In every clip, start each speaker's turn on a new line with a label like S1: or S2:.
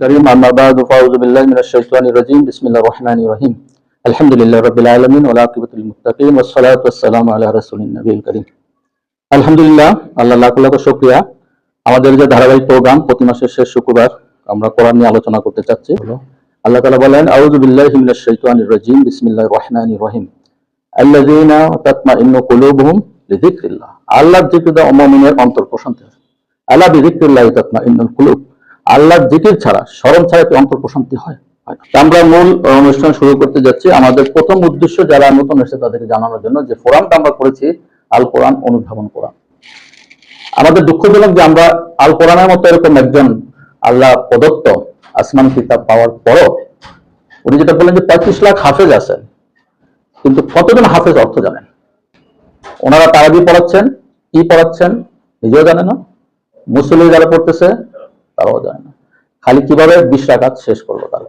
S1: كريم أما بعد فأعوذ بالله من الشيطان الرجيم بسم الله الرحمن الرحيم الحمد لله رب العالمين والعاقبة للمتقين والصلاة والسلام على رسول النبي الكريم আলহামদুলিল্লাহ আল্লাহ লাখ লাখ শুকরিয়া। আমাদের যে ধারাবাহিক প্রোগ্রাম প্রতি মাসের শেষ শুক্রবার আমরা কোরআন নিয়ে আলোচনা করতে চাচ্ছি। আল্লাহ তাআলা বলেন আউযু বিল্লাহি মিনাশ শাইতানির রাজিম বিসমিল্লাহির রহমানির রহিম আল্লাযীনা তাতমাইন্নু কুলুবুহুম বিযিকরিল্লাহ। আল্লাহর জিকিরে মুমিনের অন্তর প্রশান্তি হয়। আলা বিযিকরিল্লাহি তাতমাইন্নুল কুলুব। আল্লাহর জিকির ছাড়া স্মরণ ছাড়া কি অন্তর প্রশান্তি হয়? আমরা মূল অনুষ্ঠান শুরু করতে যাচ্ছি। আমাদের প্রথম উদ্দেশ্য যারা নতুন এসেছে তাদেরকে জানানোর জন্য যে ফোরামটা আমরা করেছি আল কোরআন অনুধাবন করা। আমাদের দুঃখজনক যে আমরা আল কোরআনের মতো এরকম একজন আল্লাহ প্রদত্ত আসমান কিতাব পাওয়ার পরও উনি যেটা বললেন যে 35 লাখ হাফেজ আছেন, কিন্তু কতজন হাফেজ অর্থ জানেন? ওনারা তারাবি পড়াচ্ছেন, কি পড়াচ্ছেন নিজেও জানে না, মুসল্লি যারা পড়তেছে তারাও জানে না, খালি কিভাবে 20 রাকাত শেষ করবো তারা।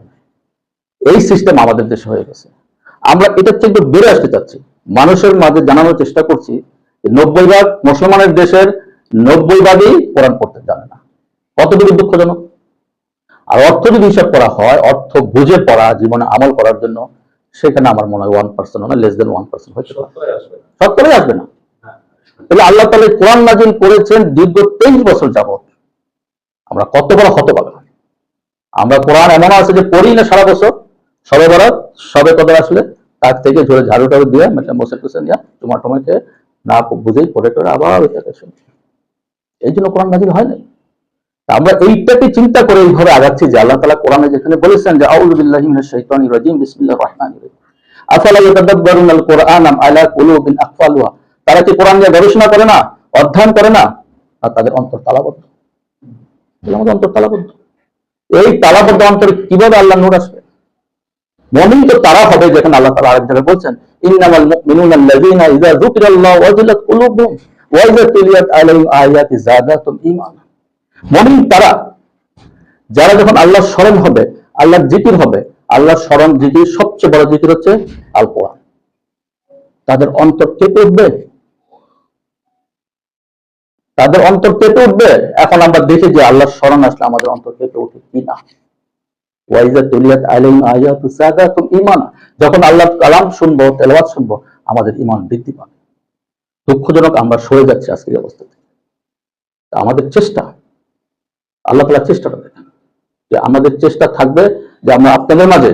S1: এই সিস্টেম আমাদের দেশে হয়ে গেছে। আমরা এটার থেকে বেড়ে আসতে চাচ্ছি, মানুষের মাঝে জানানোর চেষ্টা করছি 90% মুসলমানের দেশের 90% কোরআন পড়তে জানে না। কতটুকু দুঃখজনক। আর অর্থ যদি হিসাব করা হয়, অর্থ বুঝে পড়া, জীবনে আমল করার জন্য, সেখানে আমার মনে হয় 1% না, লেস দেন 1% হচ্ছে, সত্তরে আসবে না। তাহলে আল্লাহ তাআলা কোরআন নাযিল করেছেন দীর্ঘ 23 বছর যাবত। আমরা কত বড় হতভাগা। আমরা কোরআন এমন আছে যে পড়ি না সারা বছর, সবে বরাত সবে কদর আসলে তার থেকে ঝরে ঝাড়ু টাড়ু দিয়ে মোসে টুসে নিয়ে তোমার টমেকে না বুঝেই পড়ে টড়ে আবার ওইটাকে শুনছি। এই জন্য কোরআন নাযিল হয় নাই। আমরা এইটাকে চিন্তা করে এইভাবে আগাচ্ছি যে আল্লাহ তাআলা কোরআনে যেখানে বলেছেন যে আউযু বিল্লাহি মিনাশ শাইতানির রাজিম বিসমিল্লাহির রহমানির রহিম আফালা ইয়াতাদাব্বারুনাল কোরআন আম আলা কুলুবিন আকফালুহা। তারা কি কোরআন নিয়ে গবেষণা করে না, অধ্যয়ন করে না, আর তাদের অন্তর তালাবদ্ধ। আমাদের অন্তর তালাবদ্ধ। এই তালাবদ্ধ অন্তরে কিভাবে আল্লাহ নূর আসবে? মুমিন তো তারা হবে যেখানে আল্লাহ তাআলা আরেক জায়গায় বলছেন ইন্নামাল মুমিনুনা আল্লাযীনা ইযা যুকিরাল্লাহু ওয়াজিলাত কুলুবুহুম ওয়া ইযা তুলিয়াত আলাইহিম আয়াতি যাদাতুহুম ঈমানা। মুমিন তারা যারা যখন আল্লাহর স্মরণ হবে, আল্লাহর জিকির হবে, আল্লাহর স্মরণ জিকির সবচেয়ে বড় জিকির হচ্ছে আল কোরআন, তাদের অন্তর কেঁপে উঠবে, তাদের অন্তর কেঁপে উঠবে। এখন আমরা দেখি যে আল্লাহর স্মরণ আসলে আমাদের অন্তর কেঁপে উঠে কিনা। ওয়াইজা তুলিয়াত আলাইহিম আয়াতু যাদাতুহুম ঈমানা। যখন আল্লাহর কালাম শুনবো, তেলাওয়াত শুনবো, আমাদের ঈমান বৃদ্ধি পাবে। দুঃখজনক আমরা সরে যাচ্ছি আজকের অবস্থা থেকে। আমাদের চেষ্টা, আল্লাহ তাআলা চেষ্টাটা দেখেন যে আমাদের চেষ্টা থাকবে যে আমরা আপনাদের মাঝে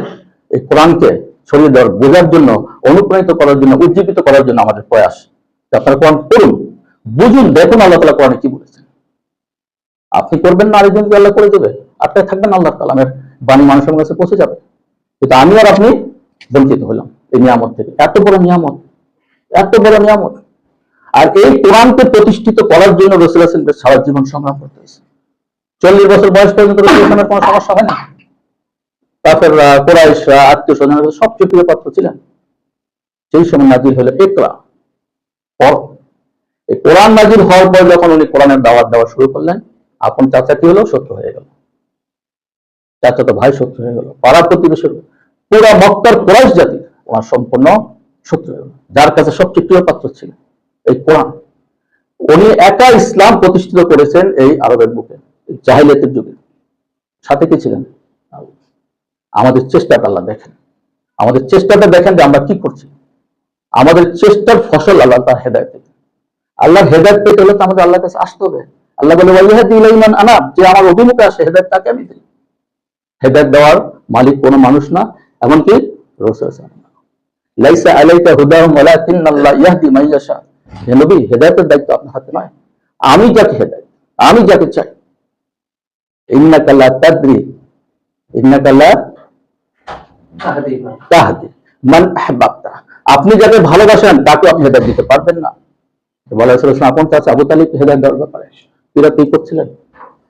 S1: এই কোরআনকে ছড়িয়ে দেওয়ার, বোঝার জন্য, অনুপ্রাণিত করার জন্য, উজ্জীবিত করার জন্য আমাদের প্রয়াস। আপনারা কোরআন পড়ুন, বুঝুন, দেখুন আল্লাহ তাআলা কোরআনে কি বলেছেন। আপনি করবেন না, আরেকজনকে আল্লাহ করে দেবে। আপনি থাকবেন, আল্লাহর কালামের বাণী মানুষের কাছে পৌঁছে যাবে। কিন্তু আমি আর আপনি বঞ্চিত হলাম এই নিয়ামত থেকে। এত বড় নিয়ামত, এত বড় নিয়ামত। আর এই কোরআনকে প্রতিষ্ঠিত করার জন্য রাসূল সাল্লাল্লাহু আলাইহি ওয়াসাল্লাম সারা জীবন সংগ্রাম করতে হয়েছে। 40 বছর বয়স পর্যন্ত রাসূলের কোনো সমস্যা হয় না। কাফেররা, কুরাইশরা, আত্মীয়-স্বজনরা সবচেয়ে প্রিয় পাত্র ছিলেন। সেই সময় নাযিল হলো ইকরা, পড়ো। এই কোরআন নাযিল হওয়ার পর যখন উনি কোরআনের দাওয়াত দেওয়া শুরু করলেন, আপন চাচা কি হলো? শত্রু হয়ে গেল। চাচা তো ভাই শত্রু হয়ে গেল। পাড়া প্রতিবেশী, পুরা মক্কার কুরাইশ জাতি ওনার সম্পূর্ণ শত্রু হয়ে গেল। যার কাছে সবচেয়ে প্রিয় পাত্র ছিল এই কোরআন, উনি একা ইসলাম প্রতিষ্ঠিত করেছেন এই আরবের বুকে, জাহিলিয়াতের যুগে। সাথে কি ছিলেন? আমাদের চেষ্টাটা আল্লাহ দেখেন, আমাদের চেষ্টাটা দেখেন যে আমরা কি করছি। আমাদের চেষ্টার ফসল আল্লাহ তার হেদায়েত। আল্লাহর হেদায়েত পেতে হলে তো আমাদের আল্লাহর কাছে আসতে হবে। আল্লাহ বলে ওয়াইহাদি ইলাইহি মান আনাব, যে আমার অভিমুখে আসে হেদায়েত তাকে আমি দিই। হেদায়েত দেওয়ার মালিক কোনো মানুষ না, এমনকি রাসূল সাল্লাল্লাহু আলাইহি ওয়াসাল্লাম। লাইসা আলাইকা হুদাহুম ওয়ালাকিন্নাল্লাহ ইয়াহদি মান ইয়াশা। হে নবী, হেদায়েতের দায়িত্ব আপনার হাতে নয়। আমি যাকে হেদায়েত, আমি যাকে চাই। ইন্নাকা লা তাদরি, ইন্নাকা লা তাহদি মান আহবাবতা। আপনি যাকে ভালোবাসেন তাকে আপনি হেদায়েত দিতে পারবেন না। বলা হয়েছিল আপন চাচা আবু তালিব হেদায়েত দেওয়ার ব্যাপারে এরা কি করছিলেন?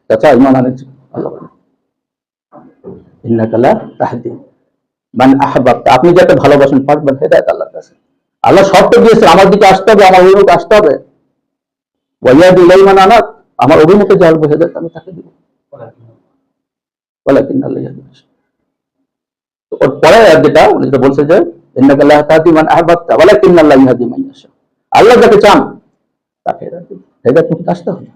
S1: চাচা ঈমান আনেছেন। আল্লাহ বলেন ইন্নাকা লা তাহদি মান আহবাবতা, আপনি যাকে ভালোবাসেন পারবেন হেদায়েত আল্লাহর কাছে। আল্লাহ শর্ত দিয়েছেন আমার দিকে আসতে হবে, আমার অভিমুখে আসতে হবে। ওয়াইয়াদি ইলাইহি মান আনাব, আমার অভিমুখে যে আসবে হেদায়েত আমি তাকে দিব। ওয়ালাকিন্নাল্লাহ ইয়াহদি মান ইয়াশা। ওর পরে যেটা উনি যেটা বলছে যে ইন্নাকা লা তাহদি মান আহবাবতা ওয়ালাকিন্নাল্লাহ ইয়াহদি মান ইয়াশা। আল্লাহ যাকে চান তাকে হেদায়েত দিবেন। হেদায়েত মুখে আসতে হবে।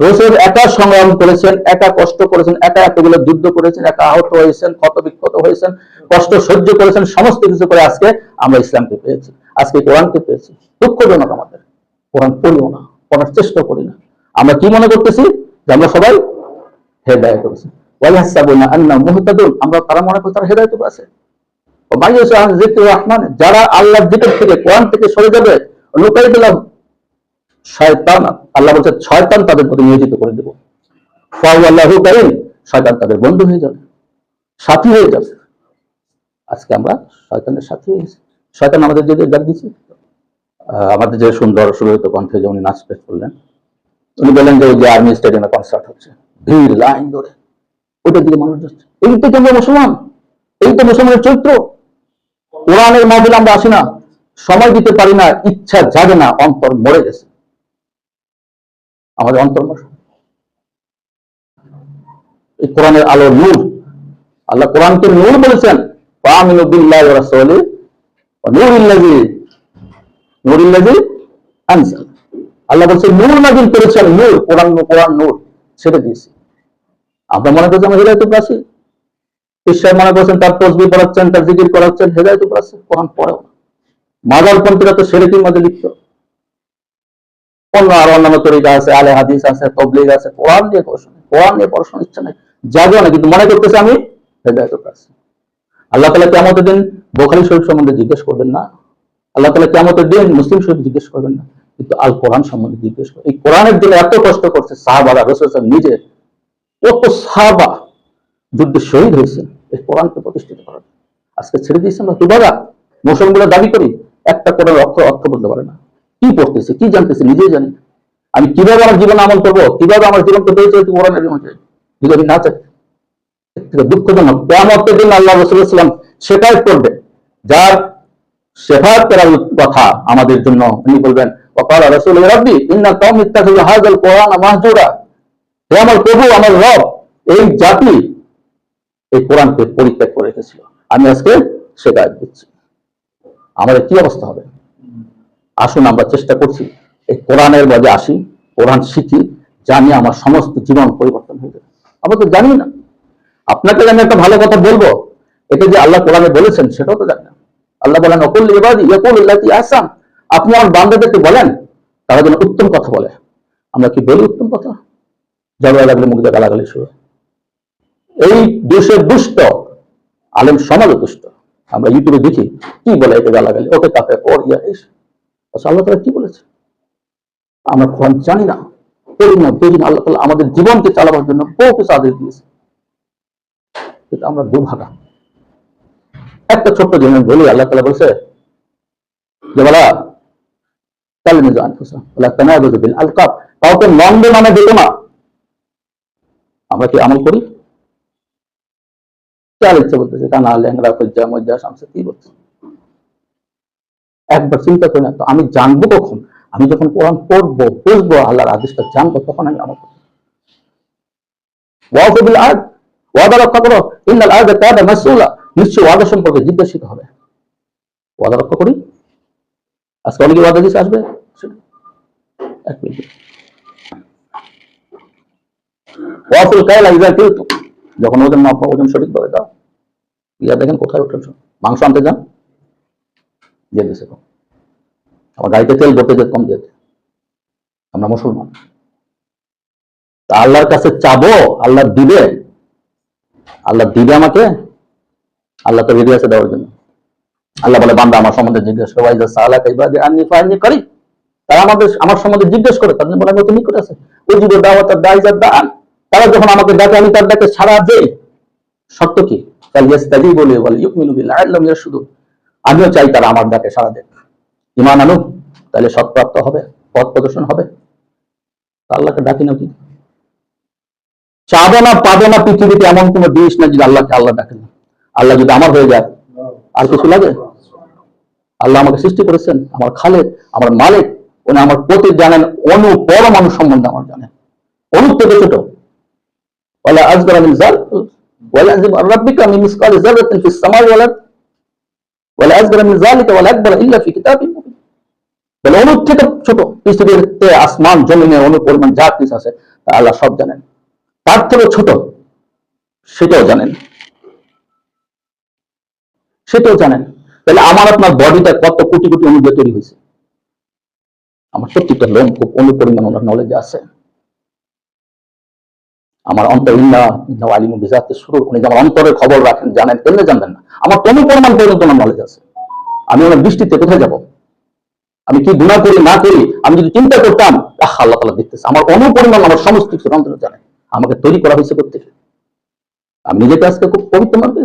S1: রাসূল একা সংগ্রাম করেছেন, একা কষ্ট করেছেন, একা এতগুলো যুদ্ধ করেছেন, একা আহত হয়েছেন, ক্ষত বিক্ষত হয়েছেন, কষ্ট সহ্য করেছেন, সমস্ত কিছু করে আজকে আমরা ইসলামকে পেয়েছি, আজকে কোরআনকে পেয়েছি। দুঃখজনক আমাদের কোরআন পড়িও না, পড়ার চেষ্টা করি না। আমরা কি মনে করতেছি যে আমরা সবাই হেদায়েত করেছি, ওয়াইহাসাবুনা আন্না মুহতাদুন, আমরা তারা মনে করি তারা হেদায়েত আছে। যারা আল্লাহর জিকির থেকে কোরআন থেকে সরে যাবে, নুকাইদুল্লাহ শয়তান, আল্লাহ বলছে শয়তান তাদের প্রতি নিয়োজিত করে দেব। ফাওয়াল্লাহু কারীম, শয়তান তাদের বন্ধু হয়ে যাবে, সাথী হয়ে যাবে। আজকে আমরা শয়তানের সাথী হয়ে গেছি। শয়তান আমাদের যে ডাক দিচ্ছে, আমাদের যে সুন্দর সুরক্ষিত কণ্ঠে যে উনি নাচ পেশ করলেন, উনি বললেন যে ওই যে আর্মি স্টেডিয়ামে কনসার্ট হচ্ছে, ভিড় লাইন ধরে, ওইটার দিকে মানুষ যাচ্ছে। এই তো আমরা মুসলমান, এই তো মুসলমানের চরিত্র। কোরআনের মাহফিলে আমরা আসি না, সময় দিতে পারি না, ইচ্ছা জাগে না, অন্তর মরে গেছে আমাদের অন্তর মরে। এই কোরআনের আলো নূর, আল্লাহ কোরআনকে নূর বলেছেন, আমিনু বিল্লাহি ওয়া রাসূলিহি ওয়া নূরিল্লাযী আনজাল। আল্লাহ বলছেন নূর নাযিল করেছেন, নূর, কোরআন, কোরআন নূর ছেড়ে দিয়েছি। আমরা মনে করছি আমরা হেদায়েত পাচ্ছি, ঈশ্বর মনে করছেন তার তাসবিহ পড়াচ্ছেন, তার জিকির করাচ্ছেন, হেদায়েত পাচ্ছে, কোরআন পড়েও না। মাদারপন্থীরা তো শিরকের মধ্যে লিপ্ত, অন্য আরো অন্যান্য তরিকা আছে, আলে হাদিস আছে, তাবলীগ আছে, কোরআন নিয়ে পড়াশোনার ইচ্ছা নাই, যাবেও না, কিন্তু মনে করতেছে আমি হেদায়েত পাচ্ছি। আল্লাহ তাআলা কিয়ামতের দিন বুখারী শরীফ সম্বন্ধে জিজ্ঞেস করবেন না, আল্লাহ তাআলা কিয়ামতের দিন মুসলিম শরীফ জিজ্ঞেস করবেন না, কিন্তু আল কোরআন সম্বন্ধে জিজ্ঞেস করবেন। এই কোরআনের জন্য এত কষ্ট করছে সাহাবারা, রাসূল সাল্লাল্লাহু আলাইহি ওয়াসাল্লাম নিজে, কত সাহাবা যুদ্ধে শহীদ হয়েছেন এই কোরআনকে প্রতিষ্ঠিত করার। আজকে ছেড়ে দিয়েছেন না, দুবারা মুসলমানরা দাবি করি একটা কোরআন অর্থ বলতে পারে না, কি পড়তেছে কি জানতেছে নিজেই জানি। আমি কিভাবে আমার জীবনে আমল করবো, কিভাবে আমার জীবনকে বেঁচে যেতে কোরআনের মধ্যে যদি আমি না চাই। দুঃখজনক, কিয়ামতের দিন আল্লাহ রাসূল সাল্লাল্লাহু আলাইহি ওয়াসাল্লাম সেটাই করবে, যার শেফাআত করার কথা আমাদের জন্য। উনি বলবেন ওয়াকালা রাসূলু রাব্বি ইন্না কওমি ইত্তাখাযু হাযাল কোরআনা মাহজুরা, হে আমার প্রভু, আমার রব, এই জাতি এই কোরআনকে পরিত্যাগ করে রেখেছিল, আমি আজকে সেটা দিচ্ছি। আমাদের কি অবস্থা হবে? আসুন আমরা চেষ্টা করছি এই কোরআনের মাঝে আসি, কোরআন শিখি, জানি আমার সমস্ত জীবন পরিবর্তন হয়ে যাবে। আমরা তো জানি না। আপনাকে আমি একটা ভালো কথা বলবো, এটা যে আল্লাহ কোরআনে বলেছেন সেটাও তো জানি না। আল্লাহ বলেন অকুল ইবাদি ইয়াকুলুল্লাতি আহসান, আপনি আমার বান্দাদেরকে বলেন তারা যেন উত্তম কথা বলে। আমরা কি বলি উত্তম কথা? ঝগড়া লাগলে মুখ দিয়ে গালাগালি শুরু। এই দেশের দুষ্ট আলেম সমাজও দুষ্ট। আমরা ইউটিউবে দেখি কি বলে, একে গালাগালি, ওকে কাপে, ওর ইয়া। আল্লাহ তাআলা কি বলেছে? আমরা কোরআন জানি না, পড়ি না, বুঝি না। আল্লাহ তাআলা আমাদের জীবনকে চালাবার জন্য বহু কিছু আদেশ দিয়েছে, কিন্তু আমরা দুর্ভাগা। একটা ছোট্ট জিনিস বলি, আল্লাহ তাআলা বলছে যে বলা কালিমা জান বলা তানাবুযু বিল আলকাব, কাউকে মন্দ নামে দিত না। আমরা কি আমল করি? চাল ইচ্ছে বলতেছে কানা, ল্যাংড়া, ফজ্জা, মজ্জা, শামসা, কি বলছে? একবার চিন্তা করি না তো, আমি জানবো কখন? আমি যখন কোরআন পড়বো, বুঝবো, আল্লাহর আদেশটা জানবো, তখন আমি আমল করবো। ওয়াফু বিল আহদ, ওয়াদা রক্ষা করো, ইন্নাল আহদা কানা মাসউলা, নিশ্চয় ওয়াদা সম্পর্কে জিজ্ঞাসিত হবে। ওয়াদা রক্ষা করি। আজকে অনেকে ওয়াদা দিচ্ছে আসবে, এক মিনিট। ওয়াফুল কায়লা ইযা কিলতু, যখন ওজন মাপা, ওজন সঠিকভাবে দাও। ইয়া দেখেন কোথায় উঠেছ, মাংস আনতে যান, দিয়ে দিছে কম, আমার গাড়িতে তেল ভরতে যে কম দিয়ে। আমরা মুসলমান, তা আল্লাহর কাছে চাবো, আল্লাহ দিবে। আল্লাহ দিবে আমাকে, আল্লাহ তো রেডি আছে দেওয়ার জন্য। আল্লাহ বলে বান্দা আমার সম্বন্ধে জিজ্ঞেস করে, ওয়াইজা সালাকা ইবাদি আন্নী ফাইন্নী করিব, তারা আমার সম্বন্ধে জিজ্ঞেস করে, তাদের বলে আমি তো নিকট আছে। উজিবু দাওয়াতাদ দাঈ দাআন, তারা যখন আমাকে ডাকে আমি তার ডাকে সাড়া দেই। শর্ত কি? ফালইস্তাজিবু লি ওয়া লিইউমিনু বি লাআল্লাহুম ইয়ারশুদুন, আমিও চাই তারা আমার ডাকে সাড়া দেয়, ঈমান আনুক, তাহলে সৎপ্রাপ্ত হবে, পথ প্রদর্শন হবে। আল্লাহকে ডাকি না কি? চাবো না, পাবো না, পৃথিবীতে এমন কোন জিনিস না যদি আল্লাহকে আল্লাহ ডাকে না। আল্লাহ যদি আমার হয়ে যায় আর কিছু লাগে? আল্লাহ আমাকে সৃষ্টি করেছেন, আমার খালেক, আমার মালিক, উনি আমার প্রতি জানেন, অনু পরমাণু সম্বন্ধে আমার জানেন, অনু থেকে ছোট। ওয়ালা আসগারা মিন যাল ওয়ালা আযম রাব্বিকা মিন মিসকালি যাররাতিন ফিস সামাই ওয়াল আরদ ওয়ালা আসগারা মিন যালিকা ওয়ালা আকবার ইল্লা ফি কিতাবিন মুবিন। বলে অনু থেকে ছোট, পৃথিবীতে আসমান জমিনে অনু পরিমাণ যা কিছু আছে আল্লাহ সব জানেন। তার থেকে ছোট সেটাও জানেন, সেটাও জানেন। তাহলে আমার আপনার বডিটা কত কোটি কোটি অণু দিয়ে তৈরি হয়েছে, আমার প্রত্যেকটা লোম খুব অনুপরিমাণ ওনার নলেজ আছে। আমার অন্তর আলিমু বিজাতে শুরু, উনি আমার অন্তরের খবর রাখেন, জানেন, কেমনে জানবেন না? আমার কোনো পরিমাণ পর্যন্ত আমার নলেজ আছে। আমি ওনার দৃষ্টিতে কোথায় যাব? আমি কি গুনাহ করি না করি, আমি যদি চিন্তা করতাম, আল্লাহ তাআলা দেখতেছে। আমার অনুপরিমাণ আমার সমস্ত কিছু অন্তরে জানে। আমাকে তৈরি করা হয়েছে প্রত্যেকে। আমি নিজেকে আজকে খুব পবিত্র মানবে,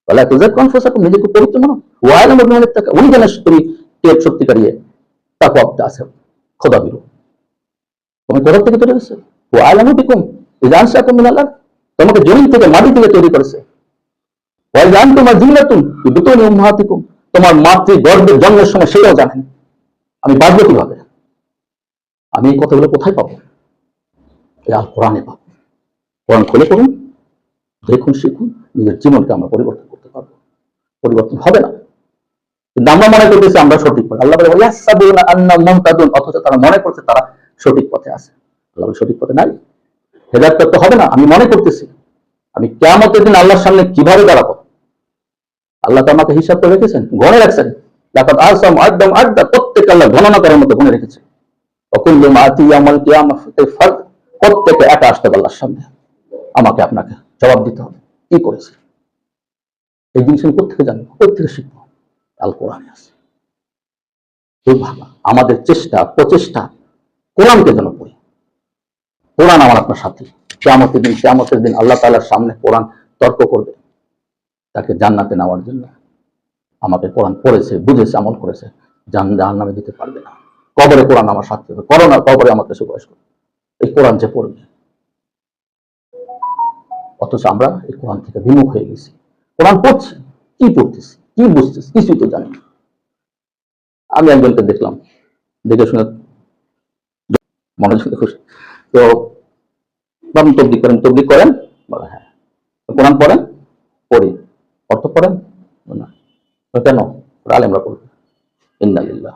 S1: বলে তুজাক কনফাস, নিজেকে খুব পবিত্র মানো। ওয়াইলা মুমিনাত তাকা, উনি জানেন তুমি কে সত্যিকারী তাকওয়া আছে, খোদা বিরু। তুমি কোথা থেকে তৈরি হয়েছে? ওয়াইলা বিকুম ইযা আনশাকুম মিনাল, তোমাকে জমিন থেকে মাটি থেকে তৈরি করেছে। ওয়াইলা আনতুম আজিলাতুন ফি বুতুনি উম্মাহাতিকুম, তোমার মাতৃ গর্ভের জন্মের সময় সেটাও জানেন। আমি বাঁচবো কিভাবে? আমি এই কথাগুলো কোথায় পাবো? আল কোরআনে পাবো। কোরআন খুলে পড়ুন, দেখুন, শিখুন, নিজের জীবনকে আমরা পরিবর্তন করতে পারবো। পরিবর্তন হবে না কিন্তু আমরা মনে করতেছি আমরা সঠিক পথে। আল্লাহ বলে ইয়াহসাবুনা আন্না মুহতাদুন, অথচ তারা মনে করছে তারা সঠিক পথে আছে। আল্লাহ বলে সঠিক পথে নাই, হেদায়েত করতে হবে না। আমি মনে করতেছি আমি কিয়ামতের দিন আল্লাহর সামনে কিভাবে দাঁড়াবো। আল্লাহ তো আমাকে হিসাব করে রেখেছেন, গণে রাখছেন। লাকাদ আসাম আদম আদা, প্রত্যেক আল্লাহ গণনা করার মতো গণে রেখেছে। অকুল্লু মাতি ইয়াউমাল কিয়ামাতি ফারদ, প্রত্যেকে একা আসতে আল্লাহর সামনে, আমাকে আপনাকে জবাব দিতে হবে কি করেছে। এই জিনিস আমি কোথেকে জানবো, কোথেকে শিখবো? আল কোরআনে আছে। আমাদের চেষ্টা প্রচেষ্টা কোরআনকে যেন পড়ি। কোরআন আমার আপনার সাথে। কিয়ামতের দিন আল্লাহ তাআলার সামনে কোরআন তর্ক করবে তাকে জান্নাতে নেওয়ার জন্য। আমাকে কোরআন পড়েছে, বুঝেছে, আমল করেছে, জাহান্নামে দিতে পারবে না। কবরে কোরআন আমার সাথে হবে, করোনা কবরে আমার কাছে বয়স করবে এই কোরআন যে পড়বে। অথচ আমরা এই কোরআন থেকে বিমুখ হয়ে গেছি। কোরআন পড়ছি, কি পড়তেছি, কি বুঝতেছি, কিছুই তো জানি না। আমি একজনকে দেখলাম, দেখে শুনে মনোযোগ খুশি, তো তবলিগ করেন, বলে হ্যাঁ। কোরআন পড়েন, পড়ি। অর্থ পড়েন না, কেন? আলেমরা পড়বে। ইন্নালিল্লাহ,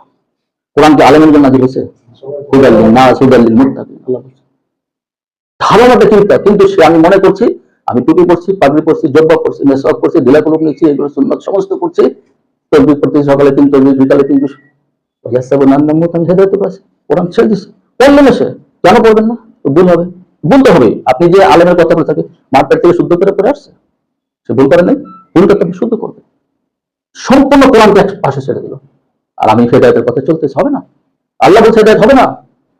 S1: কোরআন কি আলেমের জন্য নাযিল হয়েছে? হুদাল লিন-নাস হুদাল লিল-মুত্তাকিন, আল্লাহ বলেছে। ধারণাটা চিন্তা, কিন্তু সে আমি মনে করছি আমি টুপি পড়ছি, পাগড়ি পড়ছি, জব্বা পড়ছি, মেসওয়াক পড়ছি, দিলাকুলুক নিচ্ছি, এগুলো সুন্নাত সমস্ত করছি, তসবিহ পড়তেছি, সকালে 3 তসবিহ, বিকালে 3 তসবিহ। ইয়াহসাবুনা আন্না মুহতাদুন, হেদায়েত পাচ্ছে, কোরআন ছেড়ে দিছে। পড়লেন না, সে কেন পড়বেন না? ভুল হবে, বলতে হবে। আপনি যে আলেমের কথা বলে থাকে মার্কেট থেকে শুদ্ধ করে পড়ে আসছে, সে ভুল করে নাই, ভুলটা তাকে শুদ্ধ করবে। সম্পূর্ণ কোরআনকে পাশে ছেড়ে দিল, আর আমি হেদায়েতের পথে চলতেছি, হবে না। আল্লাহ বলছে হেদায়েত হবে না।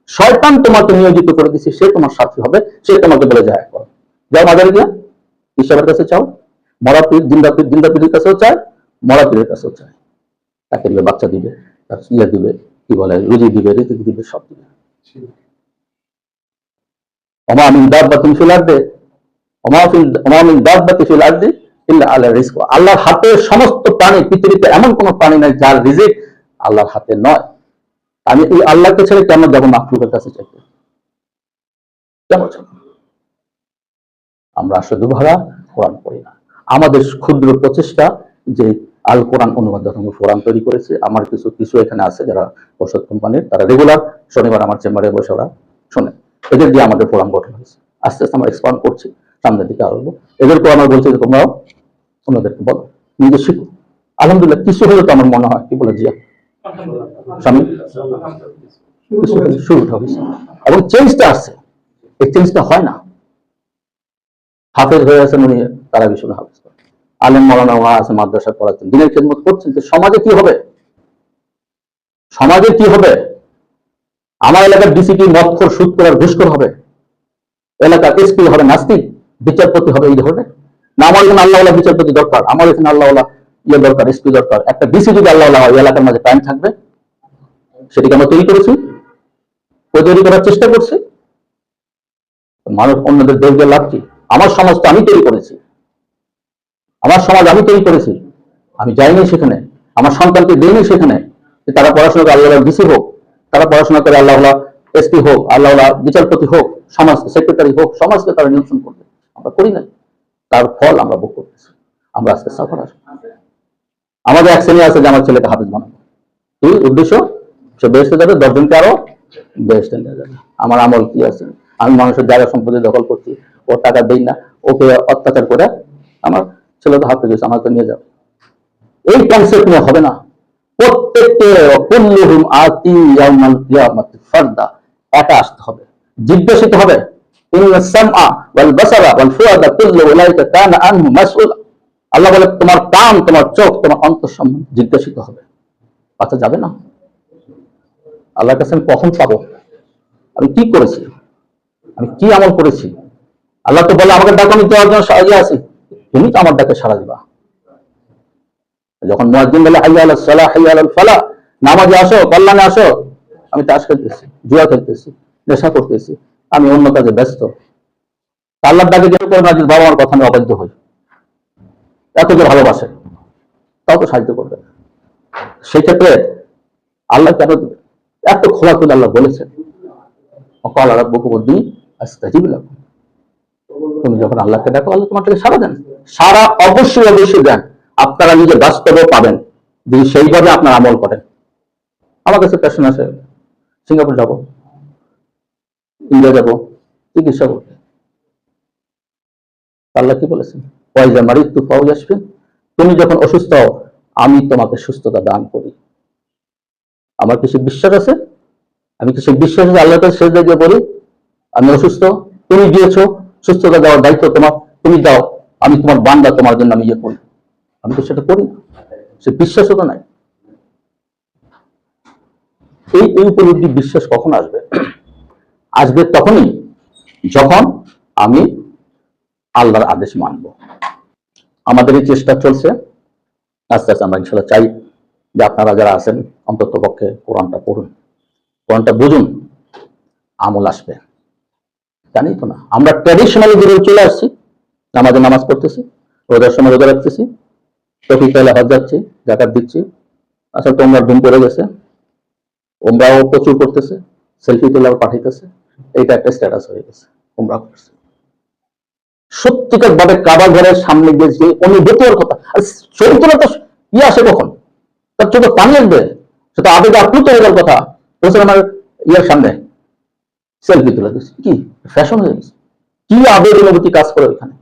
S1: শয়তান তোমাকে নিয়োজিত করে দিচ্ছে, সে তোমার সাথী হবে, সে তোমাকে বলে যায় করো, যাও মাজারে গিয়া ঈশ্বরের কাছে চাও, মরা পীর, জিন্দা পীরের কাছেও চায়, মরা পীরের কাছেও চায়। তাকে দিবে বাচ্চা দিবে, তার ইয়ে দিবে, কি বলে, রুজি দিবে, ঋতু দিবে, সব দিবে। ওমা মিন দাব্বাতিন ফিল আরদি ওমা মিন দাব্বাতিন ফিল আরদি ইল্লা আলা রিজকু, আল্লাহর হাতে সমস্ত প্রাণী, পৃথিবীতে এমন কোন প্রাণী নাই যার রিজিক আল্লাহর হাতে নয়। আমি এই আল্লাহকে ছেড়ে কেন যাবো মাখলুকের কাছে চাইতে? কেন যাব? আমরা আসলে দুভাড়া কোরআন পড়ি না। আমাদের ক্ষুদ্র প্রচেষ্টা যে আল কোরআন অনুবাদ কোরআন তৈরি করেছে, আমার কিছু এখানে আছে যারা ঔষধ কোম্পানির, তারা রেগুলার শনিবার আমার চেম্বারে বসে ওরা শোনে, এদের দিয়ে আমাদের কোরআন গঠন হয়েছে। আস্তে আস্তে আমরা এক্সপান্ড করছি, সামনের দিকে আরো। এদেরকে আমরা বলছি যে তোমরাও অন্যদেরকে বলো, নিজে শিখো। আলহামদুলিল্লাহ, কিছু হলে তো আমার মনে হয়, কি বলে জিয়া স্বামী, শুরুটা হয়েছে এবং চেঞ্জটা আসছে। এই চেঞ্জটা হয় না। হাফেজ হয়ে আছেন উনি, তারা বিষয়ে হাফেজ করেন, আলেম মাওলানা ওয়া আছে, মাদ্রাসা পড়াচ্ছেন, দিনের খেদমত করছেন, যে সমাজে কি হবে? সমাজে কি হবে? আমার এলাকার ডিসিপি মদখোর, সুদখোর আর ঘুষখোর হবে, এলাকার এসপি হবে নাস্তিক, বিচারপতি হবে এই ধরনের না। আমার এখানে আল্লাহওয়ালা বিচারপতি দরকার, আমার এখানে আল্লাহওয়ালা ইয়ে দরকার, এসপি দরকার। একটা ডিসি যদি আল্লাহওয়ালা হয়, এলাকার মাঝে কায়েম থাকবে। সেটিকে আমরা তৈরি করেছি, ওই তৈরি করার চেষ্টা করছি। মানুষ অন্যদের দোষ দিয়ে লাভ কি? আমার সমাজ তো আমি তৈরি করেছি, আমার সমাজ আমি তৈরি করেছি। আমি যাইনি সেখানে, আমার সন্তানকে দিইনি সেখানে যে তারা পড়াশোনা করে আল্লাহ ডিসি হোক, তারা পড়াশোনা করে আল্লাহ এসপি হোক, আল্লাহ বিচারপতি হোক, সমাজ সেক্রেটারি হোক, সমাজকে তারা নিয়ন্ত্রণ করবে। আমরা করি না, তার ফল আমরা ভোগ করতেছি। আমরা আজকে সাফার আসবো। আমাদের এক শ্রেণী আছে যে আমার ছেলেকে হাফেজ বানাবো, এই উদ্দেশ্য, সে বেহেশতে যাবে, 10 জনকে আরো বেহেশতে নিয়ে যাবে। আমার আমল কি আছে? আমি মানুষের জায়গা সম্পত্তি দখল করছি, ওর টাকা দেই না, ওকে অত্যাচার করে আমার ছেলে তো হাতে গেছে, আমাকে নিয়ে যাবে, এই কনসেপ্ট নিয়ে হবে না। প্রত্যেককে কুল্লুহুম আতি ইয়াউমাল কিয়ামাতি ফারদা, একা আসতে হবে, জিজ্ঞাসিত হবে। ইন্নাস সামআ ওয়াল বাসারা ওয়াল ফুআদা কুল্লু উলাইকা কানা আনহু মাসউলা। আল্লাহ বলে তোমার কান, তোমার চোখ, তোমার অন্তর সম্বন্ধে জিজ্ঞাসিত হবে। আচ্ছা যাবে না? আল্লাহর কাছে আমি কখন পাবো? আমি কি করেছি, আমি কি আমল করেছি? আল্লাহ তো বলে আমাকে ডাকো, আমি তোমার জন্য সাহায্যে আছি, তুমি তো আমার ডাকে সাড়া দিবা। যখন মুয়াজ্জিন বলে হাইয়া আলাস সালাহ হাইয়া আলাল ফালাহ, নামাজে আসো, কল্যাণে আসো, আমি তাস খেলতেছি, জুয়া খেলতেছি, নেশা করতেছি, আমি অন্য কাজে ব্যস্ত, আল্লাহর ডাকে যেন করে না, বাবা আমার কথা আমি অবাধ্য হই, এত যে ভালোবাসে, তাও তো সাহায্য করবে। সেই ক্ষেত্রে আল্লাহ কেন এত খোলাখুলি আল্লাহ বলেছেন, অকাল রাব্বুকুম আস্তাজিব লাকুম, তুমি যখন আল্লাহকে ডাকো আল্লাহ তোমার থেকে সারা দেন, সারা অবশ্যই অবশ্যই দেন। আপনারা নিজে বাস্তবে পাবেন যদি সেইভাবে আপনার আমল করেন। আমার কাছে পেশেন্ট আছে, সিঙ্গাপুর যাবো, ইন্ডিয়া যাবো চিকিৎসা করতে, আল্লাহ কি বলেছেন? ওয়াইজা মারিদতু ফাহুয়া ইয়াশফিন, তুমি যখন অসুস্থ হও আমি তোমাকে সুস্থতা দান করি। আমার কিছু বিশ্বাস আছে, আমি কিছু বিশ্বাস আছে, আল্লাহর কাছে সেজদা দিয়ে বলি আমি অসুস্থ, তুমি দিয়েছো সুস্থতা দেওয়ার দায়িত্ব তোমার, তুমি দাও, আমি তোমার বান্দা, তোমার জন্য আমি ইয়ে করি। আমি তো সেটা করি না, সে বিশ্বাসও তো নাই। এই উপলব্ধি বিশ্বাস কখন আসবে? আসবে তখনই যখন আমি আল্লাহর আদেশ মানব। আমাদের এই চেষ্টা চলছে, আস্তে আস্তে আমরা ইনশাল্লাহ চাই যে আপনারা যারা আছেন অন্তত পক্ষে কোরআনটা পড়ুন, কোরআনটা বুঝুন, আমল আসবে। জানি তো না, আমরা ট্র্যাডিশনালি যেভাবে চলে আসছি, নামাজে নামাজ পড়তেছি, রোজার সময় রোজা রাখতেছি, তফিক পেলে হজ যাচ্ছি, জাকাত দিচ্ছি, আসলে তোমরা ঘুম পড়ে গেছে, ওমরাও প্রচুর করতেছে, সেলফি তুলে পাঠাইতেছে, এইটা একটা স্ট্যাটাস হয়ে গেছে, ওমরা করছে। সত্যিকার ভাবে কাবা ঘরের সামনে গিয়ে যে অনুভূতির কথা, আর ছবি তোলা তো ইয়ে আসে কখন, তার চোখে পানি আসবে, সেটা আবেগে আপ্লুত হয়ে যাওয়ার কথা। আমার ইয়ার সামনে সেলফি তুলে দিচ্ছে, কি ফ্যাশন হয়ে গেছে, কি আবেগ অনুভূতি কাজ করে ওইখানে,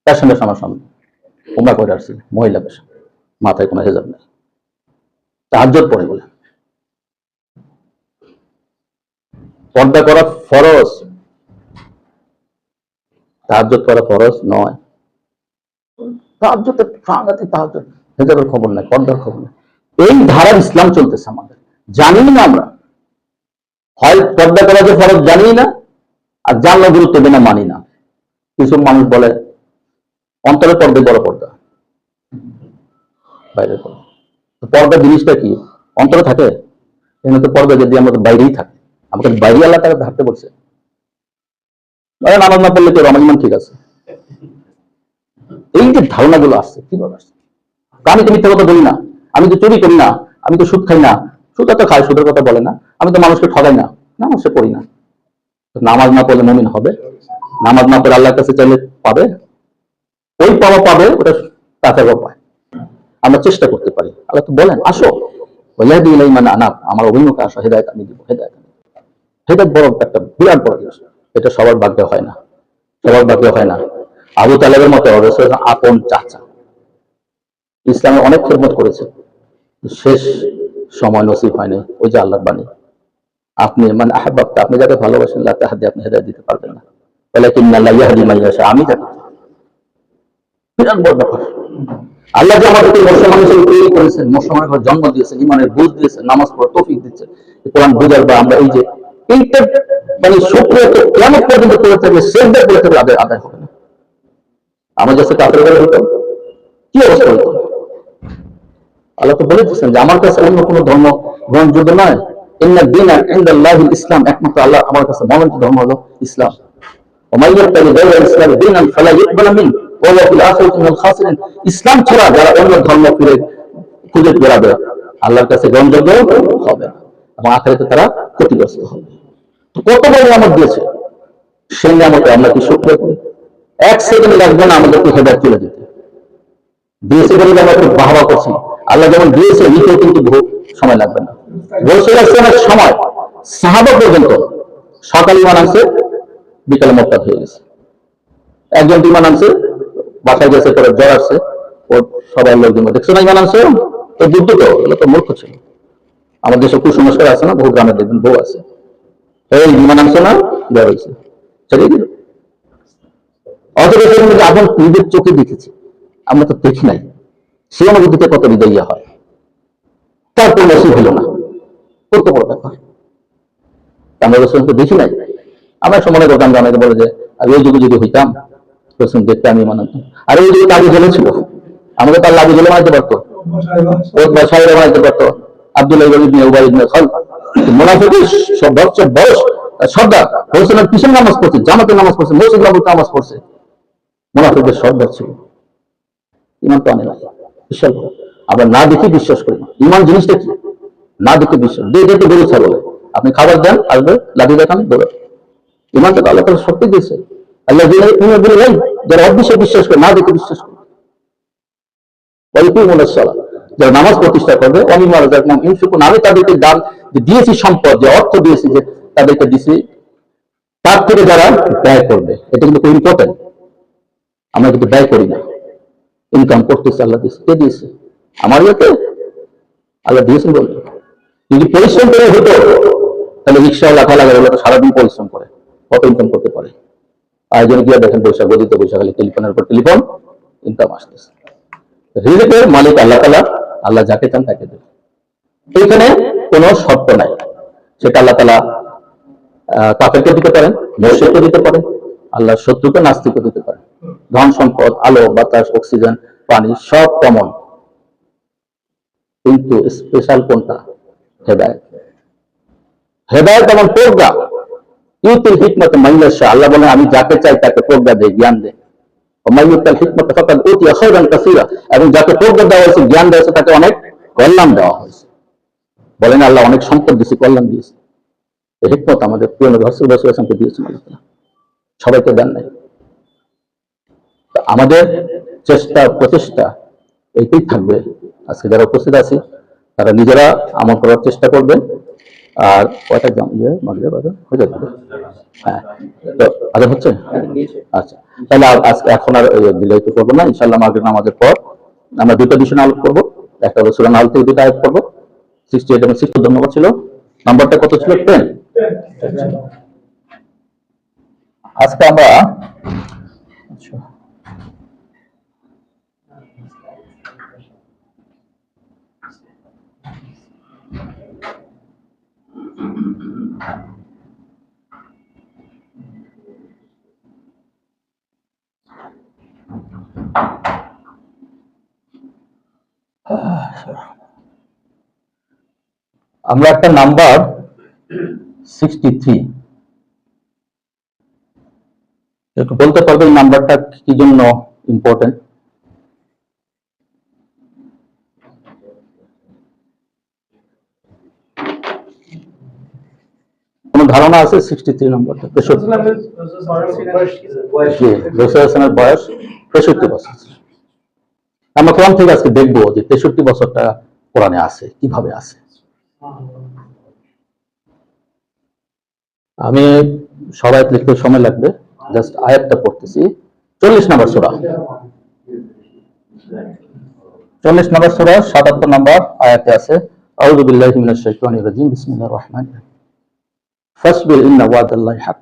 S1: ফ্যাশনের সামনে ওমরা করে আসছে মহিলা পেশা, মাথায় কোনো হেজাব নেই, তাহাজ্জুদ পড়ে বলে। পর্দা করা ফরজ, তাহাজ্জুদ করা ফরজ নয়। তাহাজ্জুদের সাংঘাতিক তাহাজ্জুদ, হেজাবের খবর নাই, পর্দার খবর নাই। এই ধারার ইসলাম চলতেছে আমাদের, জানি না আমরা, হয় পর্দা করা যে ফরজ জানি না, আর জানলে গুরুত্ব দেনা মানি না। কিছু মানুষ বলে অন্তরে পর্দা বড় পর্দা, বাইরের পর্দা। পর্দা জিনিসটা কি অন্তরে থাকে? এখানে তো পর্দা যদি আমাদের বাইরেই থাকে, আমাকে বাইরে আল্লাহ তারা হাঁটতে বলছে, নামাজ না পড়লে কেউ আমার ইমান ঠিক আছে। এই যে ধারণাগুলো আসছে, কিভাবে আসছে? আমি তো মিথ্যা কথা বলি না, আমি তো চুরি করি না, আমি তো সুদ খাই না, সুদ তো খাই, সুদের কথা বলে না, আমি তো মানুষকে ঠগাই না, নামাজ সে পড়ি না। নামাজ না পড়লে মুমিন হবে? নামাজ না পড়ে আল্লাহর কাছে চাইলে পাবে? ওই পাওয়া পাবে, ওটা কাফেরও পায়। আমরা চেষ্টা করতে পারি, আল্লাহ তো বলেন আসো, আমার অভিমুখে আসো, হেদায়েত আমি দিব, হেদায়েত বড় একটা বিরাট বড় জিনিস, এটা সবার ভাগ্যে হয় না, সবার ভাগ্যে হয় না। আবু তালেবের মতো আপন চাচা ইসলামে অনেক খেদমত করেছে, শেষ সময় নসিব হয়নি। ওই যে আল্লাহর বাণী, আপনি মানে আহবাবটা, আপনি যাকে ভালোবাসেন লা তাহদি, আপনি হেদায়েত দিতে পারবেন না, ওয়ালাকিন্না আল্লাহ ইয়াহদি মান ইয়াশা, আমি যাকে। বিরাট বড় ব্যাপার। আল্লাহ যে আমাদেরকে মুসলমান হিসেবে তৈরি করেছেন, মুসলমানের ঘরে জন্ম দিয়েছেন, ইমানের বুঝ দিয়েছেন, নামাজ পড়ার তৌফিক দিচ্ছেন, কোরআন বুঝার বা আমরা এই যে এইটা মানে শুকরিয়া তো কিয়ামত পর্যন্ত করে থাকবে, সেজদা করে থাকবে, আদায় হবে না। আমার কাছে কাফের ঘরে হতো কি অবস্থা হতো? আল্লাহ তো বলে দিচ্ছেন যে আমার কাছে অন্য কোনো ধর্ম গ্রহণযোগ্য নয়, ইন্না দীনা ইনদাল্লাহিল ইসলাম, একমাত্র আল্লাহ আমার কাছে মনোনীত ধর্ম হলো ইসলাম। ওমাই ইয়াবতাগি গায়রা ইসলাম দীনান ফালা ইউকবালা মিন ওয়া হুয়া ফিল আখিরাতি মিনাল খাসিরিন। ইসলাম ছাড়া যারা অন্য ধর্ম ফিরে খুঁজে বেড়াবে আল্লাহর কাছে গ্রহণযোগ্য হবে না, এবং আখিরাতে তারা ক্ষতিগ্রস্ত হবে। তো কত বড় নিয়ামত দিয়েছে, সেই নিয়ামতে আমরা কি শুকরিয়া করি? এক সেকেন্ড লাগবে না আমাদেরকে হেদায়েত তুলে দিতে। দিয়েছে বলে আমরা খুব বাহবা করছি, আল্লাহ যেমন দিয়েছে নিতেও কিন্তু বহু সময় লাগবে না। রাসূলুল্লাহ সাল্লাল্লাহু আলাইহি ওয়াসাল্লামের সময় সাহাবা পর্যন্ত সকালে ইমান আনছে, বিকালে মোরতাদ হয়ে গেছে। একজন ইমান আনছে, বাসায় গেছে, পরে জ্বর আসছে, ওর সবাই লোকজন দেখছো না ইমান আনছে, তো যুদ্ধ তো এগুলো তো মূর্খ ছিল। আমাদের দেশে কুসংস্কার আছে না, বহু গ্রামে দেখবেন বউ আছে, এই ইমান আনছে না, জ্বর হয়েছে, ছেড়ে দিল। অথচ আপন নিজের চোখে দেখেছি, আমরা তো দেখি নাই, সে অনুভূতিতে কত হৃদয় হয়, তারপর নসিব হইল না, কত বড় ব্যাপার। আমরা রসুল তো দেখি নাই। আমরা মনে করতাম, আমাকে বলে যে ওই যুগে যদি হইতাম রসুল দেখতে আমি মানতাম। আর ওই যুগে আবু জেলে ছিল, আমাকে তার আবু জেলে বানাইতে পারতো, ওর বাসায় বানাইতে পারতো, আব্দুল্লাহ ইবনে উবাই ইবনে খালদ, মুনাফিকের সবচেয়ে বড় সর্দার, রসুলের পিছনে নামাজ পড়ছে, জামাতে নামাজ পড়ছে, মসজিদ নববীতে নামাজ পড়ছে, মুনাফিকদের সর্দার ছিল। ইমান তো আনে না, বিশ্বাস করো। আমরা না দেখে বিশ্বাস করি না। ইমান জিনিসটা কি? না দেখে বিশ্বাস। দেখে তো গরু ছাগলে আপনি খাবার দেন, আসবে, লাঠি দেখান, দৌড়ে। ইমান তো আল্লাহ তাআলা সত্যি দিয়েছে। আল্লাহ যারা অবিশ্বাস বিশ্বাস করে, না দেখে বিশ্বাস করে, যারা নামাজ প্রতিষ্ঠা করবে, আমি তাদেরকে দান দিয়েছি, সম্পদ, যে অর্থ দিয়েছি, যে তাদেরকে দিয়েছি, তার থেকে যারা ব্যয় করবে। এটা কিন্তু খুব ইম্পর্টেন্ট। আমরা কিন্তু ব্যয় করি না, ইনকাম করতেছে, আল্লাহ দিয়েছে। কে দিয়েছে? আমার ইয়েতে আল্লাহ দিয়েছেন বলবে। যদি পরিশ্রম করে হতো, তাহলে রিক্সাওয়ালা খালাগাড়িওয়ালা তো সারাদিন পরিশ্রম করে, কত ইনকাম করতে পারে। আয়োজন গিয়ে দেখেন পয়সা গদিতে পয়সা, খালি টেলিফোনের পর টেলিফোন, ইনকাম আসতেছে। রিজিকের মালিক আল্লাহ তাআলা, আল্লাহ যাকে চান তাকে দেন। এখানে কোনো শর্ত নাই। সেটা আল্লাহ তাআলা কাফেরকে দিতে পারেন, মুশরিককে দিতে পারেন, আল্লাহর শত্রুকে নাস্তিককে দিতে পারেন। ধন সম্পদ, আলো বাতাস, অক্সিজেন, পানি সব কমন, কিন্তু স্পেশাল কোনটা? হেদায়েত। হেদায়েত এবং প্রজ্ঞা, ইউতিল হিকমত মান ইয়াশা, আল্লাহ বলেন আমি যাকে চাই তাকে প্রজ্ঞা দেই, জ্ঞান দেই। ওয়া ইউতিল হিকমত ফাকাদ উতিয়া খায়রান কাসীরা, এবং যাকে প্রজ্ঞা দেওয়া হয়েছে, জ্ঞান দেওয়া হয়েছে, তাকে অনেক কল্যাণ দেওয়া হয়েছে। বলেন আল্লাহ অনেক সম্পদ দিয়েছে, কল্যাণ দিয়েছে। এই হিকমত আমাদের প্রিয় নবী রাসূল সাল্লাল্লাহু আলাইহি ওয়াসাল্লামকে দিয়েছেন আল্লাহ তাআলা, সবাইকে দেন নাই। আমাদের চেষ্টা প্রচেষ্টা এইটাই থাকবে। আজকে যারা উপস্থিত আছি তারা নিজেরা আমল করার চেষ্টা করবে। আর কয়টা মাগরিব আজান হয়ে যাবে? হ্যাঁ, তো আজান হচ্ছে। আচ্ছা, তাহলে আজকে এখন আর বিলম্ব করবো না। ইনশাআল্লাহ মাগরিব নামাজের পর আমরা দুটো বিষয় আলোচনা করবো। একটা হলো সূরা নাল থেকে দুটো আয়াত পড়বো, 68 এবং 60 নম্বর ছিল। নাম্বারটা কত ছিল? 10। আজকে আমরা একটা নাম্বার 63, একটু বলতে পারবেন নাম্বারটা কি জন্য ইম্পর্টেন্ট? কোন ধারণা আছে? 63 নম্বরটা রাসূলের বয়স 63 বছর। আমরা কোরআন থেকে আজকে দেখবো যে 63 বছরটা কোরআনে আছে, কিভাবে আছে। আমি সবাই লিখতে সময় লাগবে, জাস্ট আয়াতটা পড়তেছি। 40 নম্বর সূরা, 40 নম্বর সূরা 77 নম্বর আয়াতে আছে, আউযু বিল্লাহি মিনাশ শাইতানির রাজিম, বিসমিল্লাহির রহমানির রহিম। ফাসবির ইন্না ওয়াদাল্লাহি হক,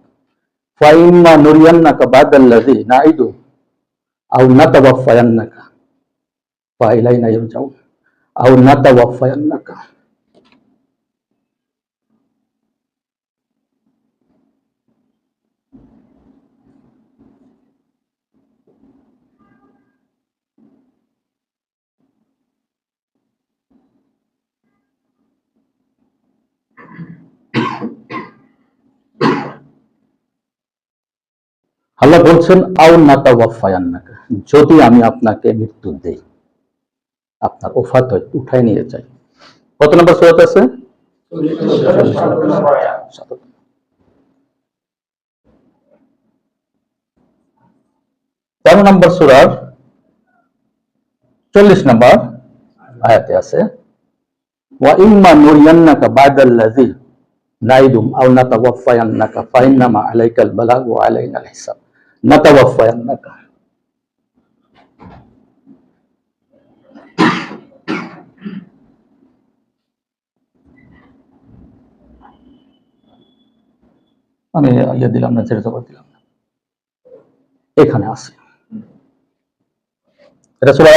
S1: ফা ইম্মা নুরিয়ান্নাকা বাদাল্লাযী নাইদু আও নাতাওয়াফায়ান্নাকা ফা ইলাইনা ইরজাউন আও নাতাওয়াফায়ান্নাকা। আল্লাহ বলছেন আও নাতাওয়াফায়ান্নাকা, যদি আমি আপনাকে মৃত্যু দেই, আপনার ওফাত হয়, উঠায় নিয়ে যাই। কত নম্বর সূরাতে আছে? 13 নম্বর সূরার 40 নম্বর আয়াতে আছে, ওয়া ইম্মা নুরিয়ান্নাকা বাদাল্লাযী নাইদুম আও নাতাওয়াফায়ান্নাকা ফাইন্নামা আলাইকাল বালাগ ওয়া আলাইনাল হিসাব। নাতাওয়াফায়ান্নাকা, আমি ইয়ে দিলাম না, ছেড়ে জবর দিলাম না, এখানে আছে। এটা সূরা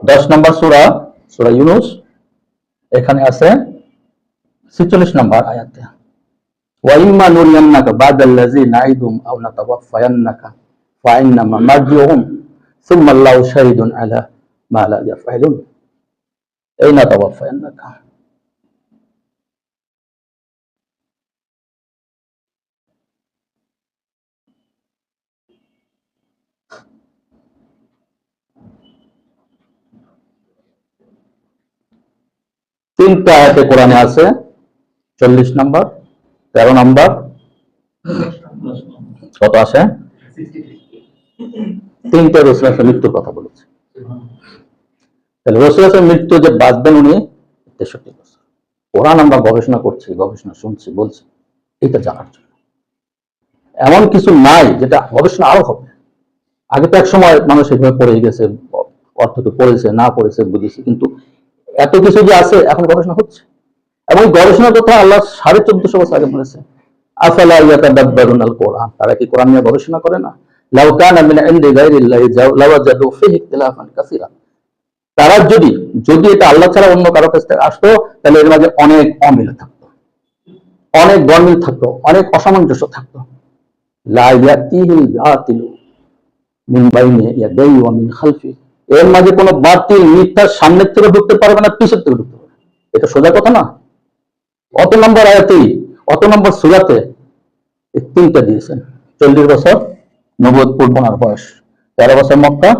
S1: 10 নম্বর সূরা, সূরা ইউনূস, এখানে আছে 46 নম্বর আয়াতে। ওয়া ইম্মা নুরিয়ান্নাকা বাদাল্লাযী নাইদুম আও নাতাওয়াফায়ান্নাকা ফাইন্নামা মারজিউহুম সুম্মা আল্লাহু শাহীদুন আলা মা লা ইয়াফআলুন। এই নাতাওয়াফায়ান্নাকা, তিনটা আয়াতে কোরআনে আছে, 40 নম্বর, 13 নম্বর, কত আছে, তিনটা রাসূলের মৃত্যুর কথা বলেছে। তাহলে রাসূলের মৃত্যু যে বাঁচবেন উনি 63 বছর। কোরআন আমরা গবেষণা করছি, গবেষণা শুনছি, বলছি, এটা জানার জন্য। এমন কিছু নাই যেটা গবেষণা আরো হবে। আগে তো এক সময় মানুষ এভাবে পড়ে গেছে, অর্থ তো পড়েছে, না পড়েছে বুঝেছে, কিন্তু এত কিছু যে আছে এখন গবেষণা হচ্ছে। এবং গবেষণার কথা আল্লাহ 1450 বছর আগে বলেছে, আফালা ইয়াতাদাব্বারুনাল কোরআন, তারা কি কোরআন নিয়ে গবেষণা করে না? লাউ কানা মিন ইনদি গায়রিল্লাহি লাওয়াজাদু ফীহি ইখতিলাফান কাসীরা, তারা যদি এটা আল্লাহ ছাড়া অন্য কারো কাছ থেকে আসতো, তাহলে এর মাঝে অনেক অমিল থাকতো, অনেক গরমিল থাকতো, অনেক অসামঞ্জস্য থাকতো। লা ইয়াতিহিল বাতিলু মিন বাইনি ইয়াদাইহি ওয়া মিন খালফি, এর মাঝে কোনো বাতিল মিথ্যার সামনের থেকে ঢুকতে পারবে না, পিছের থেকে ঢুকতে পারবে। এটা সোজা কথা না? অত নম্বর আয়াতেই, অত নম্বর সূরাতে এই তিনটা দিয়েছেন। 40 বছর নবুয়ত পূর্বনার বয়স, 13 বছর মক্কা,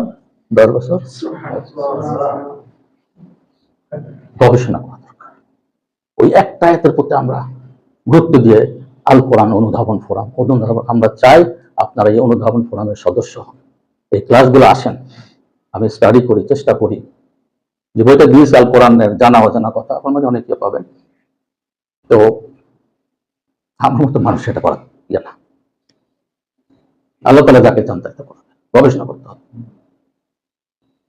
S1: 10 বছর। গবেষণা করা দরকার। ওই একটা আয়াতের প্রতি আমরা গুরুত্ব দিয়ে আল কোরআন অনুধাবন ফোরাম, আমরা চাই আপনারা এই অনুধাবন ফোরামের সদস্য হন, এই ক্লাসগুলো আসেন, আমি স্টাডি করি, চেষ্টা করি। যে বইটা দিয়েছে আল কোরআনের জানা অজানা কথা, আপনার মাঝে অনেকে পাবেন। তো আমার মতো মানুষ সেটা করা ইয়ে না, আল্লাহ তাআলা যাকে চান তাকে করবে, গবেষণা করতে হবে।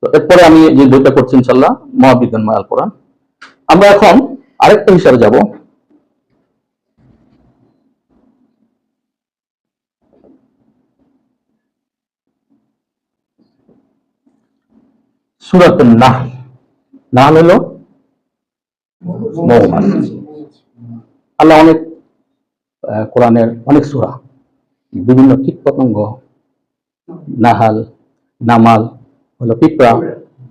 S1: তো এরপরে আমি যে বইটা করছি ইনশাআল্লাহ, মহাবিজ্ঞানময় আল কোরআন। আমরা এখন আরেকটা হিসাবে যাব, সূরাতুন নাহল। নাহল হলো মৌমাছি। আল্লাহ অনেক কোরআনের অনেক সূরা বিভিন্ন কীট পতঙ্গ, নাহাল, নামাল হলো পিঁপড়া,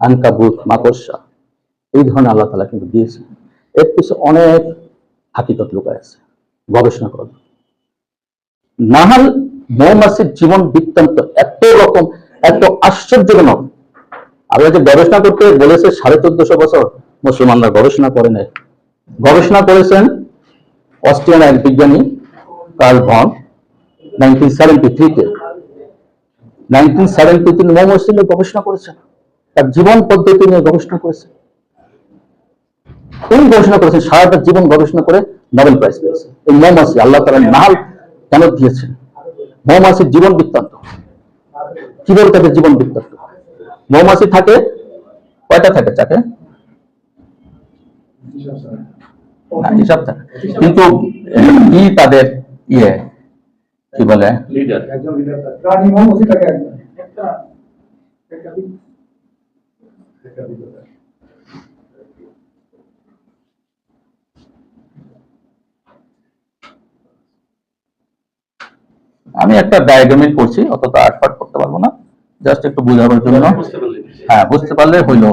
S1: আনকাবুত, মাকড়সা, এই ধরনের আল্লাহ তাআলা কিন্তু দিয়েছে। এর পিছনে অনেক হাকিকত লুকায় আছে, গবেষণা করা। নাহাল মৌমাছির জীবন বৃত্তান্ত এত রকম, এত আশ্চর্যজনক। আমরা যে গবেষণা করতে বলেছে 1450 বছর, মুসলমানরা গবেষণা করে নাই। গবেষণা করেছেন অস্ট্রিয়ান এক বিজ্ঞানী কার্ল ভন 1973-তে। 1973 মৌমাছি নিয়ে গবেষণা করেছেন, তার জীবন পদ্ধতি নিয়ে গবেষণা করেছেন। তিনি গবেষণা করেছেন, সারাটা জীবন গবেষণা করে নোবেল প্রাইজ পেয়েছে। এই মৌমাছি আল্লাহ তাআলা নাহাল কেন দিয়েছেন? মৌমাছির জীবন বৃত্তান্ত কিভাবে, তাদের জীবন বৃত্তান্ত। মৌমাছি থাকে কয়টা থাকে চাকে? হিসাব থাকে, কিন্তু কি তাদের ইয়ে কি বলে, আমি একটা ডায়াগ্রামে করছি, অতটা আটপাট করতে পারবো না, জাস্ট একটু বোঝানোর জন্য। হ্যাঁ, বুঝতে পারলে হইল।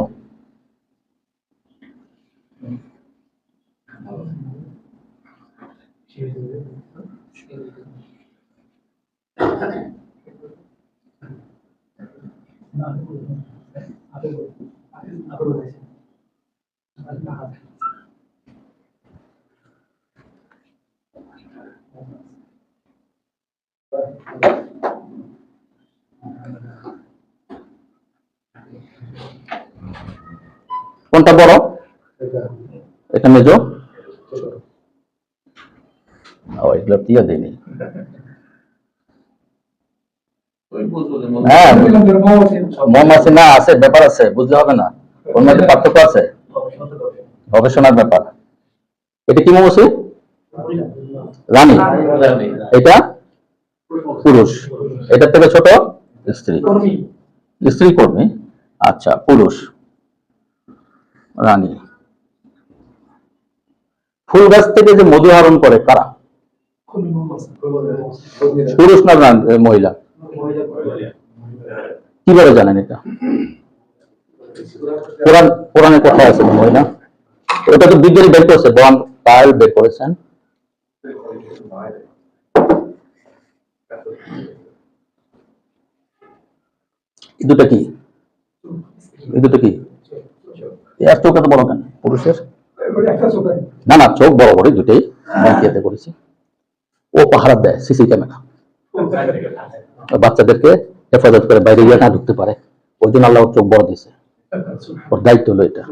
S1: কোনটা বড়? এটা মেজো। টিয়া দেয়নি। হ্যাঁ মৌমাছি না আছে, ব্যাপার আছে, বুঝতে হবে না, ওর মধ্যে পার্থক্য আছে, গবেষণার ব্যাপার। এটা কি মৌমাছি? রানী। এটা পুরুষ। এটার থেকে ছোট স্ত্রী, স্ত্রী কর্মী। আচ্ছা, পুরুষ রানী। ফুল গাছ থেকে যে মধু আহরণ করে কারা? পুরুষ না মহিলা? কিভাবে জানেন এটা? কোরআনে কোথায় আছে মহিলা? এটা তো বিজ্ঞানী বের করেছে, বন পায়েল বের করেছেন। এই দুটা কি? এই দুটো কি? এর চোখ এত বড় কেন পুরুষের? না না, চোখ বড় বড় দুটোই বিয়েতে করেছি। ও পাহারা দেয় সিসি ক্যামেরা, বাচ্চাদেরকে হেফাজত করে বাইরে গিয়ে না ঢুকতে পারে, ওই জন্য আল্লাহ চোখ বড় দিয়েছে, ওর দায়িত্ব হলো এটা।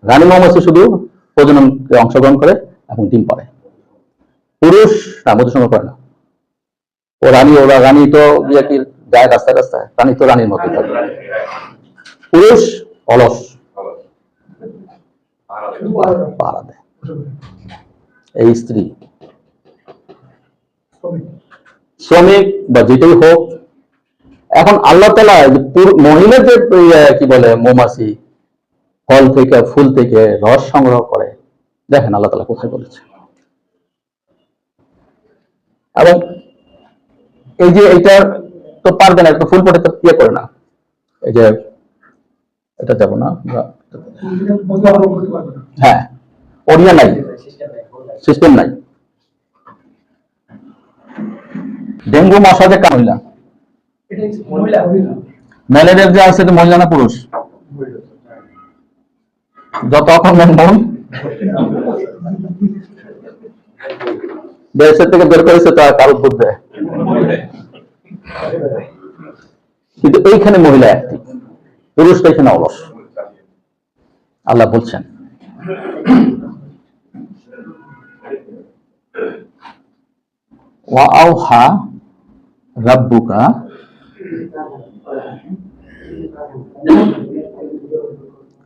S1: রানী মৌমাছি শুধু প্রজননে অংশগ্রহণ করে এবং ডিম পাড়ে, পুরুষ না মধু সংগ্রহ করে না। ও রানী, ওরা রানী তো কি যায় রাস্তায় রাস্তায়, রানী তো রানীর মতো থাকে। পুরুষ অলস, পাহারা দেয়। এই স্ত্রী শ্রমিক বা যেটাই হোক। এখন আল্লাহ তাআলা মহিলা যে কি বলে মৌমাছি ফল থেকে ফুল থেকে রস সংগ্রহ করে, দেখেন আল্লাহ তাআলা কোথায় বলেছে। এবং এই যে এটার তো পারবে না, ফুল পটে তো ইয়ে করে না, এই যে এটা যাবো না, হ্যাঁ ওরিয়া নাই, সিস্টেম নাই। ডেঙ্গু মশা যে কামড়, ম্যালেরিয়া যে আছে মহিলা না পুরুষ? যত মন দেশের থেকে বের করেছে তা কারো বুঝবে, কিন্তু এইখানে মহিলা অ্যাক্টিভ, পুরুষটা এখানে অলস। আল্লাহ বলছেন ওয়া আওহা রাব্বুকা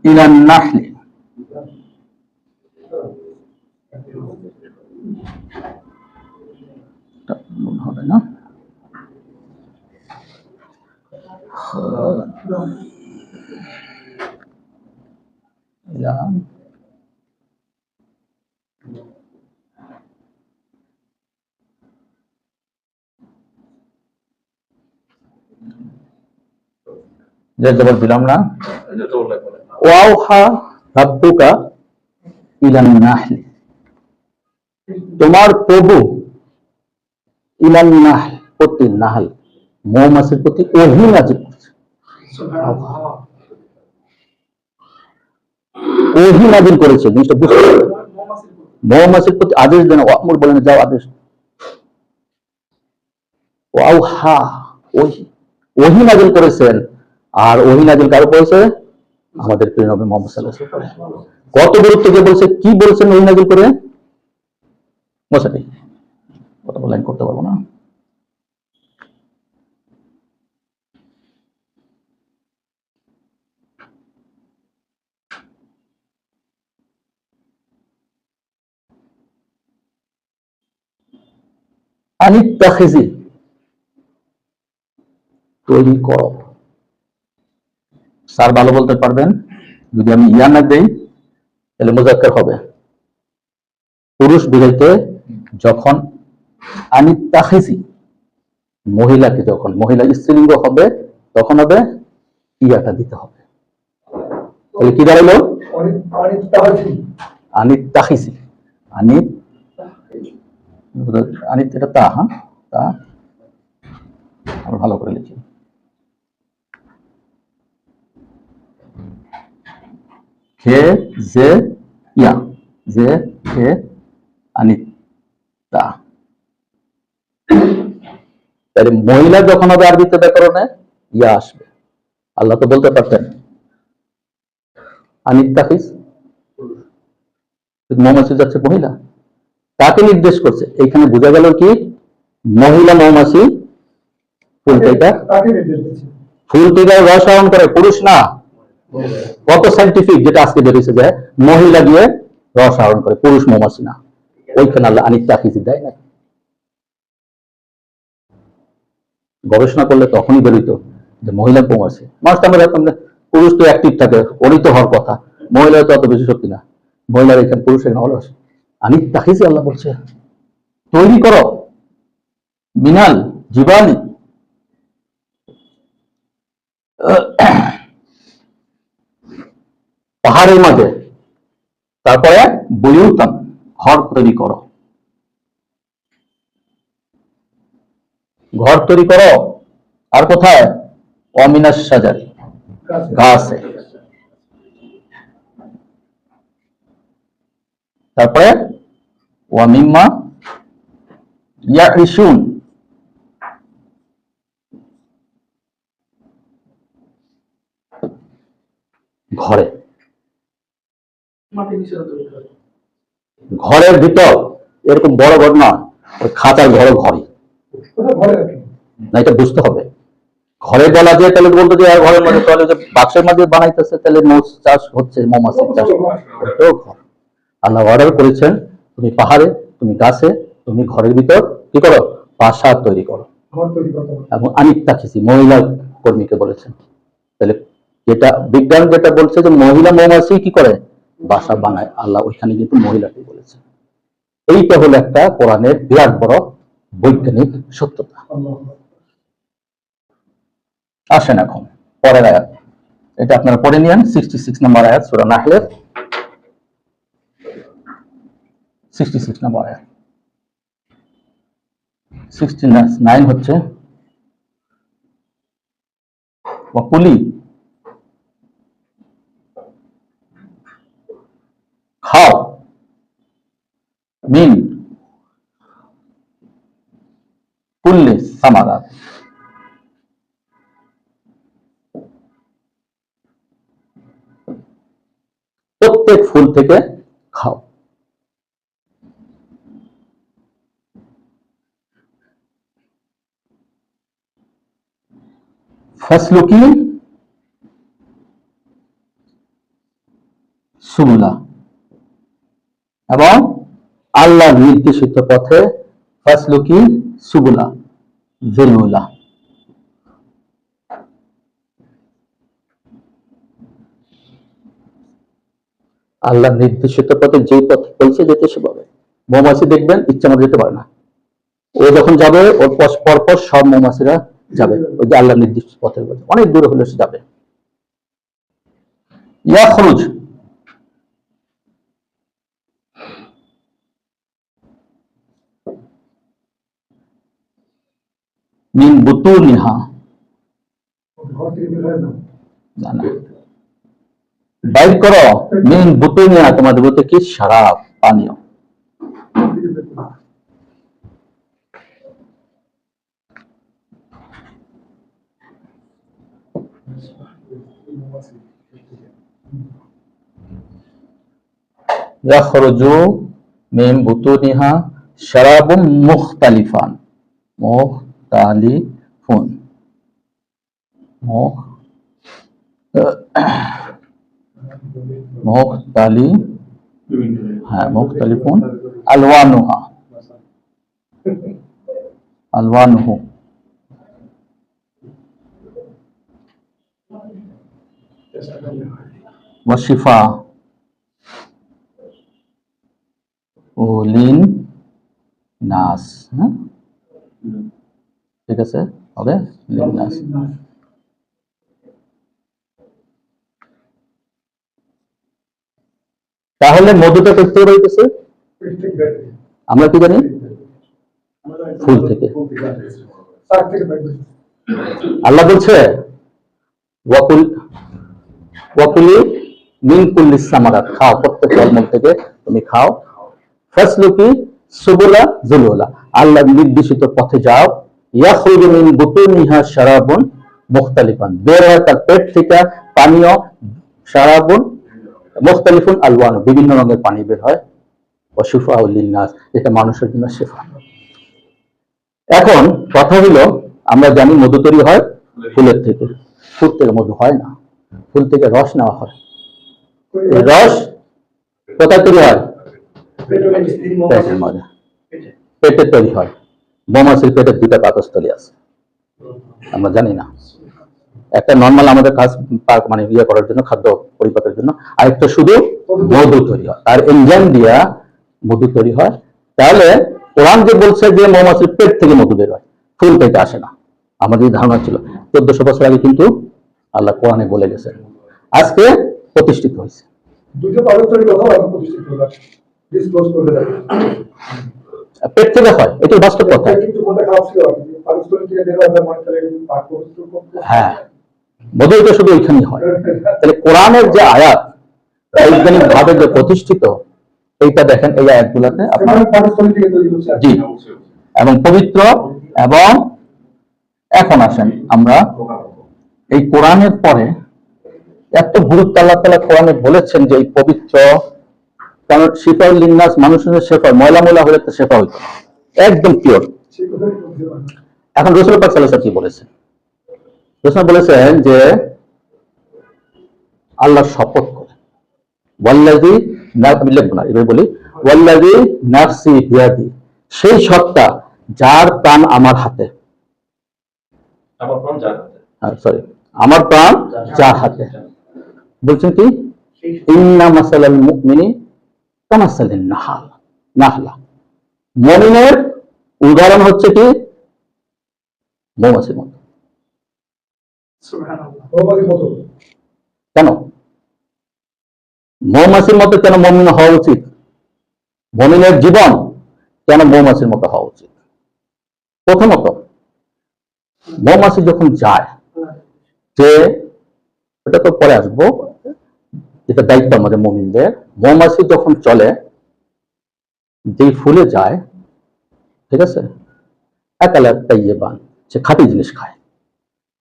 S1: ইলান নাহলি, হবে না, জবর দিলাম না, ওয়াওহা রাব্বুকা ইলান নাহলি, তোমার প্রভু ইলান নাহল প্রতি নাহল মৌমাছির প্রতি ওহী নাযিল করছে। ওহী নাযিল করেছে, জিনিসটা বুঝতে হবে। মৌমাছির প্রতি আদেশ দেন, ওয়ামুর বলেন যাও আদেশ, ওয়াওহা ওহী নাযিল করেছেন। আর ওহী নাযিল কার করেছে? আমাদের প্রিয় নবী মুহাম্মদ সাল্লাল্লাহু আলাইহি ওয়াসাল্লাম। কত গুরুত্ব দিয়ে বলছে, কি বলছেন ওহী নাযিল করে? মশাই কত লাইন করতে পারবো না। আনিত্তাখিজি তৈরি করো। স্যার ভালো বলতে পারবেন, যদি আমি ইয়া না দেই তাহলে মুজাক্কার হবে। পুরুষ বুঝাইতে যখন আনিত্তাখিজি মহিলাকে, যখন মহিলা স্ত্রীলিঙ্গ হবে তখন হবে ইয়াটা দিতে হবে। তাহলে কি দাঁড়াইলো? আনিত্তাখিজি, আনিত আনিত এটা তা, হ্যাঁ তা আমরা ভালো করে লিখি। হে যে ইয়া, যে হে আনিতা। তাহলে মহিলা যখন হবে আরবিতে ব্যাকরণে ইয়া আসবে। আল্লাহ তো বলতে পারতেন আনিত্তাখিজ, মৌমাছি যাচ্ছে মহিলা, তাকে নির্দেশ করছে। এইখানে বোঝা গেল কি মহিলা মৌমাছি ফুল থেকে রস আহরণ করে, পুরুষ না। কত সাইন্টিফিক, যেটা আজকে বেরিয়েছে যে মহিলা গিয়ে রস আহরণ করে, পুরুষ মৌমাছি না। ওইখানে আল্লাহ আনিত তাকিজি দেয় না। গবেষণা করলে তখনই বেরোইত যে মহিলা মৌমাছি। মানুষটা আমরা পুরুষ তো অ্যাক্টিভ থাকে, ওরই তো হওয়ার কথা, মহিলার তো অত বেশি শক্তি না। মহিলার এখানে, পুরুষ এখানে অলস। আনিত তাকিজি আল্লাহ বলছে তৈরি করো মিনাল জীবানি, পাহাড়ের মাঝে। তারপরে বুয়ুতান, ঘর তৈরি করো, ঘর তৈরি করো। আর কোথায়? অমিনাস সাজারি, গাছে। তারপরে ওয়ামিম্মা ইয়াইশুন, ঘরে, ঘরের ভিতর। এরকম বড় ঘর না, ওই খাঁচার ঘরে, ঘরে না, এটা বুঝতে হবে। ঘরে বলা যায় তাহলে বলতো যে ঘরের মধ্যে, তাহলে যে বাক্সের মধ্যে বানাইতেছে, তাহলে মৌস চাষ হচ্ছে, মৌমাছির চাষ। ওটাও ঘর। আল্লাহ অর্ডার করেছেন তুমি পাহাড়ে, তুমি গাছে, তুমি ঘরের ভিতর কি করো? বাসা তৈরি করো। এবং আনিত তাকিজি, মহিলা কর্মীকে বলেছেন। তাহলে যেটা বিজ্ঞান যেটা বলছে যে মহিলা মৌমাছি কি করে? বাসা বানায়। আল্লাহ ওইখানে কিন্তু মহিলাকে বলেছে। এইটা হলো একটা কোরআনের বিরাট বড় বৈজ্ঞানিক সত্যতা। আসেন এখন পরের আয়াত, এটা আপনারা পড়ে নিয়েন। 66 নম্বর আয়াত সূরা নাহলের 66 নম্বর আয়াত। 69 হচ্ছে ওয়াকুলি, খাও, মিন কুল্লি সামারাত, প্রত্যেক ফুল থেকে খাও। ফাসলুকি সুবুলা, এবং আল্লাহ নির্দেশিত পথে। ফাসলুকি সুবুলা জেলুলা, আল্লাহ নির্দেশিত পথে যে পথ বলছে যেতে সেভাবে। মৌমাছি দেখবেন ইচ্ছা মতো যেতে পারে না, ও যখন যাবে ওর পরপর সব মৌমাছিরা যাবে ওই যে আল্লাহ নির্দিষ্ট পথে, অনেক দূরে হলে সে যাবে। ইয়াখরুজ, মিন বুতুনিহা, বাইর করো, মিন বুতুনিহা, তোমাদের বলতে কি? শরাব, পানীয়। ইয়াখরুজু মিন বুতুনিহা শারাবুম মুখতালিফান, মুখতালিফুন, মুখতালি, হ্যাঁ মুখতালিফুন, আলওয়ানুহা, আলওয়ানুহু, ওয়াশিফা ও লিন নাস। ঠিক আছে, হবে লিন নাস। তাহলে মধুটা করতে পারতেছে আমরা কি জানি? ফুল থেকে। আল্লাহ বলছে ওয়াকুলি মিন কুল্লি সামারাত, খাও, প্রত্যেক ফলমূল থেকে তুমি খাও। ফাসলুকি সুবুলা জুলুলা, আল্লাহ নির্দেশিত পথে যাও। ইয়াখরুজু মিন বুতুনিহা শারাবুন মুখতালিফান, বের হয় তার পেট থেকে পানীয়। শারাবুন মুখতালিফুন আলওয়ানু, বিভিন্ন রঙের পানি বের হয়। ওয়াশিফাউল লিন্নাস, এটা মানুষের জন্য শেফা। এখন কথা হলো, আমরা জানি মধু তৈরি হয় ফুলের থেকে, ফুল থেকে মধু হয় না, ফুল থেকে রস নেওয়া হয়। এই রস কোথায় তৈরি হয়? পেটের মধ্যে, পেটে তৈরি হয়। মৌমাছির পেটের দুটা পাকস্থলী আছে, আমরা জানি না। একটা নর্মাল আমাদের কাজ মানে ইয়ে করার জন্য, খাদ্য পরিপাকের জন্য, আরেকটা শুধু মধু তৈরি হয়, আর এনজাইম দিয়া মধু তৈরি হয়। তাহলে কোরআন যে বলছে যে মৌমাছির পেট থেকে মধু বের হয়, ফুল থেকে আসে না, আমাদের ধারণা ছিল 1400 বছর আগে, কিন্তু আল্লাহ কোরআনে বলে গেছেন, আজকে প্রতিষ্ঠিত হয়েছে। পেট থেকে হয়, এটাই বাস্তব কথা। হ্যাঁ, মধু এটা শুধু ওইখানেই হয়। তাহলে কোরআনের যে আয়াত বৈজ্ঞানিক ভাবে যে প্রতিষ্ঠিত, এইটা দেখেন এই আয়াতগুলোতে জি, এবং পবিত্র। এবং এখন আসেন আমরা এই কোরআনের পরে এত গুরুত্ব আল্লাহ তাআলা কোরআনে বলেছেন যে এই পবিত্র, কারণ শিফাউল লিন্নাস, মানুষের শেফা, ময়লা ময়লা হলে তো শেফা হইতো না, একদম পিওর। এখন রাসূল পাক সাল্লাল্লাহু আলাইহি ওয়াসাল্লাম কি বলেছেন? রাসূল বলেছেন যে আল্লাহ শপথ করে, ওয়াল্লাযী, আমি লিখবো না, এভাবে বলি, ওয়াল্লাযী নাফসি বিয়াদি, সেই সত্তা যার প্রাণ আমার হাতে, আমার প্রাণ যার হাতে, বলছেন কি, ইন্না মাসালাল মুমিনি কামাসালিন নাহলা, মুমিনের উদাহরণ হচ্ছে কি মৌমাছির মতো। কেন মৌমাছির মতো? কেন মুমিন হওয়া উচিত? মুমিনের জীবন কেন মৌমাছির মতো হওয়া উচিত? প্রথমত, মৌমাছি যখন যায়, যে এটা তো পরে আসবো, এটা দায়িত্ব আমাদের মুমিনদের। মৌমাছি যখন চলে, যে ফুলে যায়, ঠিক আছে, একালা তাইয়্যিবান, সে খাঁটি জিনিস খায়।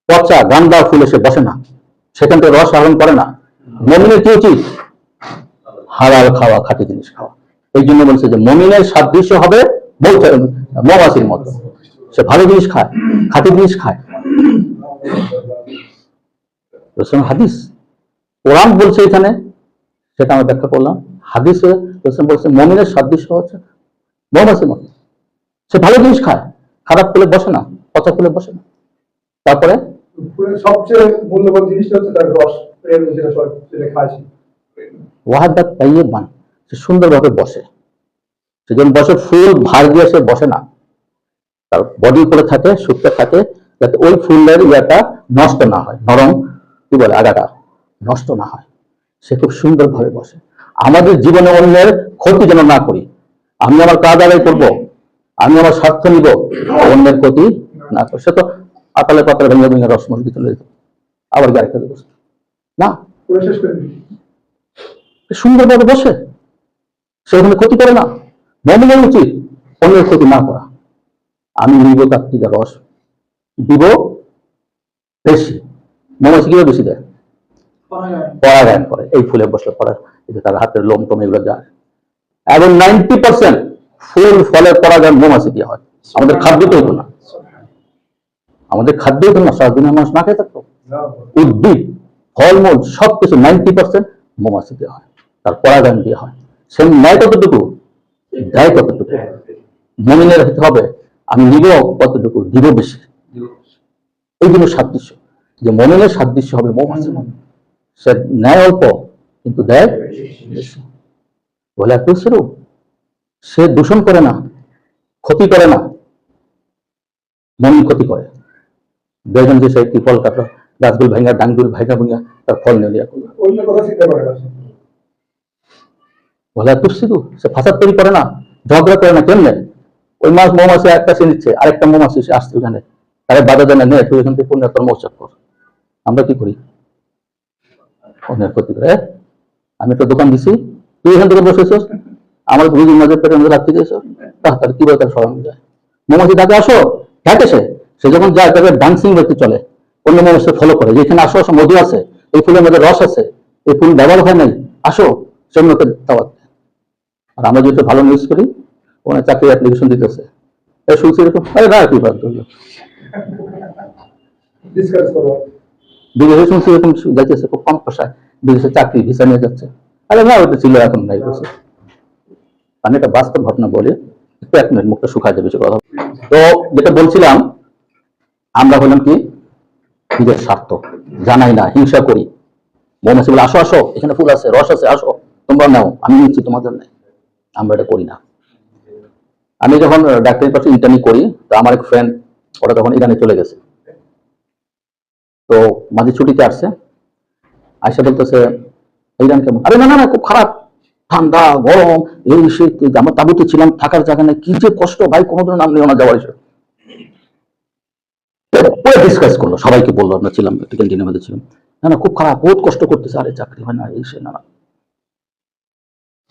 S1: পচা গান্দা ফুলে সে বসে না, সেখান থেকে রস আহরণ করে না। মুমিনের কি উচিত? হালাল খাওয়া, খাঁটি জিনিস খাওয়া। এই জন্য বলছে যে মুমিনের সাদৃশ্য হবে মৌমাছির মতো, সে ভালো জিনিস খায়, খাঁটি জিনিস খায়। হাদিস, কোরআন বলছে এখানে, সেটা আমরা ব্যাখ্যা করলাম। হাদিসে রাসূল বলছে মুমিনের সাদৃশ্য হচ্ছে মৌমাছির মতো, সে ভালো জিনিস খায়, খারাপ ফুলে বসে না, পচা ফুলে বসে না। তারপরে সবচেয়ে মূল্যবান জিনিসটা হচ্ছে তার রস, যেটা খায়, ওয়াহাদাত তাইয়্যিবান, সে সুন্দরভাবে বসে। সে যখন বসে, ফুল ভার দিয়ে সে বসে না, তার বডি উপরে থাকে, শুকতে থাকে, যাতে ওই ফুলের ইয়াটা নষ্ট না হয়, নরম কি বলে আগাটা নষ্ট না হয়। সে খুব সুন্দরভাবে বসে। আমাদের জীবনে অন্যের ক্ষতি যেন না করি, আমি আমার কাজ আদায় করবো, আমি আমার স্বার্থ নিব, অন্যের ক্ষতি না করি। সে তো আতালে পাতালে ভেঙে ভেঙে রস মসজি চলে যেত, আবার গাড়ি খেতে বসে না, সুন্দরভাবে বসে, সে ওখানে ক্ষতি করে না। মুমিনের উচিত অন্যের ক্ষতি না করা। আমি নিব তার থেকে রস, দিব বেশি। মৌমাছি কিভাবে বেশি দেয়? পরাগায়ন করে, এই ফুলে বসলে পরা, তার হাতের লোম টোম এগুলো যায়। এবং 90% ফুল ফলের পরাগায়ন মৌমাছি দিয়ে হয়। আমাদের খাদ্য তো হতো না, আমাদের খাদ্য হতো না, সারাদিনের মানুষ না খেয়ে থাকতো। উদ্ভিদ, ফলমূল সবকিছু 90% মৌমাছি দিয়ে হয়, তার পরাগায়ন দিয়ে হয়। সে ন্যায় কতটুকু দেয়, কতটুকু মুমিনের হতে হবে, আমি নিব কতটুকু, দিব বেশি। এই জন্য সাদৃশ্য, যে মুমিনের সাদৃশ্য হবে মৌমাছির মতো, সে নেয় অল্প কিন্তু দেয় বেশি। বলে তুসরু, সে দূষণ করে না, ক্ষতি করে না। মুমিন ক্ষতি করে, দেখবেন যে সে কি ফল কাটলো, গাছগুলো ভাঙা, ডাঙ্গুল ভাঙা ভাঙা তার ফল নিয়ে অন্য কথা চিন্তা করে না। বলে তুসরু, সে ফাসাদ তৈরি করে না, ঝগড়া করে না। কেমনে? ওই মাছ মৌমাছি একটা সে নিচ্ছে, আরেকটা মৌমাছি সে আসছে ওখানে, তারা বাধা দেয় না, নেয় তুই এখান থেকে পুণ্য তোর মৌচাক কর। আমরা কি করি? অন্যের ক্ষতি করে। আমি তো দোকান দিছি, তুই এখান থেকে বসেছ, আমার রুগীর মাঝে পেটে মধ্যে রাখতে দিয়েছ, তার কিভাবে তার সরানো যায়? মৌমাছি ডাকে আসো, ডাকে সে যখন যায় তাকে ডান্সিং ব্যক্তি চলে, অন্য মৌমাছি ফলো করে, যেখানে আসো আসো, মধু আছে, এই ফুলের মধ্যে রস আছে, এই ফুল ব্যবহার হয় নাই, আসো, সে অন্যকে দাওয়াত দেয়। আর আমরা যেটা ভালো নিউজ করি ওখানে চাকরি অ্যাপ্লিকেশন দিতেছে, শুনছি এরকম, আরে না কি বাদ বিদেশে শুনছি এরকম যাইতেছে খুব কম পয়সায় বিদেশে চাকরি ভিসা নিয়ে যাচ্ছে। আরে না ওটা ছিল, এখন নাই বলছে। আমি একটা বাস্তব ঘটনা বলি, একটু 1 মিনিট, মুখটা শুকায় যাবে কথা। তো যেটা বলছিলাম, আমরা হলাম কি নিজের স্বার্থ জানাই না, হিংসা করি। মৌমাছি বলে আসো আসো, এখানে ফুল আছে, রস আছে, আসো তোমরা নাও, আমি নিচ্ছি তোমাদের নাই। আমরা এটা করি না। আমি যখন ডাক্তারির পাশে ইন্টার্নি করি, তো আমার এক ফ্রেন্ড ওরা তখন ইরানে চলে গেছে, তো মাঝে ছুটিতে আসছে, আয়সা বলতেছে ইরান কেমন? আরে না না না, খুব খারাপ, ঠান্ডা গরম, এই শীত, আমার তাবুতে ছিলাম, থাকার জায়গা নেই, কি যে কষ্ট ভাই, কোনোদিন নাম নিও না যাওয়ার হিসেবে। ডিসকাস করলো, সবাইকে বললো, আমরা ছিলাম একটা ক্যান্টিনের মধ্যে ছিলাম, না না খুব খারাপ, বহুত কষ্ট করতেছে, আরে চাকরি হয় না, এই সে না।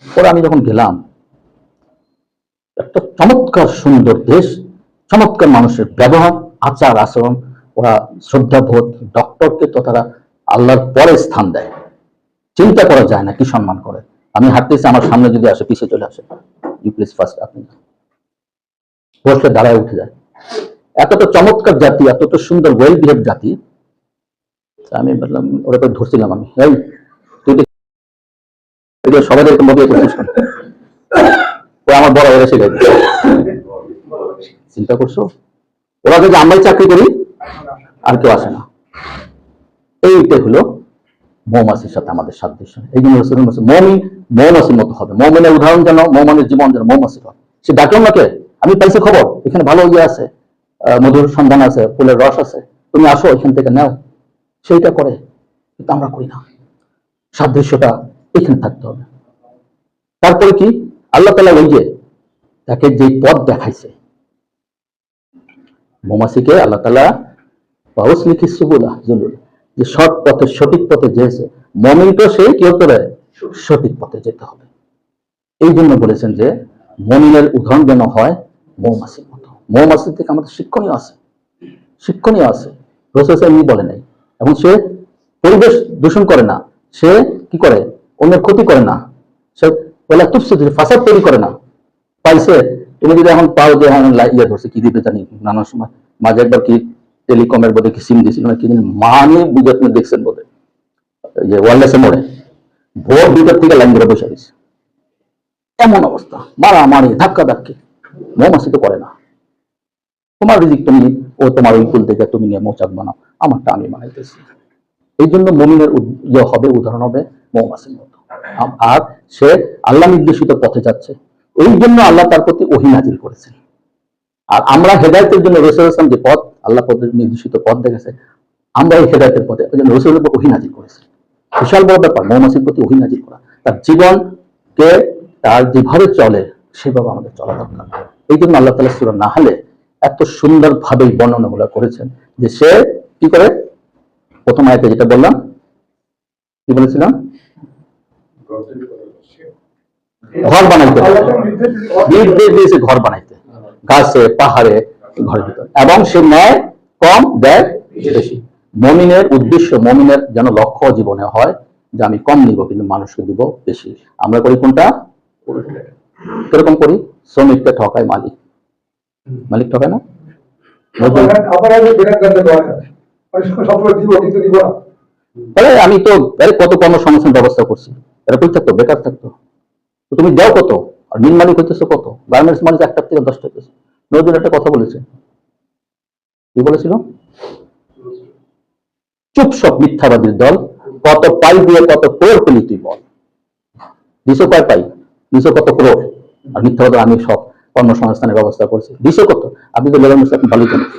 S1: পরে আমি যখন গেলাম, একটা চমৎকার সুন্দর দেশ, চমৎকার মানুষের ব্যবহার, আচার আচরণ, ওরা শ্রদ্ধাবোধ, ডক্টরকে তো তারা আল্লাহর পরে স্থান দেয়, চিন্তা করা যায় না কি সম্মান করে। আমি হাঁটতেছি, আমার সামনে যদি আসে পিছিয়ে চলে আসে, ইউ প্লিজ ফার্স্ট, আপনি বসলে দাঁড়ায় উঠে যায়। এতটা চমৎকার জাতি, এতটা সুন্দর ওয়েল বিহেভ জাতি। আমি বললাম, ওরা তো ধরছিলাম আমি, তুই সবাই এরকম ভাবে করছিস, আমার বড় ওরা শিখাই দিচ্ছে। চিন্তা করছো, ওরা যদি আমরাই চাকরি করি আর কেউ আসে না। এইটাই হলো মৌমাছির সাথে আমাদের সাদৃশ্য। এই জন্য মৌমিন মৌমাছির মতো হবে। মৌমিনের উদাহরণ যেন, মৌমানের জীবন যেন মৌমাছির হয়। সে ডাকে আমাকে, আমি পাইছি খবর, এখানে ভালো ইয়ে আছে, মধুর সন্ধান আছে, ফুলের রস আছে, তুমি আসো এখান থেকে নাও, সেইটা করে। কিন্তু আমরা করি না। সাদৃশ্যটা এখানে থাকতে হবে। তারপরে কি আল্লাহ তাআলা ওই যে তাকে যে পথ দেখাইছে, মৌমাছিকে আল্লাহ তাআলা বাউসলিকি সুবুলা জুলুল, যে সৎ পথে সঠিক পথে যেছে, মুমিনকে সে কি হতে হবে, সঠিক পথে যেতে হবে। এই জন্য বলেছেন যে মুমিনের উদাহরণ যেন হয় মৌমাছির মতো। মৌমাছি থেকে আমাদের শিক্ষণীয় আছে, শিক্ষণীয় আছে। রাসূল এমনি বলে নাই। এবং সে পরিবেশ দূষণ করে না, সে কি করে, অন্যের ক্ষতি করে না, সে বলে তুফসিদ, ফাসাদ তৈরি করে না। পাইছে, তুমি যদি এখন পাও যে এখন ইয়ে ধরছে, কি দিতে জানি নানান সময়, মাঝে একবার কি টেলিকমের বোধে কি সিম দিয়েছিল না, কি জানি মানে বুঝে আপনি দেখছেন বোধে, যে ওয়ারলেসে মোড়ে ভোর 2টার থেকে লাইন ধরে বসে গেছে, এমন অবস্থা, মারামারি ধাক্কা ধাক্কি। মৌমাছি তো করে না। তোমার রিজিক তুমি, ও তোমার ওই ফুল থেকে তুমি নিয়ে মৌচাক বানাও, আমারটা আমি বানাইতেছি। এই জন্য মুমিনের ইয়ে হবে, উদাহরণ হবে মৌমাছির মতো। আর সে আল্লাহ নির্দেশিত পথে যাচ্ছে, এই জন্য আল্লাহ তার প্রতি ওহী নাজিল করেছেন। আর আমরা হেদায়েতের জন্য রাসূল সাল্লাল্লাহু আলাইহি ওয়াসাল্লাম যে পথ, আল্লাহ পথের নির্দেশিত পথ দেখেছে, আমরা এই হেদায়েতের পথে, এই জন্য রাসূলের উপর ওহী নাজিল করেছেন। বিশাল বড় ব্যাপার মৌমাছির প্রতি ওহী নাজিল করা। তার জীবনকে তার যেভাবে চলে সেভাবে আমাদের চলা দরকার। এই জন্য আল্লাহ তাআলা সূরা নাহলে এত সুন্দরভাবে বর্ণনাগুলো করেছেন, যে সে কি করে, প্রথম আয়াতে যেটা বললাম, কি বলেছিলাম, ঘর বানাইতে, নির্দেশ দিয়েছে ঘর বানাইতে, গাছে পাহাড়ে ঘরের ভিতর, এবং সে ন্যায় কম দেয় বেশি। মুমিনের উদ্দেশ্য, মুমিনের যেন লক্ষ্য জীবনে হয় যে আমি কম নিব কিন্তু মানুষকে দিব বেশি। আমরা করি কোনটা, কিরকম করি, শ্রমিককে ঠকায় মালিক, মালিক ঠকায় না। আমি তো কত কর্মসংস্থান ব্যবস্থা করছি, এরা কই থাকতো, বেকার থাকতো, তুমি দাও কত, আর মিল মালিক হইতেছে কত, গার্মেন্টস মালিক 1টা থেকে 10টা হইতেছে। নজরুল একটা কথা বলেছে, কি বলেছিল, চুপ সব মিথ্যাবাদীর দল, কত পাই দিয়ে কত ক্রোড় পেলি তুই বল। দিছো কয় পাই, দিছো কত ক্রোড়, আর মিথ্যাবাদী আমি সব কর্মসংস্থানের ব্যবস্থা করছি, দিছো কত, আপনি তো লেবার মুসলিম ভালোই জানেন।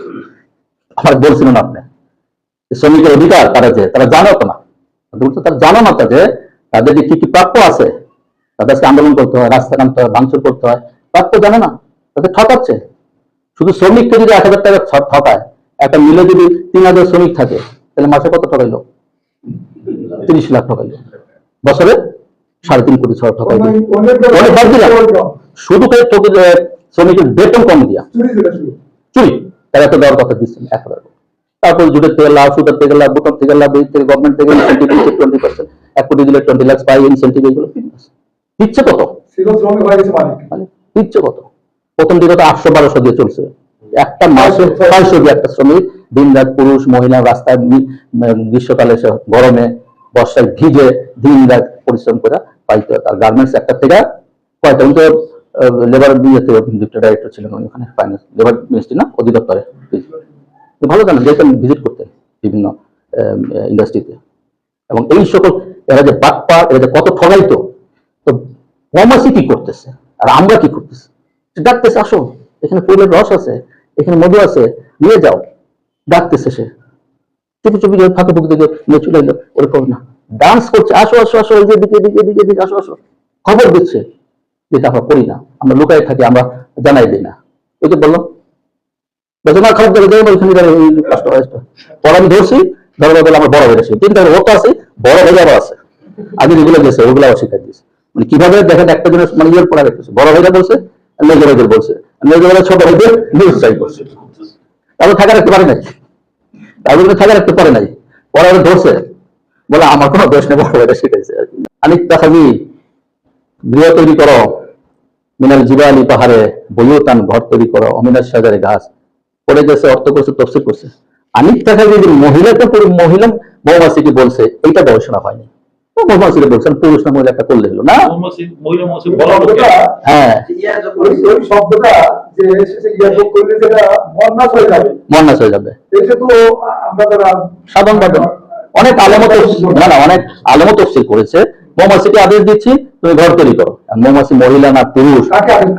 S1: আমার বলছিলেন আপনি শ্রমিকের অধিকার তারা যে তারা জানো তো না, তারা জানো না যে তাদের যে কি কি প্রাপ্য আছে, তাদেরকে আন্দোলন করতে হয়, রাস্তা নামতে হয়, ভাঙচুর করতে হয়, প্রাপ্য জানে না, তাদের ঠকাচ্ছে। শুধু শ্রমিককে যদি 1000 টাকা ঠকায়, একটা মিলে যদি 3000 শ্রমিক থাকে, তাহলে মাসে কত ঠকাইলো, 30 লাখ ঠকাইলো, বছরে 3.5 কোটি ঠকাইলো। শুধু শ্রমিকের বেতন কম দিয়া চুরি, তারা তো দেওয়ার কথা দিচ্ছেন 1000। তারপর জুটের থেকে লাভ, সুতার থেকে লাভ, বোতাম থেকে লাভ, থেকে গভর্নমেন্ট থেকে ইনসেন্টিভ দিচ্ছে 20%, 1 কোটি দিলে 20 লাখ পাই ইনসেন্টিভ, এগুলো দিচ্ছে কত, মানে দিচ্ছে কত? প্রথম দিকে তো 800-1200 দিয়ে চলছে, একটা মাসে 600 দিয়ে একটা শ্রমিক দিন রাত পুরুষ মহিলা রাস্তায় গ্রীষ্মকালে গরমে বর্ষায় ভিজে দিন রাত পরিশ্রম করে পাইতো। আর গার্মেন্টস একটা থেকে কয়টা তো লেবার ডাইরেক্টর ছিলেন ওখানে, ফাইন্যান্স লেবার মিনিস্ট্রি না অধিদপ্তরে, ভালো জানেন, যেতেন ভিজিট করতেন বিভিন্ন ইন্ডাস্ট্রিতে। এবং এই সকল এরা যে বাটপা, এরা যে কত ঠগাইতো, তো মৌমাছি কি করতেছে আর আমরা কি করতেছি? ডাকতেছে, আসো এখানে ফুলের রস আছে, এখানে মধু আছে, নিয়ে যাও। ডাকতেছে সে, চুপি চুপি ফাঁকে ফুঁকে দিকে নিয়ে চলে এলো, ওরকম না, ডান্স করছে, আসো আসো আসো, এই যে দিকে দিকে দিকে দিকে আসো আসো, খবর দিচ্ছে, যেটা আমরা করি না, আমরা লুকাই থাকি, আমরা জানাই দিই না। ওই যে বললাম বেতনার খবর দেবে দেবে ওইখানে কষ্ট হয়। পরে আমি ধরছি, ধরো বলে আমার বড় হয়েছে, তিনটা ওটা আছে, বড় হয়ে যাওয়া আছে, আগে যেগুলো গেছে ওগুলো আবার শিখাই দিয়েছে। মানে কিভাবে দেখেন একটা জিনিস মানে ইয়ের পড়া রেখেছে, বড় ভাইরা বলছে, মেজর ভাইদের বলছে, মেজর ভাইরা ছোট ভাইদের নিউজ চাই করছে, তারপর থাকা রাখতে পারে নাই, তারপর থাকা রাখতে পারে নাই, পরে আবার ধরছে, বলে আমার কোনো দোষ নেই, বড় ভাইরা শিখাইছে আর কি। আনিকটা খাবি, গৃহ তৈরি করো, মিনাল জিবালি পাহাড়ে বইয়তান, ঘর তৈরি করো, অমিনার সাজারে গাছ, পড়ে গেছে, অর্থ করছে, তফসির করছে। আনিক টাকা যদি মহিলাকে মহিলা মৌমাছিকে বলছে, এইটা গবেষণা হয়নি, মৌমাছিকে বলছেন পুরুষ না মহিলা একটা করলে হলো না। হ্যাঁ, মন্নাস হয়ে যাবে সাধারণভাবে। অনেক আলেমত না না অনেক আলেমত তফসির করেছে, মৌমাছিকে আদেশ দিচ্ছি তুমি ঘর তৈরি করো, মৌমাছি মহিলা না পুরুষ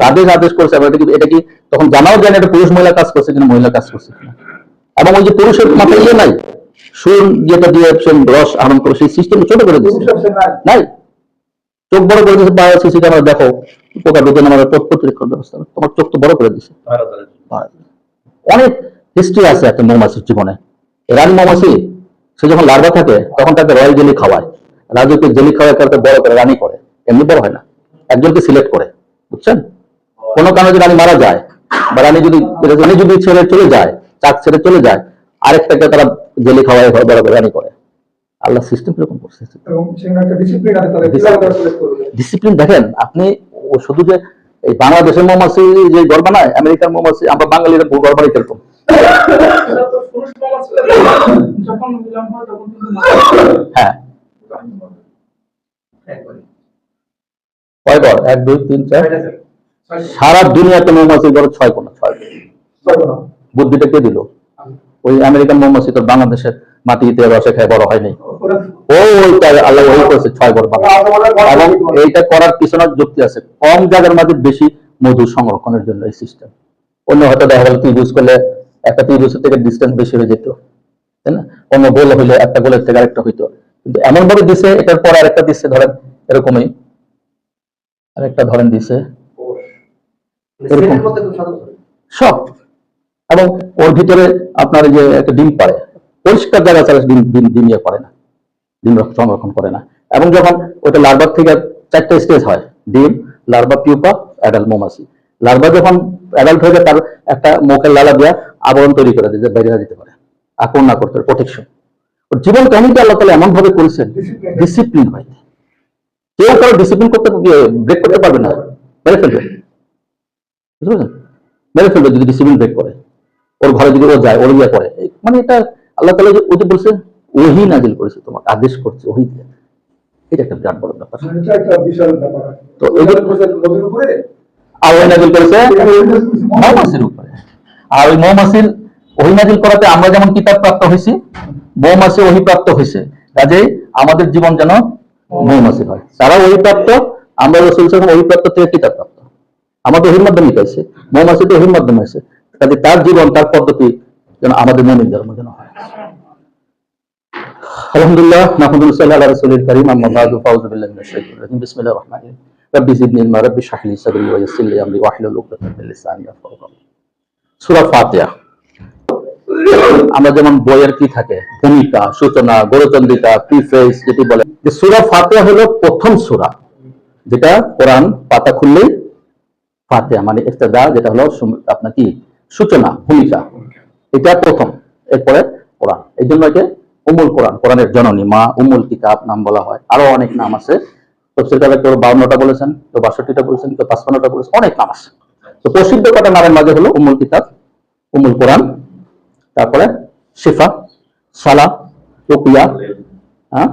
S1: কাদের আদেশ করছে, এটা কি তখন জানাও যায় না এটা পুরুষ মহিলা কাজ করছে কিনা, মহিলা কাজ করছে কিনা। এবং ওই যে পুরুষের মাথায় ইয়ে নাই, সুর যেটা দিয়ে রস আহরণ করে সেই সিস্টেম ছোট করে দিচ্ছে, নাই চোখ বড় করে দিচ্ছে, বা সিসি ক্যামেরা দেখো, পোকা ঢুকে আমাদের প্রতিরক্ষার ব্যবস্থা, তোমার চোখ তো বড় করে দিচ্ছে। অনেক হিস্ট্রি আছে একটা মৌমাছির জীবনে। রানী মৌমাছি সে যখন লার্ভা থাকে তখন তাকে রয়্যাল জেলি খাওয়ায়, রাজুকে জেলি খাওয়ায় তাকে বড় করে রানী করে, এমনি বড় হয় না, একজনকে সিলেক্ট করে, বুঝছেন। কোনো কারণে যদি রানী মারা যায় বা রানী যদি ছেড়ে চলে যায়, চাক ছেড়ে চলে যায়, আরেকটাকে তারা জেলি খাওয়ায় বড় করে রানী করে। আল্লাহ সিস্টেম কিরকম করছে, ডিসিপ্লিন দেখেন আপনি। ও শুধু যে এই বাংলাদেশের মৌমাছি যে ঘর বানায়, আমেরিকার মৌমাছি, আমরা বাঙালিরা ঘর বানাই কিরকম। হ্যাঁ, কয়বার 1 2 3 4 সারা দুনিয়াতে মৌমাছির ঘর 6 কোনা, 6 বুদ্ধিটা কে দিল? ওই আমেরিকান মৌমাছি তো বাংলাদেশের মাটিতে রসে খায় বড় হয়নি, ওইটা আল্লাহ ওই করেছে 6 ঘর বানায়। এবং এইটা করার পিছনে যুক্তি আছে, কম জায়গার মাঝে বেশি মধু সংরক্ষণের জন্য এই সিস্টেম। অন্য হয়তো দেখা গেল ত্রিভুজ করলে একটা ত্রিভুজের থেকে ডিস্টেন্স বেশি হয়ে যেত, তাই না? অন্য গোল হইলে একটা গোলের থেকে আরেকটা হইতো, কিন্তু এমন ভাবে দিছে, এটার পর আরেকটা দিচ্ছে, ধরেন এরকমই আরেকটা ধরেন দিছে সব। এবং ওর ভিতরে আপনার যে একটা ডিম পারে, পরিষ্কার জায়গা ছাড়া ডিম ইয়ে করে না, ডিম সংরক্ষণ করে না। এবং যখন ওটা লার্ভার থেকে 4টা স্টেজ হয়, ডিম, লার্ভা, পিউপা, অ্যাডাল্ট মৌমাছি। লার্ভা যখন অ্যাডাল্ট হয়ে যায়, তার একটা মুখের লালা দিয়া আবরণ তৈরি করে দিয়ে বাইরে না দিতে পারে, আক্রমণ না করতে পারে, প্রোটেকশন। জীবন কাহিনীটা আল্লাহ তাআলা এমন ভাবে করেছেন, ডিসিপ্লিন হয়। কেউ কারো ডিসিপ্লিন করতে ব্রেক করতে পারবে না, মেরে ফেলবে, বুঝলেন, মেরে ফেলবে যদি ডিসিপ্লিন ব্রেক করে। ওর ঘরে যদি ও যায়, ওর ইয়ে করে, মানে এটা আল্লাহ তাআলা যে ওই যে বলছে ওহী নাজিল করেছে, তোমাকে আদেশ করছে ওহী দিয়ে, এটা একটা বিরাট বড় ব্যাপার। তো নবীর উপরে আল্লাহ নাজিল করেছে মৌমাছির উপরে। আর ওই মৌমাছির ওহী নাজিল করাতে আমরা যেমন কিতাব প্রাপ্ত হয়েছি, মৌমাছি ওহী প্রাপ্ত হয়েছে, কাজেই আমাদের জীবন যেন মৌমাছি হয়। তারা ওহী প্রাপ্ত, আমরা রাসূল সাল্লাল্লাহু আলাইহি ওয়াসাল্লাম ওহী প্রাপ্ত থেকে কিতাব প্রাপ্ত, আমাদের ওহীর মাধ্যমে পাইছে, মৌমাছি তো ওহীর মাধ্যমে আছে, কাজে তার জীবন তার পদ্ধতি যেন আমাদের মুমিনদের মতো যেন হয়। আলহামদুলিল্লাহ, নাহমাদুহু সাল্লাল্লাহু আলা রাসূলিল কারীম, আম্মা বা'দু, ফাউযু বিল্লাহি মিনাশ শাইতানির রাজীম, বিসমিল্লাহির রাহমানির রাহিম, রাব্বি জিদনি ইলমা, রাব্বি ইশরাহ লি সাদরি ওয়া ইয়াসসির লি আমরি ওয়াহলুল উকদাতাম মিন লিসানি ইয়াফকাহু কওলি। সূরা ফাতিহা। আমরা যেমন বইয়ের কি থাকে, ভূমিকা, সূচনা, গৌরচন্দ্রিকা, প্রিফেস যেটি বলে, যে সূরা ফাতিহা হলো প্রথম সূরা, যেটা কোরআন পাতা খুললেই ফাতিহা মানে ইফতিদা, যেটা হলো আপনার কি সূচনা, ভূমিকা, এটা প্রথম, এরপরে কোরআন। এই জন্য একে উম্মুল কোরআন, কোরআনের জননী, মা, উম্মুল কিতাব নাম বলা হয়, আরো অনেক নাম আছে। তফসির কালে কেউ 52টা বলেছেন, কেউ 62টা বলেছেন, কেউ 55টা বলেছেন, অনেক নাম আছে। তো প্রসিদ্ধ কটা নামের মাঝে হলো উম্মুল কিতাব, উম্মুল কোরআন, তারপরে শিফা, সালা, রুকিয়া, হ্যাঁ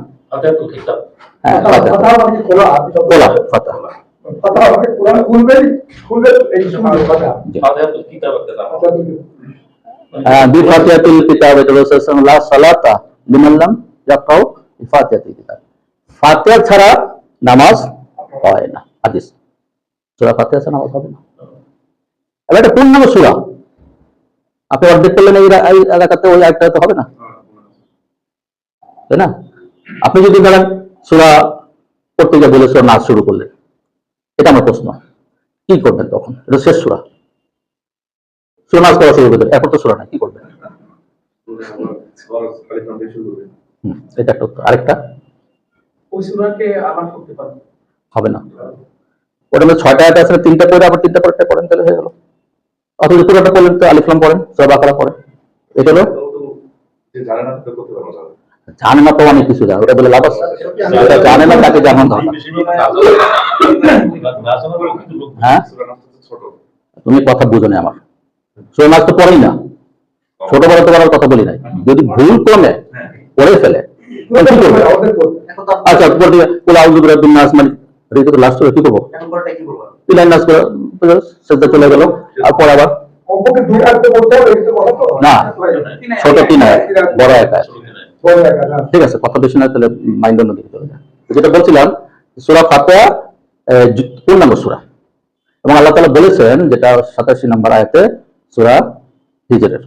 S1: বিফাতিহাতুল কিতাব, এটা রাসূলুল্লাহ লা সালাতা লিমান লাম ইয়াকরাউ বিফাতিহাতিল কিতাব, ফাতিহা ছাড়া নামাজ হয় না। হাদিস, সূরা ফাতিহা ছাড়া নামাজ হবে না। এবার এটা পূর্ণাঙ্গ সূরা, আপনি অর্ধেক করলেন এই এলাকাতে, ওই আয়াতটা তো হবে না, তাই না? আপনি যদি ধরেন সূরা পড়তে গিয়ে বলে সূরা নাস শুরু করলেন, এটা আমার প্রশ্ন, কি করবেন তখন? এটা শেষ সূরা, সূরা নাস পড়া শুরু করবেন, এখন তো সূরা নাই, কি করবেন? এটা একটা উত্তর। আরেকটা,
S2: ওই সূরাকে আবার পড়তে পারবেন,
S1: হবে না। ওটা মধ্যে 6টা আয়াত আছে, 3টা পড়ে আবার 3টা পড়তে পড়েন, তাহলে হয়ে গেল। অথবা পুরোটা পড়লেন তো আলিফ লাম পড়েন, সূরা বাকারা পড়েন, এটা হলো জানে না তো অনেক কিছু জানে, ওটা বলে লাভ আছে? এটা জানে না তাকে জানান দরকার। হ্যাঁ, তুমি কথা বুঝো না আমার, সূরা নাস তো পড়েই না, ছোট বড় তো বলার কথা বলি নাই। যদি ভুল ক্রমে পড়ে ফেলে কি করবে? আচ্ছা, বলে আউযু বিরাব্বিন নাস, মানে এটা তো লাস্ট কি করবো? এখন পরটা কি করব? তিলান নাস করে সেজদা চলে গেল, আর পর আবার
S2: অপরকে দুই আয়াত পড়তে হবে, এটা কথা তো
S1: না, ছোট 3 আয়াত, বড় আয়াত। ঠিক আছে, কথা বেশি না, তাহলে মাইন্ড অন্য দিকে চলে যায়। যেটা বলছিলাম, সূরা ফাতিহা পূর্ণাঙ্গ সূরা, এবং আল্লাহ তাআলা বলেছেন, যেটা 87 নম্বর আয়াতে সূরা হিজরের,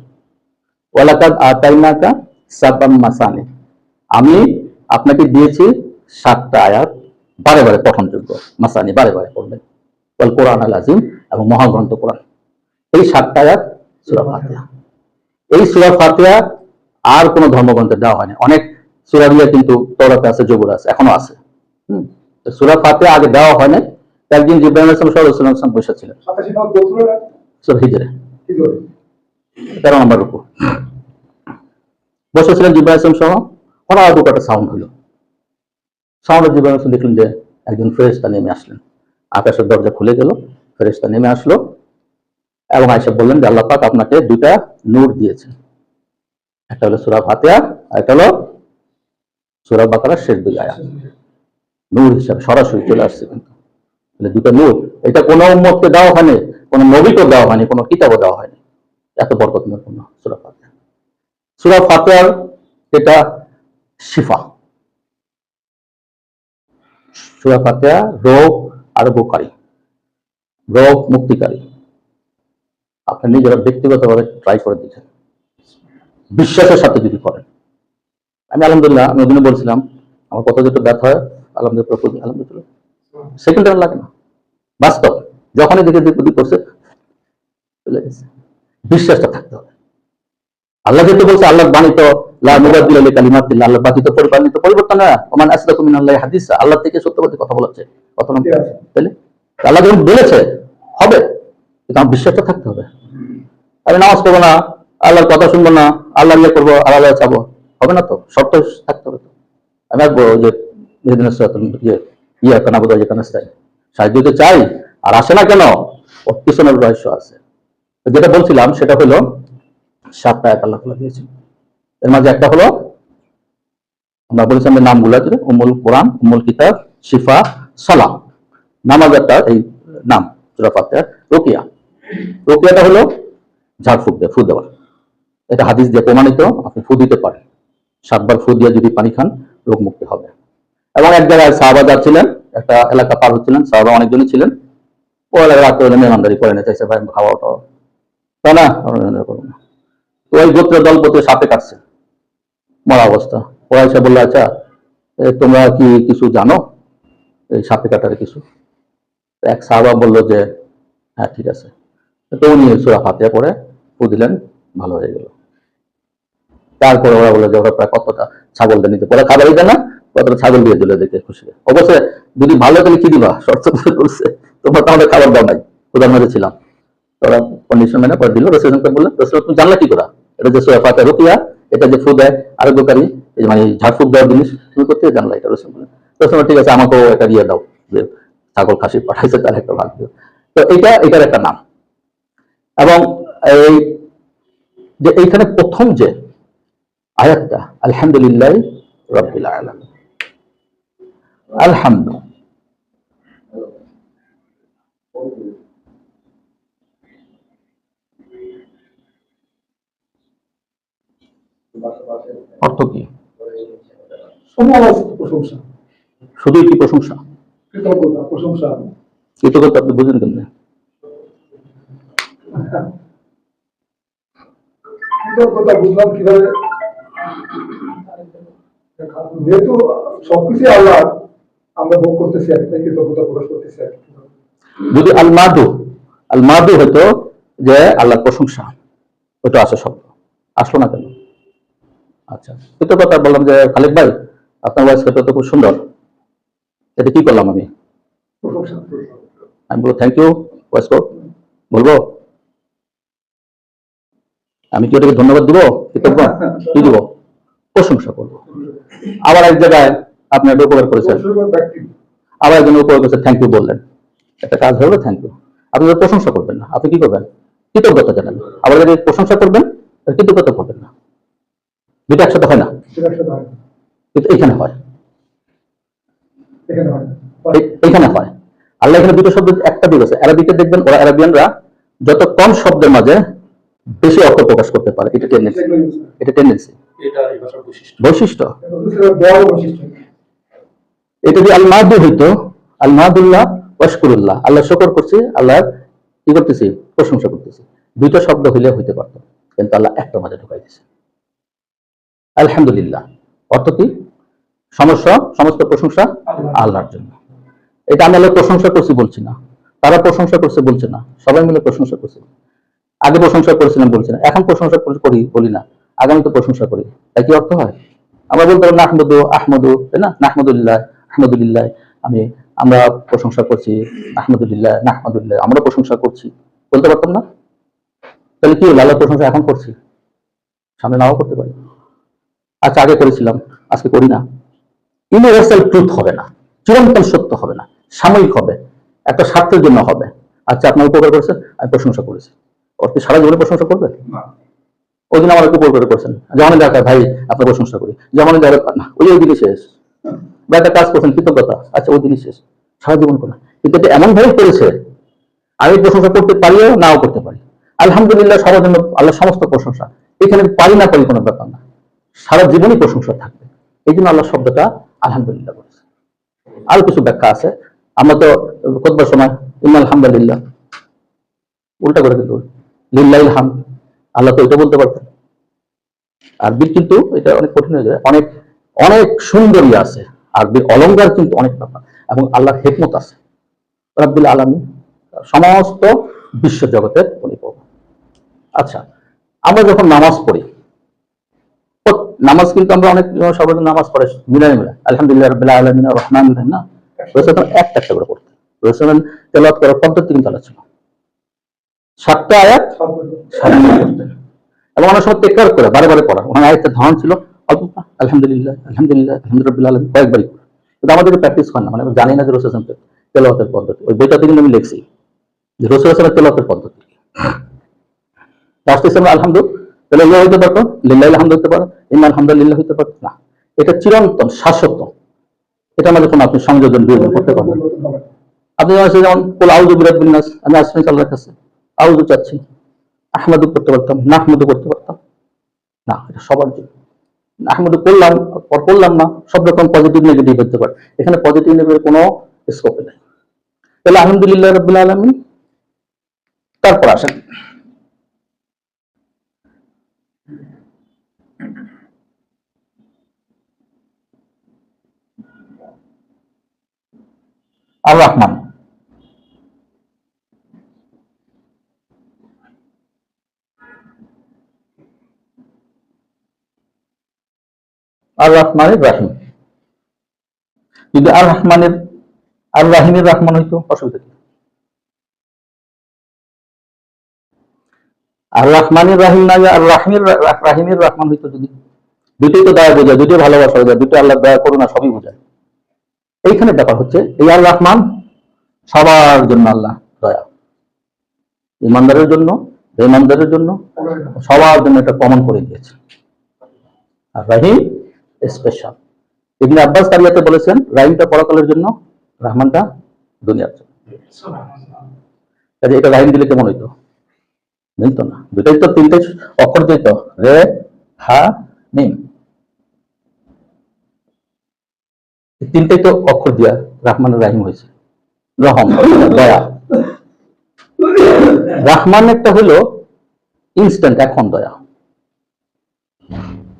S1: ওয়ালাকাদ আতাইনাকা সাবাম মাসানি, আমি আপনাকে দিয়েছি 7টা আয়াত, বারে বারে পঠনযোগ্য, মাসানি বারে বারে পড়বেন, ওয়াল কোরআন আল আযীম, এবং মহাগ্রন্থ কোরআন। এই 7টা আয়াত সূরা ফাতিহা। এই সূরা ফাতিহা আর কোন ধর্মগ্রন্থে দেওয়া হয়নি। অনেক সূরা দিয়ে কিন্তু তওরাতে আছে, জবুর আছে, এখনো আছে। সূরা ফাতিহা আগে দেওয়া হয় না। একদিন জিবরাইল আলাইহিস সালাম বসেছিলেন, সূরা হিজরে 13 নম্বর রুকু, বসেছিলেন জিবরাইল আলাইহিস সালাম, হঠাৎ একটা সাউন্ড হলো। সাউন্ডে জিবরাইল আলাইহিস দেখলেন যে একজন ফেরেশতা নেমে আসলেন, আকাশের দরজা খুলে গেল, ফেরেশতা নেমে আসলো, এবং আয়েশা বললেন যে আল্লাহ পাক আপনাকে 2টা নূর দিয়েছেন, একটা হলো সূরা ফাতিহা, আর একটা হলো সূরা বাকারার শেষ 2 আয়াত, নূর হিসাবে সরাসরি চলে আসছে। কিন্তু 2টা নূর, এটা কোন উম্মতকে দেওয়া হয়নি, কোন নবীকে দেওয়া হয়নি, কোন কিতাবও দেওয়া হয়নি, এত বরকতময় সূরা ফাতিহা। সূরা ফাতিহার এটা শিফা, সূরা ফাতিহা রোগ আরোগ্যকারী, রোগ মুক্তিকারী। আপনি নিজেরা ব্যক্তিগতভাবে ট্রাই করে দিচ্ছেন, বিশ্বাসের সাথে যদি করেন। আমি আলহামদুলিল্লাহ, আমি ওদিনে বলছিলাম আমার কত যেটা ব্যথা হয়, আলহামদুলিল্লাহ সেকেন্ড টাইম লাগে না, বাস্তব। যখনই দেখে দিক করছে চলে গেছে। বিশ্বাসটা থাকতে হবে। আল্লাহ যেহেতু বলছে, আল্লাহর বাণী তো লা মুবাদদিলা লিকালিমাতিল্লাহ, আল্লাহর বাণী তো পরিবর্তন না। ওমান আসদাকু মিনাল্লাহি হাদিসা, আল্লাহ থেকে সত্যবাদী কথা বলাচ্ছে, কথা না তাহলে আল্লাহ যখন বলেছে হবে, কিন্তু আমার বিশ্বাসটা থাকতে হবে। আমি নামাজ পড়বো না, আল্লাহর কথা শুনবো না, আল্লাহ ইয়ে করবো, আল্লাহ চাবো, হবে না তো, শর্ত থাকতে হবে। তো আমি আসবো যে ইয়ে কেন বোধ হয় চাই, সাহায্য তো চাই, আর আসে না কেন, ওর পিছনের রহস্য আছে। যেটা বলছিলাম সেটা হলো 7টা আয়াত আল্লাহ তাআলা দিয়েছেন। এর মাঝে একটা হলো, আমরা বলেছিলাম নামগুলো, উম্মুল কোরআন, উম্মুল কিতাব, শিফা, সালাম, নামাজ একটা এই নাম সূরা ফাতিহা। রুকিয়া, রুকিয়াটা হলো ঝাড়ফুঁক দিয়ে, ফু দেওয়া, এটা হাদিস দিয়ে প্রমাণিত। আপনি ফু দিতে পারেন, 7 বার ফু দিয়ে যদি পানি খান রোগ মুক্তি হবে। এবং এক জায়গায় সাহাবা যাচ্ছিলেন, একটা এলাকা পার হচ্ছিলেন, সাহাবা অনেকজনই ছিলেন, ও এলাকায় রাত্রে হলে মেহমানদারি করে নিতে চাইছে, ভাই খাওয়াটা তাই না, তো ওই গোত্রের দলপতি সাপে কাটছে, মরা অবস্থা। ওরা এসে বললো, আচ্ছা তোমরা কি কিছু জানো এই সাপে কাটার কিছু? এক সাহাবা বললো যে হ্যাঁ ঠিক আছে। তো উনি সূরা ফাতিহা পড়ে ফু দিলেন, ভালো হয়ে গেল। তারপরে ওরা বললো যে ওরা প্রায় কতটা ছাগল দিয়ে নিতে, পরে খাবারই দেয় না, কতটা ছাগল দিয়ে দিলে, দেখে খুশি। অবশ্যই যদি ভালো তাহলে কি দিবা, শর্ত করছে, তোমরা তাহলে খাবার দাও নাই, ওদের মধ্যে ছিলাম। ওরা কন্ডিশন মেনে করে দিল। রাসূলকে বললেন, রাসূল তুমি জানলা কি করা, এটা যে সূরা ফাতিহা রুকিয়া, এটা যে ফু দেয় আরোগ্যকারী, মানে ঝাড়ফুঁক দেওয়ার জিনিস, তুমি কোথায় জানলা এটা? রাসূল বললেন তো তোমার ঠিক আছে আমাকেও একটা দিয়ে দাও, যে ছাগল খাসি পাঠাইছে তার একটা ভাগ দিও। তো এটার একটা নাম। এবং এই যে এইখানে প্রথম যে আয়াতটা আলহামদুলিল্লাহ রাব্বিল আলামিন, আলহামদু, অর্থ কি?
S2: সমস্ত প্রশংসা,
S1: শুধুই কি প্রশংসা?
S2: কৃতজ্ঞতা, প্রশংসা।
S1: কৃতজ্ঞতা আপনি বুঝেন কেমনে?
S2: কৃতজ্ঞতা বুঝলাম কিভাবে, যেহেতু সবকিছু আল্লাহ, আমরা ভোগ করতেছি আর কি, তাই কৃতজ্ঞতা প্রকাশ করতেছি আর কি।
S1: যদি আল মাদু হতো যে আল্লাহর প্রশংসা, ওটা আসে শব্দ, আসলো না কেন? আচ্ছা, কৃতজ্ঞতা বললাম যে খালেক ভাই আপনার ভয়েস তো খুব সুন্দর, এটা কি করলাম আমি?
S2: প্রশংসা।
S1: আমি বলবো থ্যাংক ইউ, ভয়েস কোড বলবো? আমি কি ওটাকে ধন্যবাদ দিব? কৃতজ্ঞ কি দিব? প্রশংসা করবো। আবার এক জায়গায় আপনি একটা উপকার করেছেন, আবার একজন উপকার করেছেন, থ্যাংক ইউ বললেন, একটা কাজ হলো থ্যাংক ইউ। আপনি যদি প্রশংসা করবেন না, আপনি কি করবেন? কৃতজ্ঞতা জানাবেন। আবার যদি প্রশংসা করবেন, কৃতজ্ঞতা করবেন না। দুটো একসাথে হয় না, কিন্তু এখানে হয়, এখানে হয়। আল্লাহ এখানে দুটো শব্দ একটা দিয়েছে। অ্যারাবিকে দেখবেন, ওরা অ্যারাবিয়ানরা যত কম শব্দের মাঝে বেশি অর্থ প্রকাশ করতে পারে, এটা টেন্ডেন্সি, এটা টেন্ডেন্সি, বৈশিষ্ট্য। এটা যদি আল মাদু হইতো, আল মাদুল্লাহ ওয়াশকুরুল্লাহ, আল্লাহ শুকর করছি, আল্লাহ কি করতেছি? প্রশংসা করতেছি। দুইটা শব্দ হইলে হইতে পারতো, কিন্তু আল্লাহ একটা মাঝে ঢুকাই দিয়েছে। আলহামদুলিল্লাহ অর্থ কি? সমস্ত প্রশংসা আল্লাহর জন্য। এটা আমি আল্লাহর প্রশংসা করছি বলছি না, তারা প্রশংসা করছে বলছে না, সবাই মিলে প্রশংসা করছে। আগে প্রশংসা করেছিলাম বলছি না, এখন প্রশংসা করি বলি না, আগামী তো প্রশংসা করি। তাই কি অর্থ হয়? আমরা বলতে পারি নাহমুদু আহমদু, তাই না? নাহমদুলিল্লাহ, আহমদুলিল্লাহ, আমরা প্রশংসা করছি, আহমদুলিল্লাহ, নাহমদুলিল্লাহ, আমরা প্রশংসা করছি, বলতে পারতাম না? তাহলে কি হলো? আল্লাহর প্রশংসা এখন করছি, সামনে নাও করতে পারি। আচ্ছা, আগে করেছিলাম, আজকে করি না। ইউনিভার্সাল ট্রুথ হবে না, চিরন্তন সত্য হবে না, সাময়িক হবে, একটা স্বার্থের জন্য হবে। আচ্ছা, আপনার উপকার করেছেন, আমি প্রশংসা করেছি, ওর কি সারা জীবনে প্রশংসা করবে? ওই দিন আমার উপকার করেছেন, যেমন দেখায় ভাই আপনার প্রশংসা করি, যেমন ওই দিনই শেষ। বা একটা কাজ করছেন, কৃতজ্ঞতা, আচ্ছা ওই দিনই শেষ, সারা জীবন করা। কিন্তু এটা এমন ভাবে করেছে, আমি প্রশংসা করতে পারিও নাও করতে পারি। আলহামদুলিল্লাহ সবার জন্য আল্লাহ সমস্ত প্রশংসা, এখানে পারি না পারি কোনো ব্যাপার না, সারা জীবনই প্রশংসা থাকবে। এই জন্য আল্লাহ শব্দটা আলহামদুলিল্লাহ বলেছে। আরো কিছু ব্যাখ্যা আছে, আমরা তো খুতবার সময় ইন্নাল হামদুলিল্লাহ উল্টা করে কিন্তু লিল্লাহিল হামদ, আল্লাহ তো এটা বলতে পারতেন। আরবির কিন্তু এটা অনেক কঠিন হয়ে যায়, অনেক অনেক সুন্দরী আছে আরবির অলংকার, কিন্তু অনেক ব্যাপার, এবং আল্লাহর হিকমত আছে। রাব্বিল আলামিন, সমস্ত বিশ্ব জগতের পরিপূর্ণ। আচ্ছা, আমরা যখন নামাজ পড়ি, নামাজ কিন্তু আমরা অনেক সবাই নামাজ পড়ে মিলাই মিলাই আলহামদুলিল্লাহ রাব্বিল আলামিন আর রহমানির রহিম, না রাসূল একটা একটা করে পড়তেন। রাসূল তেলাওয়াত করার পদ্ধতি কিন্তু আলাদা ছিল, 7টা আয়াত 7টা পড়তেন, এবং অনেক সময় তেকরার করে বারে বারে পড়া। ওখানে আয়াতের ধরন ছিল অল্প, আলহামদুলিল্লাহ আলহামদুলিল্লাহ আলহামদুলিল্লাহ রাব্বিল আলামিন কয়েকবারই, কিন্তু আমাদের প্র্যাকটিস হয় না, মানে আমরা জানি না যে রাসূল তেলাওয়াতের পদ্ধতি। ওই বইটাতে কিন্তু আমি লিখছি যে রাসূল তেলাওয়াতের পদ্ধতি। আসতেছে আমরা আলহামদুলিল্লাহ, তাহলে ইয়া হইতে পারতো, লিল্লাহিল হামদ হইতে পারে, ইন্নাল হামদুলিল্লাহ হইতে পারতো না। এটা চিরন্তন শাশ্বত, এটা আমাদের কোনো আপনি সংযোজন বিয়োজন করতে পারবেন। আপনি আছে যেমন কুল আউযু বিরাব্বিন নাস, আমি আসছি আল্লাহর কাছে, আউযু চাচ্ছি, আহমাদু করতে পারতাম, নাহমাদু করতে পারতাম না, এটা সবার জন্য। আহমাদু করলাম না, সব রকম পজিটিভ নেগেটিভ হতে পারে, এখানে পজিটিভ নেগেটিভ কোনো স্কোপ নেই। তাহলে আলহামদুলিল্লাহ রাব্বিল আলামিন, তারপর আসেন আর রহমান। আর রহমানের রাহিম, যদি আর রহমানের আর রাহিমের রহমান হইতো অসুবিধা কি? আর রহমানের রাহিম না, আর রাহিমের রহমান হইতো যদি, দুটোই তো দয়া বোঝায়, দুটোই ভালোবাসা বোঝায়, দুটো আল্লাহ দয়া করুণা সবই বোঝায়। এইখানে ব্যাপার হচ্ছে এই আর রহমান সবার জন্য আল্লাহ দয়া, ইমানদারের জন্য বেঈমানদারের জন্য সবার জন্য এটা কমন করে দিয়েছে। আর রাহিম স্পেশাল। ইবনে আব্বাস তারিয়াতে বলেছেন রাহিমটা পরকালের জন্য, রহমানটা দুনিয়ার জন্য। কাজে এটা রাহিম দিলে কেমন হইতো? মিলতো না। দুটাই তো তিনটে অক্ষর দিত, রে হা মিম, তিনটাই তো অক্ষর দিয়া রহমানের রাহিম হয়েছে। রহম দয়া, রহমান একটা হলো ইনস্ট্যান্ট এখন দয়া,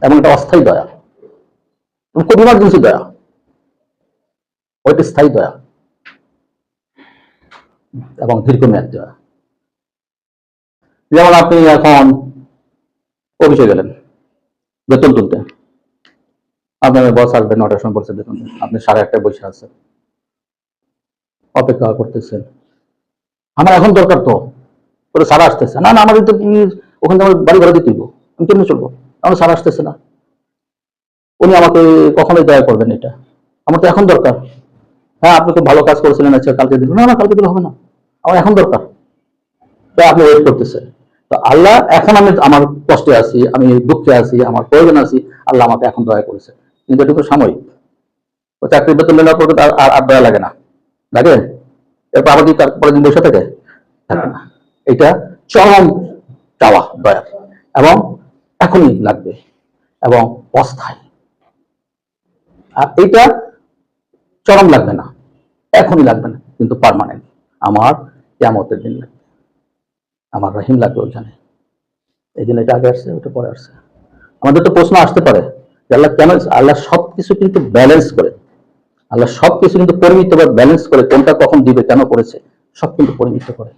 S1: এবং এটা অস্থায়ী দয়া, খুব ইমার্জেন্সি দয়া, ওইটা স্থায়ী দয়া এবং দীর্ঘমেয়াদ দয়া। যেমন আপনি এখন অফিসে গেলেন বেতন তুলতে, আপনার বস আসবে 9টার সময়, বলছে বেতন দেন, আপনি 8:30টায় বসে আছেন, অপেক্ষা করতেছেন, আমার এখন দরকার তো, ওরা সারা আসতেছে না, না আমাদের তো ওখানে আমার বাড়ি ভাড়া দিতে দিব, আমি কেমনি চলবো, আমার সারা আসতেছে না, উনি আমাকে কখনোই দয়া করবেন, এটা আমার তো এখন দরকার। হ্যাঁ আপনি তো ভালো কাজ করেছিলেন, আচ্ছা কালকে দিল, না না কালকে দিলে হবে না, আমার এখন দরকার, তাই আপনি ওয়েট করতেছেন। তো আল্লাহ এখন আমি আমার কষ্টে আছি, আমি দুঃখে আছি, আমার প্রয়োজন আছি, আল্লাহ আমাকে এখন দয়া করেছে, কিন্তু এটা তো সাময়িক। ও চাকরি বেতন নেওয়ার পর আর দয়া লাগে না, লাগে? এরপর আবার কি তারপরে দিন বসে থাকে? থাকে না। এটা চরম চাওয়া দয়ার, এবং এখনই লাগবে এবং অস্থায়ী। আর এটা চরম লাগবে না, এখনই লাগবে না, কিন্তু পার্মানেন্ট, আমার কিয়ামতের দিন লাগবে, আমার রহিম লাগবে ওইখানে। এই জন্য এটা আগে আসছে, ওটা পরে আসছে। আমাদের তো প্রশ্ন আসতে পারে যে আল্লাহ কেন, আল্লাহ সবকিছু কিন্তু ব্যালেন্স করে, আল্লাহ সবকিছু কিন্তু পরিমিত বা ব্যালেন্স করে, কোনটা কখন দিবে, কেন করেছে, সব কিন্তু পরিমিত করে।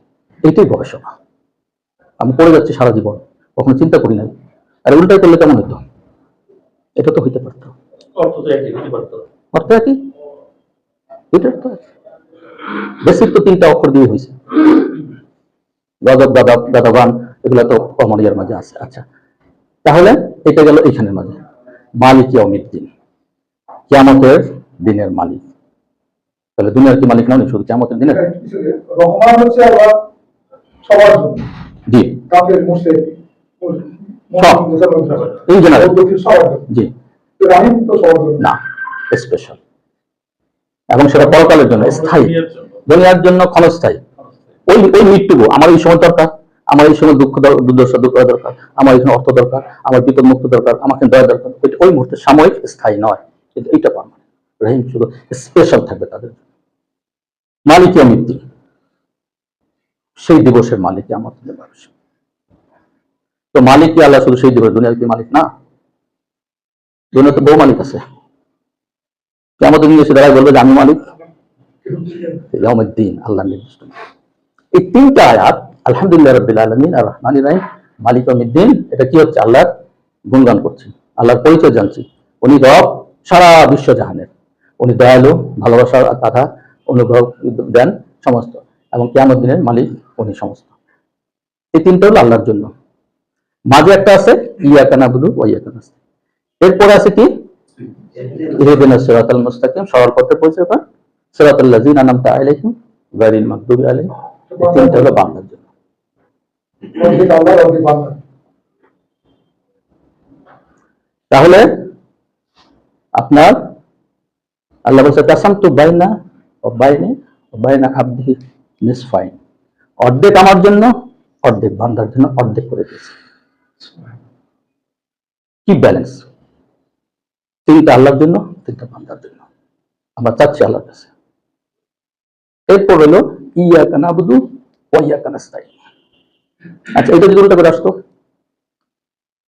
S1: এইটাই গবেষণা। আমি পড়ে যাচ্ছি সারা জীবন, কখনো চিন্তা করি নাই, আর উল্টাই করলে কেমন হইতো? এটা তো হইতে পারতো, অর্থ একই, দুইটার তো বেসিক তো 3টা অক্ষর দিয়ে হয়েছে, গজব গাদব গাদবান, এগুলো তো কমন ইয়ার মাঝে আছে। আচ্ছা, তাহলে এটা গেল এইখানের মাঝে। মালিক ইয়াউমিদ্দিন, কিয়ামতের দিনের মালিক। তাহলে দুনিয়ার কি মালিক নয়, শুধু কিয়ামতের দিনের?
S2: রহমান হচ্ছে আল্লাহ সবার জন্য,
S1: জি,
S2: কাফের মুশরিক
S1: সব ইন জেনারেল,
S2: সবার জন্য।
S1: জি,
S2: রাহিম তো সবার জন্য
S1: না, স্পেশাল, এবং সেটা পরকালের জন্য, স্থায়ী, দুনিয়ার জন্য ক্ষণস্থায়ী। ওই ওই মৃত্যুকু আমার এই সময় দরকার, আমার এই সময় দুর্দশা দূর করা দরকার, আমার এই সময় অর্থ দরকার, আমার বিপদ মুক্ত দরকার, আমাকে দয়া দরকার, ওই মুহূর্তে সাময়িক, স্থায়ী নয়, কিন্তু এইটা পারমানেন্ট। রহিম শুধু স্পেশাল থাকবে তাদের। মালিক ইয়াউমিদ্দিন, সেই দিবসের মালিক আমাদের মানুষ। তো মালিক কি আল্লাহ শুধু সেই দিবস, দুনিয়ার কি মালিক না? দুনিয়া তো বহু মালিক আছে, আমাদের নিয়ে এসে দাঁড়ায় বলবে যে আমি মালিক ইয়াউমিদ্দিন, আল্লাহ নির্দিষ্ট। এই 3টা আয়াত, আলহামদুলিল্লাহ রাব্বিল আলামিন আর রহমানির রহিম মালিক ইয়াউমিদ্দিন, এটা কি হচ্ছে? আল্লাহর গুণগান করছি, আল্লাহর পরিচয় জানছি, উনি রব সারা বিশ্ব জাহানের, উনি দয়ালু, ভালোবাসার কথা, অনুগ্রহ দেন সমস্ত, এবং কিয়ামত দিনের মালিক উনি সমস্ত। এই 3টা হলো আল্লাহর জন্য। মাঝে একটা আছে ইয়াকা নাবুদু ওয়া ইয়াকা নাস্তাইন, এরপরে আছে কি ইহদিনাস সিরাতাল মুস্তাকিম, সরল পথে পরিচয় পান, সিরাতাল লাযিনা আনআমতা আলাইহিম গায়রিল মাগদুবি আলাইহিম। এই 3টা হলো বান্দার জন্য। তাহলে আপনার আল্লাহ বলছে কাসামতু বাইনা ওয়া বাইনি ওয়া বাইনা আবদি নিসফাইন, অর্ধেক আমার জন্য, অর্ধেক বান্দার জন্য, অর্ধেক করে দিয়েছে। কি ব্যালেন্স! 3টা আল্লাহর জন্য, 3টা বান্দার জন্য। আমরা চাচ্ছি আল্লাহর কাছে। এরপর হলো ইয়াকা নাবুদু ওয়া ইয়াকা নাস্তাইন। আচ্ছা, এটা যদি উল্টা করে আসতো,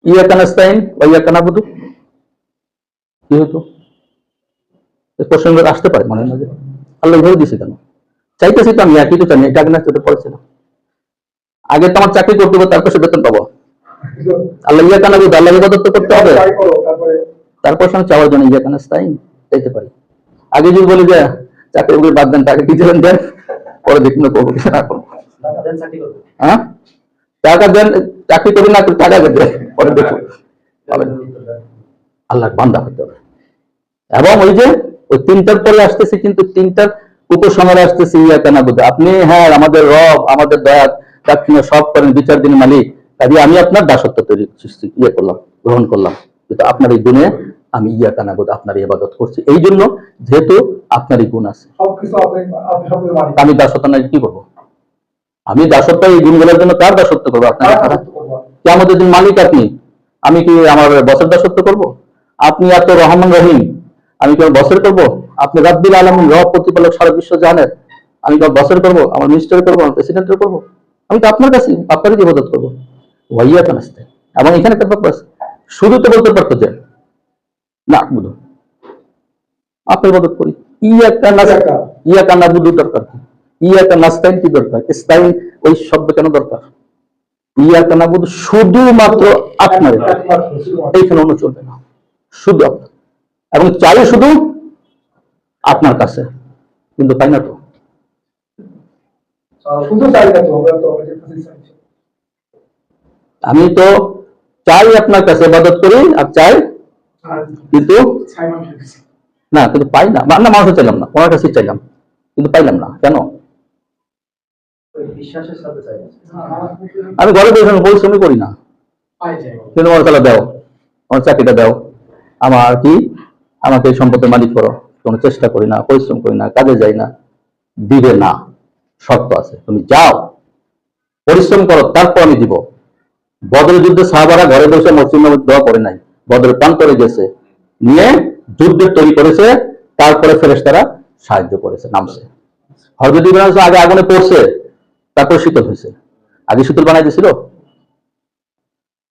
S1: ইয়াকা নাস্তাইন ওয়া ইয়াকা নাবুদু, কি হতো? এই প্রসঙ্গ আসতে পারে মনের মাঝে, আল্লাহ ধরে দিছে কেন? চাইতেছি তো আমি একই তো, জানি এটা আগে না, এটা পড়েছিলাম। আগে তো আমার চাকরি করতে হবে, তারপর সে বেতন পাবো। আল্লাহ ইয়াকা নাবুদু, আল্লাহ ইবাদত করতে হবে, তারপর আমি চাওয়ার জন্য ইয়াকা নাস্তাইন চাইতে পারি। আগে যদি বলি যে চাকরি বাদ দেন, টাকা কি দেবেন দেন, পরে দেখুন না করবো কিছু না করবো। হ্যাঁ, টাকা দেন, চাকরি করি না, টাকা দেবেন, পরে দেখুন। আল্লাহর বান্দা হতে হবে, এবং ওই যে তো তিনটার পরে আসতেছি, কিন্তু তিনটার উপসংহারে আসতেছি ইয়াকা নাবুদু। আপনি হ্যাঁ আমাদের রব, আমাদের দয়া দাক্ষিণ্য সব করেন, বিচার দিন মালিক, কাজে আমি আপনার দাসত্ব তৈরি করলাম, গ্রহণ করলাম, কিন্তু আপনার এই গুণে আমি ইয়াকা নাবুদু, আপনার ইবাদত করছি। এই জন্য যেহেতু আপনার এই গুণ আছে,
S2: সবকিছু আপনি সবকিছু মালিক।
S1: আমি দাসত্ব নাই কি করবো? আমি দাসত্ব এই গুণগুলোর জন্য কার দাসত্ব করবো? আপনার ছাড়া। কি আমাদের দিন মালিক আপনি, আমি কি আমার বসের দাসত্ব করব? আপনি এত রহমান রহিম, আমি কি আমার বসের করবো? আপনি রাব্বিল আলামিন, রব প্রতিপালক সারা বিশ্ব জানেন, আমি কি আমার বসের করবো, আমার মিনিস্টার করবো, আমার প্রেসিডেন্টের করবো? আমি তো আপনার কাছে আপনারই ইবাদত করবো। ওয়াইয়া কানাস্তে। এবং এখানে একটা ব্যাপার আছে, শুরু তো বলতে পারতো যে না বুধ আপনি ইবাদত করি, ইয়াকা নাবুদু দরকার কি? ইয়াকা নাস্তাইন কি দরকার? ইস্তাইন ওই শব্দ কেন দরকার? ইয়াকা নাবুদু শুধুমাত্র আপনার, এইখানে অন্য চলবে না, শুধু আপনার, এবং চাই শুধু আপনার কাছে, কিন্তু তাই না তো।
S2: শুধু চাই না তো, আমরা তো অনেকের কাছেই চাইছি।
S1: আমি তো চাই আপনার কাছে, ইবাদত করি আর চাই, কিন্তু
S2: চাই মানুষের কাছে।
S1: না, কিন্তু পাই না, না মানুষের চাইলাম না, ওনার কাছে চাইলাম, কিন্তু পাইলাম না কেন?
S3: বিশ্বাসের সাথে চাই না।
S1: আমি ঘরে বসে পরিশ্রমই করি না, কিন্তু আমার তাহলে দাও, আমার চাকরিটা দাও, আমার কি, আমাকে এই সম্পদের মালিক করো, কোনো চেষ্টা করি না, পরিশ্রম করি না, কাজে যাই না, দিবে না, শর্ত আছে, তুমি যাও পরিশ্রম করো তারপর আমি দিব। বদর যুদ্ধে সাহাবারা ঘরে বসে মসজিদে দোয়া করে নাই, বদর প্রান্তরে গেছে, নিয়ে যুদ্ধের তৈরি করেছে, তারপরে ফেরেশতারা সাহায্য করেছে, নামছে। হযরত ইব্রাহিম আগে আগুনে পড়ছে, তারপর শীতল হয়েছে, আগে শীতল বানাই দিয়েছিল।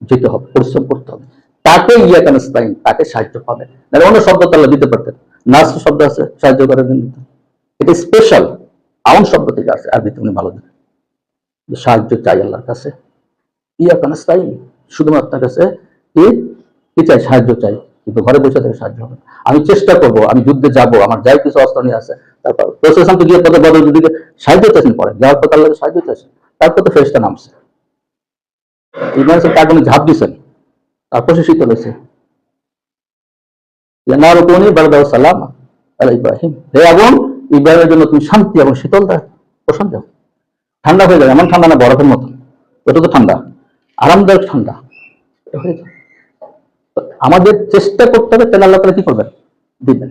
S1: যেতে হবে, পরিশ্রম করতে হবে, তাকে ইয়াকা নাস্তাইন, তাকে সাহায্য পাবে। নাহলে অন্য শব্দ তাহলে দিতে পারতেন, নাসর শব্দ আছে সাহায্য করার জন্য, এটা স্পেশাল আউন শব্দ থেকে আসে, আরবিতে উনি ভালো দিন, সাহায্য চাই আল্লাহর কাছে, ইয়াকা নাস্তাইন, শুধুমাত্র আপনার কাছে কি চাই? সাহায্য চাই, কিন্তু ঘরে বসে থেকে সাহায্য হবে। আমি চেষ্টা করব, আমি যুদ্ধে যাব, আমার যাই কিছু অস্ত্র নিয়ে আছে, তারপর প্রশাসন তো গিয়ে পথে বদল যুদ্ধে সাহায্য চাইছেন, পরে যাওয়ার পর আল্লাহকে সাহায্য চাইছেন, তারপর তো ফেরেশতা নামছে, ইব্রাহিম সাহেব আগুনে ঝাঁপ দিচ্ছেন, তারপর সে শীতল হয়েছে। সালাম আলা ইব্রাহিম, হে আগুন, ইব্রাহিমের জন্য তুমি শান্তি এবং শীতল দাও, প্রশান্ত দাও, ঠান্ডা হয়ে যাবে, এমন ঠান্ডা না বরফের মতো, ওটা তো ঠান্ডা, আরামদায়ক ঠান্ডা হয়ে যাবে। আমাদের চেষ্টা করতে হবে, তাহলে আল্লাহ তাআলা কি করবেন? দিবেন।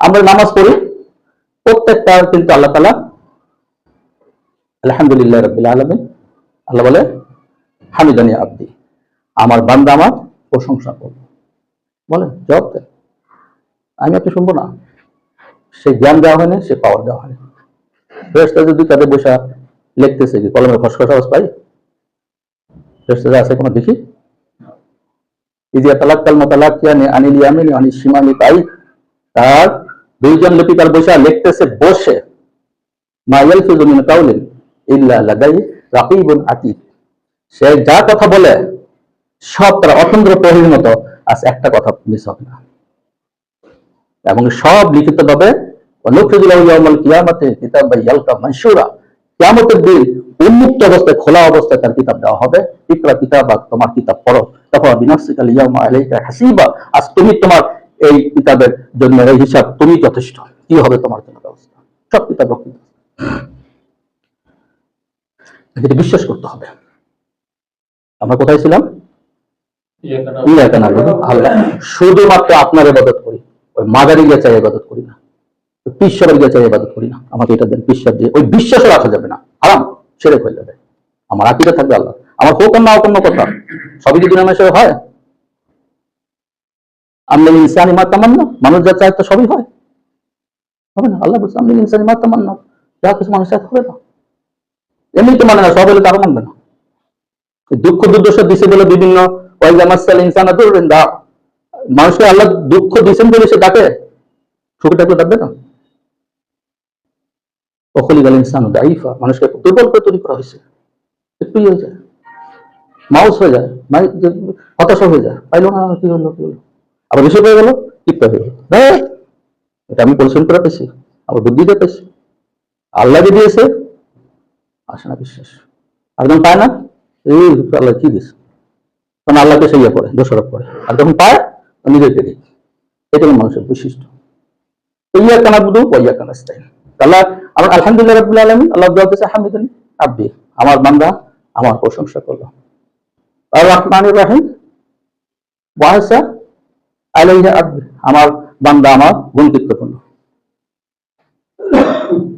S1: আমরা নামাজ পড়ি প্রত্যেকটা, কিন্তু আল্লাহ তাআলা আলহামদুলিল্লাহ রাব্বিল আলামিন, আল্লাহ বলে হামিদানি আব্দি, আমার বান্দা আমার প্রশংসা করবে, বলে জবাব দেন, আমি আপনি শুনবো না। সে জ্ঞান দেওয়া হয়নি, সে পাওয়ার দেওয়া হয়নি। ফেরেশতা যদি তাদের বসা লিখতেছে, কি কলমের খসখস আওয়াজ পাই? ফেরেশতা আছে কোনো দেখি? ইজিয়া তালাক্কাল মুতালাক্কিয়ানি আনিল ইয়ামিনি আনিশ শিমালি পাই, তার দুইজন লিপিকার বসা লিখতেছে বসে, মা ইয়ালফিযু মিন কাউলিন ইল্লা লাদাই রাকিবুন আতীদ, সে যা কথা বলে সব তারা অতন্দ্র প্রহরীর মতো আছে, একটা কথা মিস হবে না, এবং সব লিখিত ভাবে কিয়ামতের দিন উন্মুক্ত অবস্থায়, খোলা অবস্থায় তার কিতাব দেওয়া হবে। ইকরা কিতাবাক, তোমার কিতাব পড়ো, কাফা বিনাফসিকা আল-ইয়াওমা আলাইকা হাসিবা, আজ তুমি তোমার এই কিতাবের জন্য এই হিসাব তুমি যথেষ্ট, কি হবে তোমার জন্য ব্যবস্থা, সব কিতাব রক্ষিত। এটা বিশ্বাস করতে হবে। আমরা কোথায় ছিলাম? ইয়াকা নাবুদু, আল্লাহ শুধুমাত্র আপনার ইবাদত করি, ওই মাদারি গেছে ইবাদত করি না, পিসাবের গেছে ইবাদত করি না, আমাকে এটা দেন, পিসাব দিয়ে ওই বিশ্বাসও রাখা যাবে না, হারাম, শিরক হয়ে যাবে। আমার আকীদা থাকবে আল্লাহ, আমার হোক না হোক কথা, সবই কি দুনিয়া মেশে হয়? আমলিল ইনসানি মা তামান্না, মানুষ যা চায় তো সবই হয়, হবে না। আল্লাহ বলছে আমলিল ইনসানি মা তামান্না, যা কিছু মানুষ চায় হবে না, এমনি তো মানে না, সব হলে তারও মানবে না। দুঃখ দুর্দশা দিছে বলে বিভিন্ন মানুষকে আল্লাহ দুঃখ দিচ্ছেন বলে সে ডাকে, সুখে ডাকলে ডাকবে না। অখলিকাল ইনসান দাইফা, মানুষকে দুর্বল করে তৈরি করা হয়েছে, একটু হয়ে যায় মাউস হয়ে যায়, হতাশা হয়ে যায়, পাইলো না, কি হলো কি হলো, আবার বেশি পেয়ে গেল, টিপটা হয়ে গেল, এটা আমি পরিশ্রম করে পেয়েছি, আবার বুদ্ধিতে পেয়েছি, আল্লাহ দিয়েছে, আসে না বিশ্বাস, আর যখন পায় না, এই আল্লাহ কি দিস, তখন আল্লাহকে সেইয়া করে দোষারোপ করে, আর যখন পায় নিজেকে দিই, এটা মানুষের বৈশিষ্ট্য। ইয়াকা নাবুদু ওয়া ইয়াকা নাস্তাইন। আল্লাহ আমার আলহামদুলিল্লাহ রাব্বিল আলামিন, আল্লাহ বলতেছে হামিদানি আব্দি, আমার বান্দা আমার প্রশংসা করলো। আর রহমানির রহিম ওয়াসা আলাইহি আব্দি, আমার বান্দা আমার গুণকীর্ত করলো।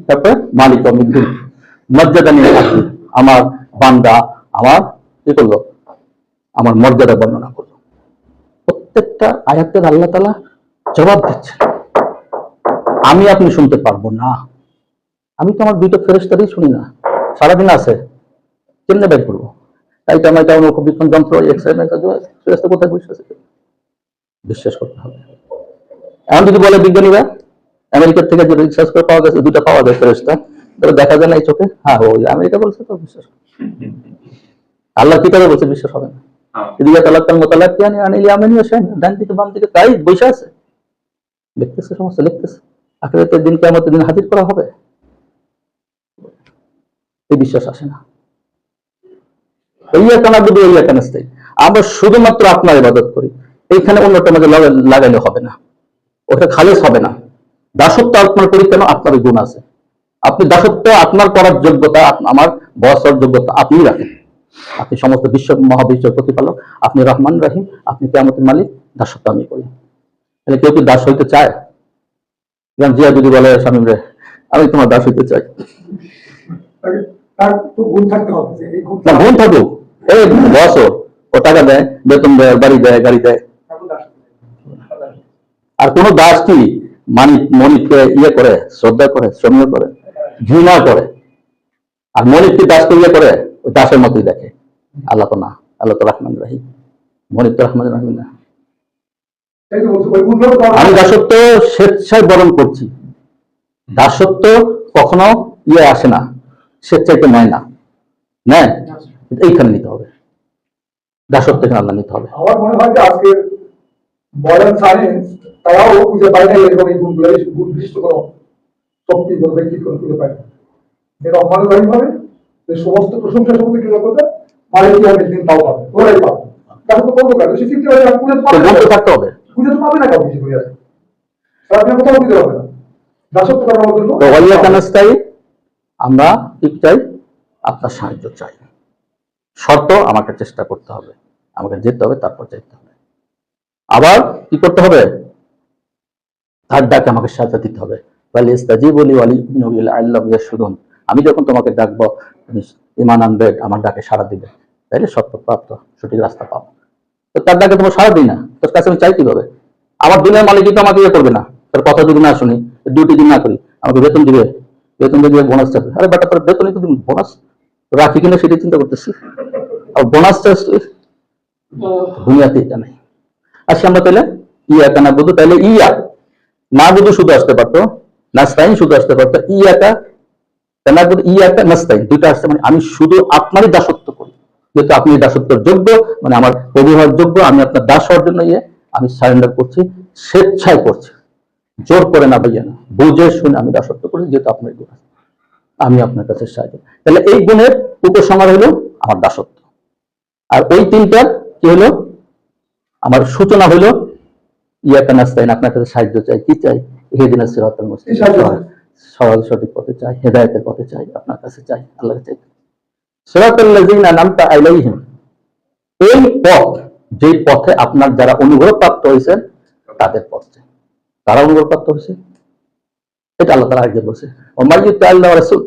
S1: তারপরে মালিক ইয়াউমিদ্দিন মর্যাদানি আব্দি, আমার বান্দা আমার কি করলো, আমার মর্যাদা বর্ণনা করলো। প্রত্যেকটা আয়াতের আল্লাহ তাআলা জবাব দিচ্ছেন। আমি আপনি শুনতে পারবো না, আমি তো আমার দুইটা ফেরেশতারই শুনি না, সারাদিন আছে, কেমনে বের করবো? তাই তো আমার এটা অনুবিক্ষণ যন্ত্র ফেরেশতা কোথায় বসে আছে বিশ্বাস করতে হবে। এখন যদি বলে বিজ্ঞানীরা আমেরিকার থেকে যে রিসার্চ করে পাওয়া গেছে দুটা পাওয়া যায় ফেরেশতা, তাহলে দেখা যায় না এই চোখে, হ্যাঁ ওই আমেরিকা বলছে তো বিশ্বাস, আল্লাহ কিতাবে বলছে বিশ্বাস হবে না। এদিকে তালাক্কাল মুতালাক্কিয়ানি আনিল ইয়ামিনি ওয়া শাইন, ডান দিকে বাম দিকে তাই বসে আছে, লিখতেছে, সমস্ত লিখতেছে, আখিরাতের দিন কিয়ামতের দিন হাজির করা হবে, এই বিশ্বাস আসে না। ইয়াকা নাবুদু ওয়া ইয়াকা নাস্তাইন, আমরা শুধুমাত্র আপনার ইবাদত করি, এইখানে অন্যটা মাঝে লাগাইলে হবে না, ওটা খালেস হবে না। দাসত্ব আপনার করি কেন? আপনার গুণ আছে, আপনি দাসত্ব আপনার করার যোগ্যতা, আমার বস হওয়ার যোগ্যতা আপনি রাখেন, আপনি সমস্ত বিশ্ব মহাবিশ্বের প্রতিপালক, আপনি রহমান রহিম, আপনি কিয়ামতের মালিক, দাসত্ব আমি করি। তাহলে কেউ কি দাস হইতে চায়? জিয়া যদি বলে স্বামী রে আমি তোমার দাস হইতে চাই,
S2: তার তো গুণ থাকতে হবে, যে এই গুণ
S1: না গুণ থাকুক, এই বস ও টাকা দেয়, বেতন দেয়, বাড়ি দেয়, গাড়ি দেয়, আর কোন দাস কি মনিককে ইয়ে করে, শ্রদ্ধা করে, শ্রমীয় করে, ঘৃণা করে, আর মনিককে দাসকে ইয়ে করে ওই দাসের মতোই দেখে। আল্লাহ তো না, আল্লাহ তো রহমান রাহিম, মনিক তো রহমান রাহিম না।
S2: তাই তো বলছি, ওই গুণগুলো তো
S1: আমি দাসত্ব স্বেচ্ছায় বরণ করছি, দাসত্ব কখনো ইয়ে আসে না, স্বেচ্ছাইতে নেয় না, নেয় এইখানে নিতে হবে, দাসত্ব এখানে আল্লাহ নিতে হবে।
S2: আমার মনে হয় যে আজকে মডার্ন সায়েন্স তারাও খুঁজে পায় না এরকম এই গুণগুলো, গুণ বিশিষ্ট কোনো শক্তি, কোনো ব্যক্তিত্ব খুঁজে পায় না। এর রহমান রহিম হবে, যে সমস্ত প্রশংসা সমস্ত কৃতজ্ঞতা মালিক ইয়াউমিদ্দিন তাও পাবে, ওরাই পাবে। তাহলে তো করবো কেন? সে চিন্তা করে খুঁজে তো পাবে না,
S1: বলতে থাকতে হবে,
S2: খুঁজে তো পাবে না কাউকে, সে করে আছে তারা কোথাও দিতে হবে না দাসত্ব করার জন্য।
S1: তো ওয়াইয়াকা নাস্তাইন, আমরা কি চাই? আপনার সাহায্য চাই, শর্ত আমাকে চেষ্টা করতে হবে, আমাকে যেতে হবে, তারপর যেতে হবে, আবার কি করতে হবে? তার ডাকে আমাকে সাজা দিতে হবে। আমি যখন তোমাকে ডাকবো তুমি ঈমান আনবে, আমার ডাকে সাড়া দিবে, তাইলে সত্য প্রাপ্ত সঠিক রাস্তা পাবো। তো তার ডাকে তোমার সাড়া দিই না, তোর কাছে আমি চাই কিভাবে? আমার দিনের মালিকই তো আমাকে ইয়ে করবে না, তার কথা যদি না শুনি, ডিউটি যদি না করি, আমাকে বেতন দিবে, বেতন দিবে, বোনাস চাবে। আরে বেটা তোর বেতনই তো দিন, বোনাস রাখি কিনা সেটাই চিন্তা করতেছি, আর বোনাস চাচ্ছি দুনিয়াতে এটা নাই। আচ্ছা আমরা তাহলে ইয়াকা নাবুদু, তাহলে ইয়া নাবুদু শুধু আসতে পারতো, নাস্তাইন শুধু আসতে পারতো, ইয়াকা নাবুদু ইয়াকা নাস্তাইন দুইটা আসছে, মানে আমি শুধু আপনারই দাসত্ব করি, যেহেতু আপনি দাসত্বের যোগ্য, মানে আমার প্রভু হওয়ার যোগ্য, আমি আপনার দাস হওয়ার জন্য আমি সারেন্ডার করছি, স্বেচ্ছায় করছি, জোর করে না ভাইয়া না, বুঝে শুনে আমি দাসত্ব করছি, যেহেতু আপনার গুণ আছে, আমি আপনার কাছে সাহায্য। তাহলে এই গুণের উপসংহার হলো আমার দাসত্ব, আর ওই তিনটার কি হলো? আমার সূচনা হলো ইয়াকা নাস্তাইন, আপনার কাছে সাহায্য চাই, কি চাই? ইহদিনাস সিরাতাল মুস্তাকিম, সরল সঠিক পথে চাই, হেদায়েতের পথে চাই, আপনার কাছে চাই, আল্লাহর কাছে চাই। সিরাতাল লাযিনা আনআমতা আলাইহিম, এই পথ, যে পথে আপনার যারা অনুগ্রহ প্রাপ্ত হয়েছেন তাদের পথ চাই। তারা অনুগ্রহ প্রাপ্ত হয়েছে, এটা আল্লাহ তাআলা আগে বলেছে, ওয়া মাইয়ুতি আল্লাহ ওয়া রাসূল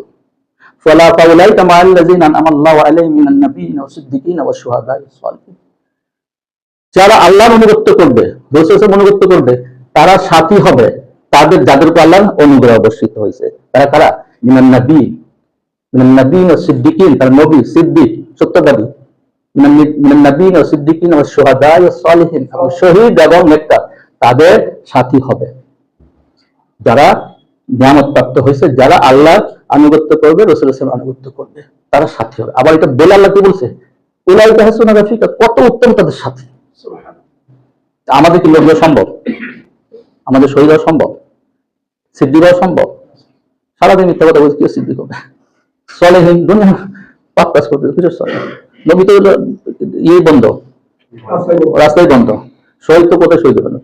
S1: ফালা ফাউলাইকা মা'আল লাযিনা আনআমা আল্লাহু আলাইহিম মিনান নাবিয়্যিনা ওয়াস সিদ্দিকিনা ওয়াশ শুহাদা'i ওয়াস সালিহিন। যারা আল্লাহর অনুগত্য করবে, রাসূলের অনুগত্য করবে, তারা সাথী হবে তাদের যাদের উপর আল্লাহর অনুগ্রহ বর্ষিত হয়েছে। তারা কারা? মিনান নাবিয়্যিন ওয়াস সিদ্দিকিন, তারা নবী, সিদ্দিক, সত্যবাদী, মিনান নাবিয়্যিন ওয়াস সিদ্দিকিন ওয়াশ শুহাদা'i ওয়াস সালিহিন, শহীদ এবং নেককার তাদের সাথী হবে। যারা নিয়ামত প্রাপ্ত হয়েছে, যারা আল্লাহর আনুগত্য করবে, রাসূলের আনুগত্য করবে, তারা সাথী হবে। আবার এটা বলে আল্লাহ কি বলছে? উলাইকা হাসানা রাফিকা, কত উত্তম তাদের সাথী। আমাদের কি লোক সম্ভব? আমাদের শহীদ হওয়া সম্ভব? সিদ্দিক হওয়া সম্ভব? সারাদিন মিথ্যা কথা বলছে, কেউ সিদ্দিক হবে? সালেহীন দুনিয়া পাপ কাজ করতে কিছু নবী তো ইয়ে বন্ধ, রাস্তায় বন্ধ, শহীদ তো কোথায় শহীদ হবেন?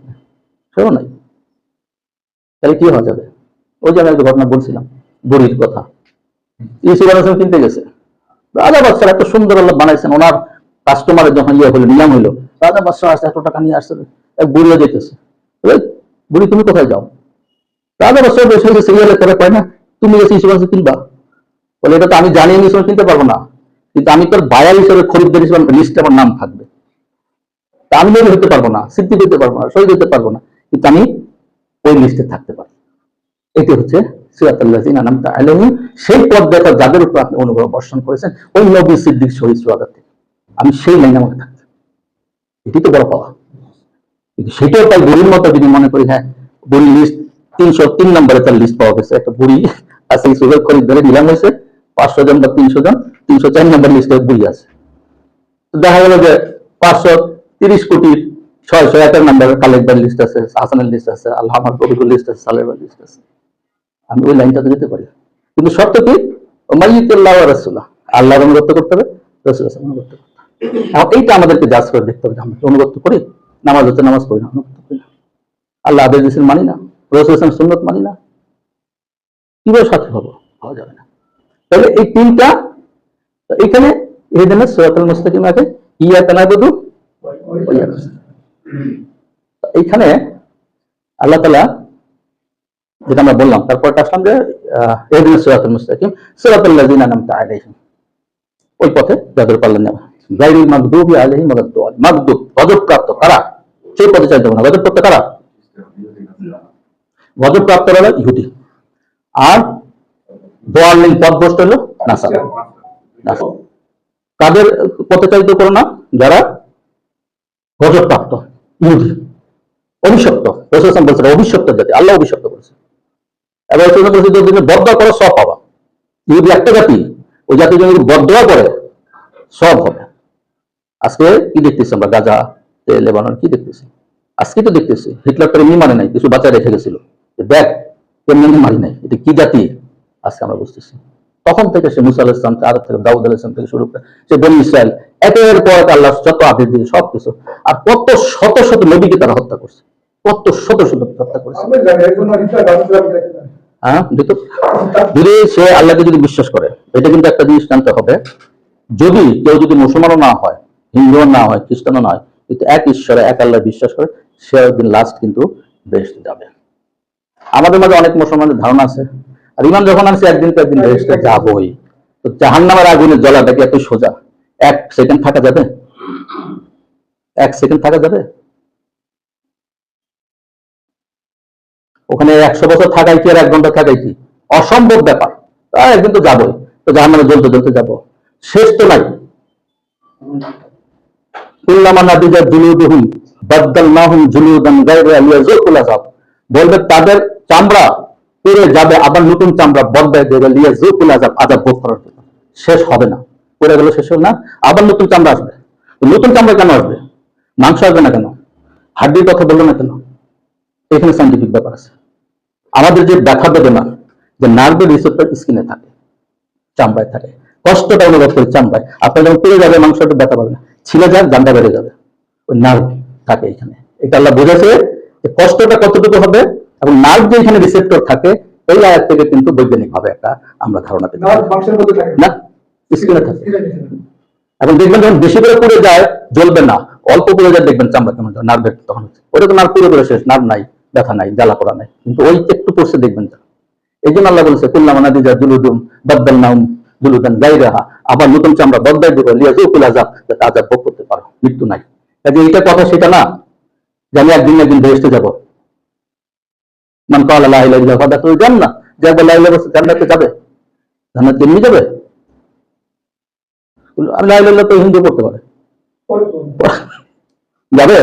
S1: সেও নাই। তাহলে কি হওয়া যাবে? ওই যে আমি একটা ঘটনা বলছিলাম, বুড়ির কথা। ইউসুফ আলাইহিস সালাম কিনতে গেছে, রাজা বাদশাহ এত সুন্দর আল্লাহ বানাইছেন, ওনার কাস্টমারের যখন ইয়ে হলো, নিলাম হইলো, রাজা বাদশাহ আসতে এত টাকা নিয়ে আসছে, এক বুড়িও যেতেছে, বুড়ি তুমি কোথায় যাও? রাজা বাদশাহ বসে সিরিয়ালে করে কয় না, তুমি গেছি ইউসুফ আলাইহিস কিনবা? বলে এটা তো আমি জানি আমি ইউসুফ কিনতে পারবো না, কিন্তু আমি তোর বায়ার হিসেবে খরিদ্দার হিসেবে লিস্টে আমার নাম থাকবে, তা আমি নেবে হতে পারবো না, সিদ্ধি দিতে পারবো না, সই দিতে পারবো না, কিন্তু আমি ওই লিস্টে থাকতে পারি। এটি হচ্ছে সিরাতাল্লাযিনা আনআমতা আলাইহিম, সেই পথ দেখা যাদের উপর আপনি অনুগ্রহ বর্ষণ করেছেন, ওই নবী সিদ্দিক শহীদ সুহাদা থেকে আমি সেই লাইনে আমাকে থাকতে, এটি তো বড় পাওয়া। কিন্তু সেটাও তাই বুড়ির মতো যদি মনে করি, হ্যাঁ বুড়ি লিস্ট 303 নম্বরে তার লিস্ট পাওয়া গেছে, একটা বুড়ি আছে সুযোগ খরিদ্দারে নিলাম হয়েছে 500 জন বা 300 জন, 304 নম্বর লিস্টে বুড়ি আছে। দেখা গেল যে 530 কোটির 601 নম্বরের কালেক্টর লিস্ট আছে, হাসানের লিস্ট আছে, আল্লাহ আমার কবির লিস্ট আছে, সালেবার লিস্ট আছে, আমি ওই লাইনটাতে যেতে পারি। কিন্তু শর্ত কি? মাইয়িতুল্লাহ ওয়া রাসূলুল্লাহ, আল্লাহর অনুগত করতে হবে, রাসূলের অনুগত করতে হবে। এখন এইটা আমাদেরকে জাজ করে দেখতে হবে, আমরা অনুগত করি, নামাজ হচ্ছে নামাজ পড়ি না, অনুগত করি না, আল্লাহ আদেশ দিয়েছেন মানি না, রাসূলের সুন্নাত মানি না, কিভাবে সাথী হবো? হওয়া যাবে না। তাহলে এই তিনটা এখানে ইহদিনাস সিরাতাল মুস্তাকিম আছে, ইয়াকা নাবুদু ওয়া ইয়াকা নাস্তাইন। এইখানে আল্লাহ তাআলা যেটা আমরা বললাম, তারপরটা আসলাম যে ইহদিনাস সিরাতাল মুস্তাকিম সিরাতাল্লাযিনা আনআমতা আলাইহিম, ওই পথে যাদের পাল্লা নেওয়া, গায়রিল মাগদুবি আলাইহিম ওয়া লাদ-দাল্লিন, মাগদুব গজবপ্রাপ্ত কারা? সেই পথে চাইতে হবে না, গজবপ্রাপ্ত কারা? গজবপ্রাপ্ত হলো ইহুদি, আর দাল্লিন পথভ্রষ্ট হলো নাসারা। তাদের পথে চাইতে করো না যারা গজবপ্রাপ্ত ইহুদি, অভিশপ্ত। রাসূল সাল্লাল্লাহু আলাইহি ওয়াসাল্লাম বলছেন অভিশপ্ত জাতি, আল্লাহ অভিশপ্ত করেছে। এবার রাসূল বলছে যদি বদদোয়া করো সব পাবা। ইহুদি একটা জাতি, ওই জাতি যদি বদদোয়া করে সব হবে। আজকে কি দেখতেছি আমরা, গাজা, লেবানন, কি দেখতেছি? আজকে তো দেখতেছি হিটলার তো এমনি মানে নাই, কিছু বাচ্চা রেখে গেছিল, দেখ এমনি মারি নাই, এটা কি জাতি আজকে আমরা বুঝতেছি। তখন থেকে সে মুসা আলাইহিস সালাম, আরব থেকে দাউদ আলাইহিস সালাম থেকে শুরু করে সে বনী ইসরাইল, একের পর এক আল্লাহ যত আদেশ দিয়ে সবকিছু, আর কত শত শত নবীকে তারা হত্যা করছে, কত শত শত হত্যা করেছে। হ্যাঁ, যদি সে আল্লাহকে যদি বিশ্বাস করে, এটা কিন্তু একটা জিনিস জানতে হবে, যদি কেউ যদি মুসলমানও না হয়, হিন্দুও না হয়, খ্রিস্টানও না হয়, কিন্তু এক ঈশ্বরে এক আল্লাহ বিশ্বাস করে, সে একদিন লাস্ট কিন্তু বেহেশতে যাবে। আমাদের মাঝে অনেক মুসলমানদের ধারণা আছে, আর ইমান যখন আছে একদিন তো একদিন বেহেশতে যাবই। তো জাহান্নামের আগুনের জ্বলাটা কি এত সোজা? 1 সেকেন্ড থাকা যাবে? 1 সেকেন্ড থাকা যাবে? ওখানে 100 বছর থাকাই কি আর 1 ঘন্টা থাকাই কি অসম্ভব ব্যাপার। একদিন তো যাবোই, তো জাহান্নামে জ্বলতে জ্বলতে যাবো, শেষ তো নাই। কুল্লামা নাদিজাত জুলুদুহুম বাদদালনাহুম জুলুদান গায়রা লিয়াযুকুল আযাব, বলবে তাদের চামড়া পুড়ে যাবে, আবার নতুন চামড়া বদলায় দেবে, লিয়াযুকুল আযাব, আযাব ভোগ করার জন্য। শেষ হবে না, পুড়ে গেল শেষ হবে না, আবার নতুন চামড়া আসবে। তো নতুন চামড়া কেন আসবে? মাংস আসবে না কেন? হাড্ডির কথা বললো না কেন? এখানে সাইন্টিফিক ব্যাপার আছে। আমাদের যে ব্যথা বেদনা, যে নার্ভের রিসেপ্টর স্কিনে থাকে, চামড়ায় থাকে, কষ্টটা অনুভব করি চামড়ায়। আপনার যখন পেয়ে যাবে মাংসটা ব্যথা পাবে না, ছিলে যাক জানটা বেড়ে যাবে, ওই নার্ভ থাকে এখানে। এটা আল্লাহ বুঝেছে যে কষ্টটা কতটুকু হবে, এবং নার্ভ যে এখানে রিসেপ্টর থাকে, এই আয়াত থেকে কিন্তু বৈজ্ঞানিক ভাবে একটা আমরা ধারণা পেতে পারি না, স্কিনে থাকে। এখন দেখবেন যখন বেশি করে পুড়ে যায় জ্বলবে না, অল্প পুড়ে যায় দেখবেন চামড়া কেমন নার্ভের তখন ওটা তো নার্ভ পুরো করে শেষ, নার্ভ নাই, ব্যথা নাই, জ্বালা পোড়া নাই, কিন্তু ওই একটু পড়ছে দেখবেন। এই জন্য আল্লাহ বলছে কুল্লামা নাদিজাত জুলুদুহুম বাদদালনাহুম জুলুদান গায়রাহা, আবার নতুন চামড়া বদলায় দেব, লিয়াযুকুল আযাব, যাতে আযাব ভোগ করতে পারো, মৃত্যু নাই। কাজে এটা কথা সেটা না যে আমি একদিন একদিন বেহেশতে যাব। মান ক্বালা লা ইলাহা ইল্লাল্লাহ ফাদাখুলুল জান্নাহ, যে একবার লা ইলাহা ইল্লাল্লাহ জান্নাতে যাবে, জান্নাত এমনি যাবে? আমি লা ইলাহা ইল্লাল্লাহ তো হিন্দু পড়তে পারে যাবে,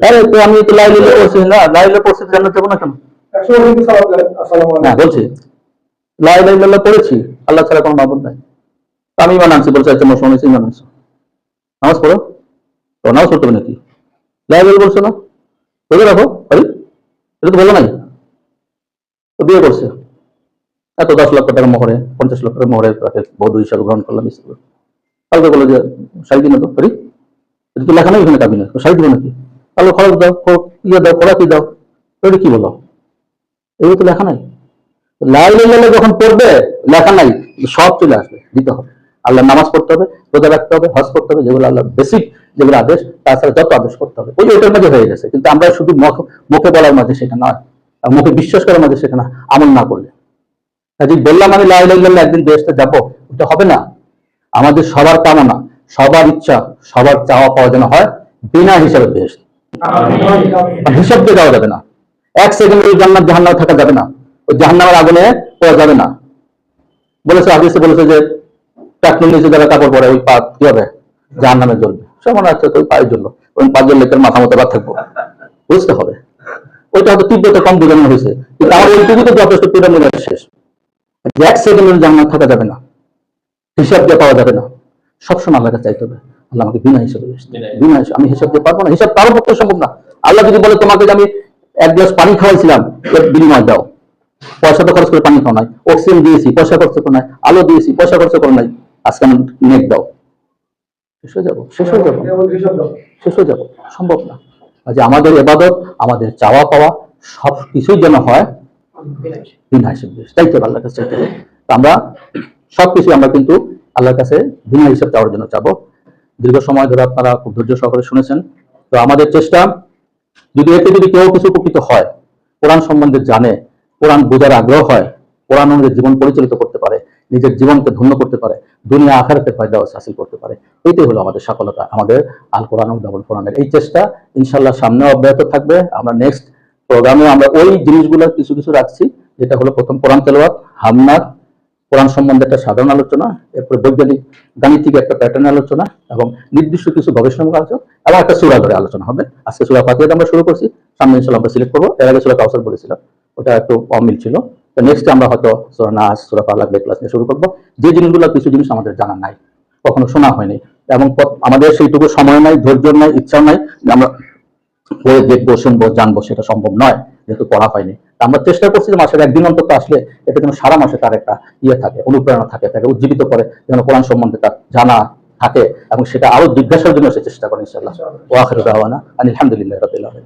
S1: আরে তো আমি তো লা ইলাহা ইল্লাল্লাহ পড়ছি না, লা ইলাহা পড়ছি জান্নাত যাবো না কেন? না বলছি লা ইলাহা ইল্লাল্লাহ পড়েছি, আল্লাহ ছাড়া কোনো মাবুদ নাই, আমি ইমান আনছি, বলছে আচ্ছা মুসলমান হয়েছে, ইমান আনছো, নামাজ পড়ো, তো নামাজ পড়তে হবে নাকি? লা ইলাহা ইল্লাল্লাহ বলছো না, বুঝে রাখো, আরে এটা তো বলো নাই। তো বিয়ে করছে, এত 10 লক্ষ টাকা মোহরে, 50 লক্ষ টাকা মোহরে তাকে বধূ হিসাবে গ্রহণ করলাম। কালকে বললো যে শাড়ি কিনে তো, এটা তো লেখা নেই এখানে কাবিনে, শাড়ি দিবে নাকি? তাহলে খরচ দাও, ইয়ে দাও, খোরাকি দাও, ওটা কি বলো, এগুলো তো লেখা নাই। লা ইলাহা ইল্লাল্লাহ যখন পড়বে লেখা নাই, সব চলে আসবে, দিতে হবে। আল্লাহ নামাজ পড়তে হবে, রোজা রাখতে হবে, হজ করতে হবে, যেগুলো আল্লাহ বেসিক যেগুলো আদেশ, তাছাড়া যত আদেশ করতে হবে ওই ওইটার মাঝে হয়ে গেছে। কিন্তু আমরা শুধু মুখে বলার মাঝে সেটা নয়, আর মুখে বিশ্বাস করার মাঝে সেটা না, আমল না করলে। কাজে বললাম আমি লা ইলাহা ইল্লাল্লাহ একদিন বেহেশতে যাবো, ওটা হবে না। আমাদের সবার কামনা, সবার ইচ্ছা, সবার চাওয়া পাওয়া যেন হয় বিনা হিসাবে বেহেশত। হিসাব দিয়ে দেওয়া যাবে না, এক সেকেন্ডের জান্নাত জাহান্নামে থাকা যাবে না, ওই জাহান্নামের আগুনে পড়া যাবে না। বলেছে হাদিসে বলেছে যে টাকনুর নিচে যারা কাপড় পরে ওই পা কি হবে, জাহান্নামে জ্বলবে। সে মনে হচ্ছে ওই পায়ের জন্য, ওই পা জ্বললে তোর মাথা মতো বাদ থাকবো, বুঝতে হবে। ওইটা হয়তো তীব্রতা কম বোঝানো হয়েছে, কিন্তু আমার ওইটুকু তো যথেষ্ট, পুরো মনে শেষ। এক সেকেন্ডের জান্নাত থাকা যাবে না, হিসাব দিয়ে পাওয়া যাবে না, সবসময় আল্লাহর কাছে চাইতে হবে আল্লাহ আমাকে বিনা হিসাবে বিনা হিসাবে, আমি হিসাব দিয়ে পারবো না, হিসাব কারোর পক্ষে সম্ভব না। আল্লাহ যদি বলে তোমাকে যে আমি এক গ্লাস পানি খাওয়াইছিলাম, এর বিনিময় দাও, পয়সা তো খরচ করে পানি খাও নাই, অক্সিজেন দিয়েছি পয়সা খরচ করে নাই, আলো দিয়েছি পয়সা খরচ করে নাই, আজকে আমি নেট দাও, শেষ হয়ে যাবো, শেষ হয়ে যাবো, শেষ হয়ে যাবো, সম্ভব না। যে আমাদের ইবাদত, আমাদের চাওয়া পাওয়া সব কিছুই যেন হয় বিনা হিসাব দিয়ে, চাইতে হবে আল্লাহর কাছে চাইতে হবে। আমরা সবকিছু আমরা কিন্তু আল্লাহর কাছে বিনা হিসাব চাওয়ার জন্য চাবো। দীর্ঘ সময় ধরে আপনারা খুব ধৈর্য সহকারে শুনেছেন। তো আমাদের চেষ্টা, যদি এতে যদি কেউ কিছু উপকৃত হয়, কোরআন সম্বন্ধে জানে, কোরআন বোঝার আগ্রহ হয়, কোরআন অনুযায়ী জীবন পরিচালিত করতে পারে, নিজের জীবনকে ধন্য করতে পারে, দুনিয়া আখিরাতে ফায়দা হাসিল করতে পারে, এইটাই হলো আমাদের সফলতা। আমাদের আল কোরআন ও দাবুল কোরআনের এই চেষ্টা ইনশাআল্লাহ সামনে অব্যাহত থাকবে। আমরা নেক্সট প্রোগ্রামে আমরা ওই জিনিসগুলো কিছু কিছু রাখছি, যেটা হলো প্রথম কোরআন তেলাওয়াত, হামনাত, কোরআন সম্বন্ধে একটা সাধারণ আলোচনা, এরপরে বৈজ্ঞানিক গাণিতিক একটা প্যাটার্ন আলোচনা, এবং নির্দিষ্ট কিছু গবেষণামূলক আলোচনা, এবং একটা সূরা ধরে আলোচনা হবে। আজকে সূরা ফাতিহা আমরা শুরু করছি, সামনে ইনশাআল্লাহ আমরা সিলেক্ট করবো। এর আগে সূরা কাউসার বলেছিলাম, ওটা একটু অমিল ছিল। তো নেক্সট আমরা হয়তো সূরা নাস, সূরা ফালাক, ক্লাস নিয়ে শুরু করবো। যে জিনিসগুলো, কিছু জিনিস আমাদের জানা নাই, কখনো শোনা হয়নি, এবং আমাদের সেইটুকু সময় নাই, ধৈর্য নাই, ইচ্ছা নাই যে আমরা পড়ে দেখবো, শুনবো, জানবো, সেটা সম্ভব নয় যেহেতু পড়া হয়নি। আমরা চেষ্টা করছি যে মাসের একদিন অন্তত আসলে এটা যেন সারা মাসে তার একটা থাকে, অনুপ্রেরণা থাকে, তাকে উজ্জীবিত করে, যেন কোরআন সম্বন্ধে তার জানা থাকে, এবং সেটা আরো জিজ্ঞাসার জন্য সে চেষ্টা করে। ইনশাআল্লাহ। ওয়া আখিরু দাওয়ানা আলহামদুলিল্লাহি রাব্বিল আলামিন।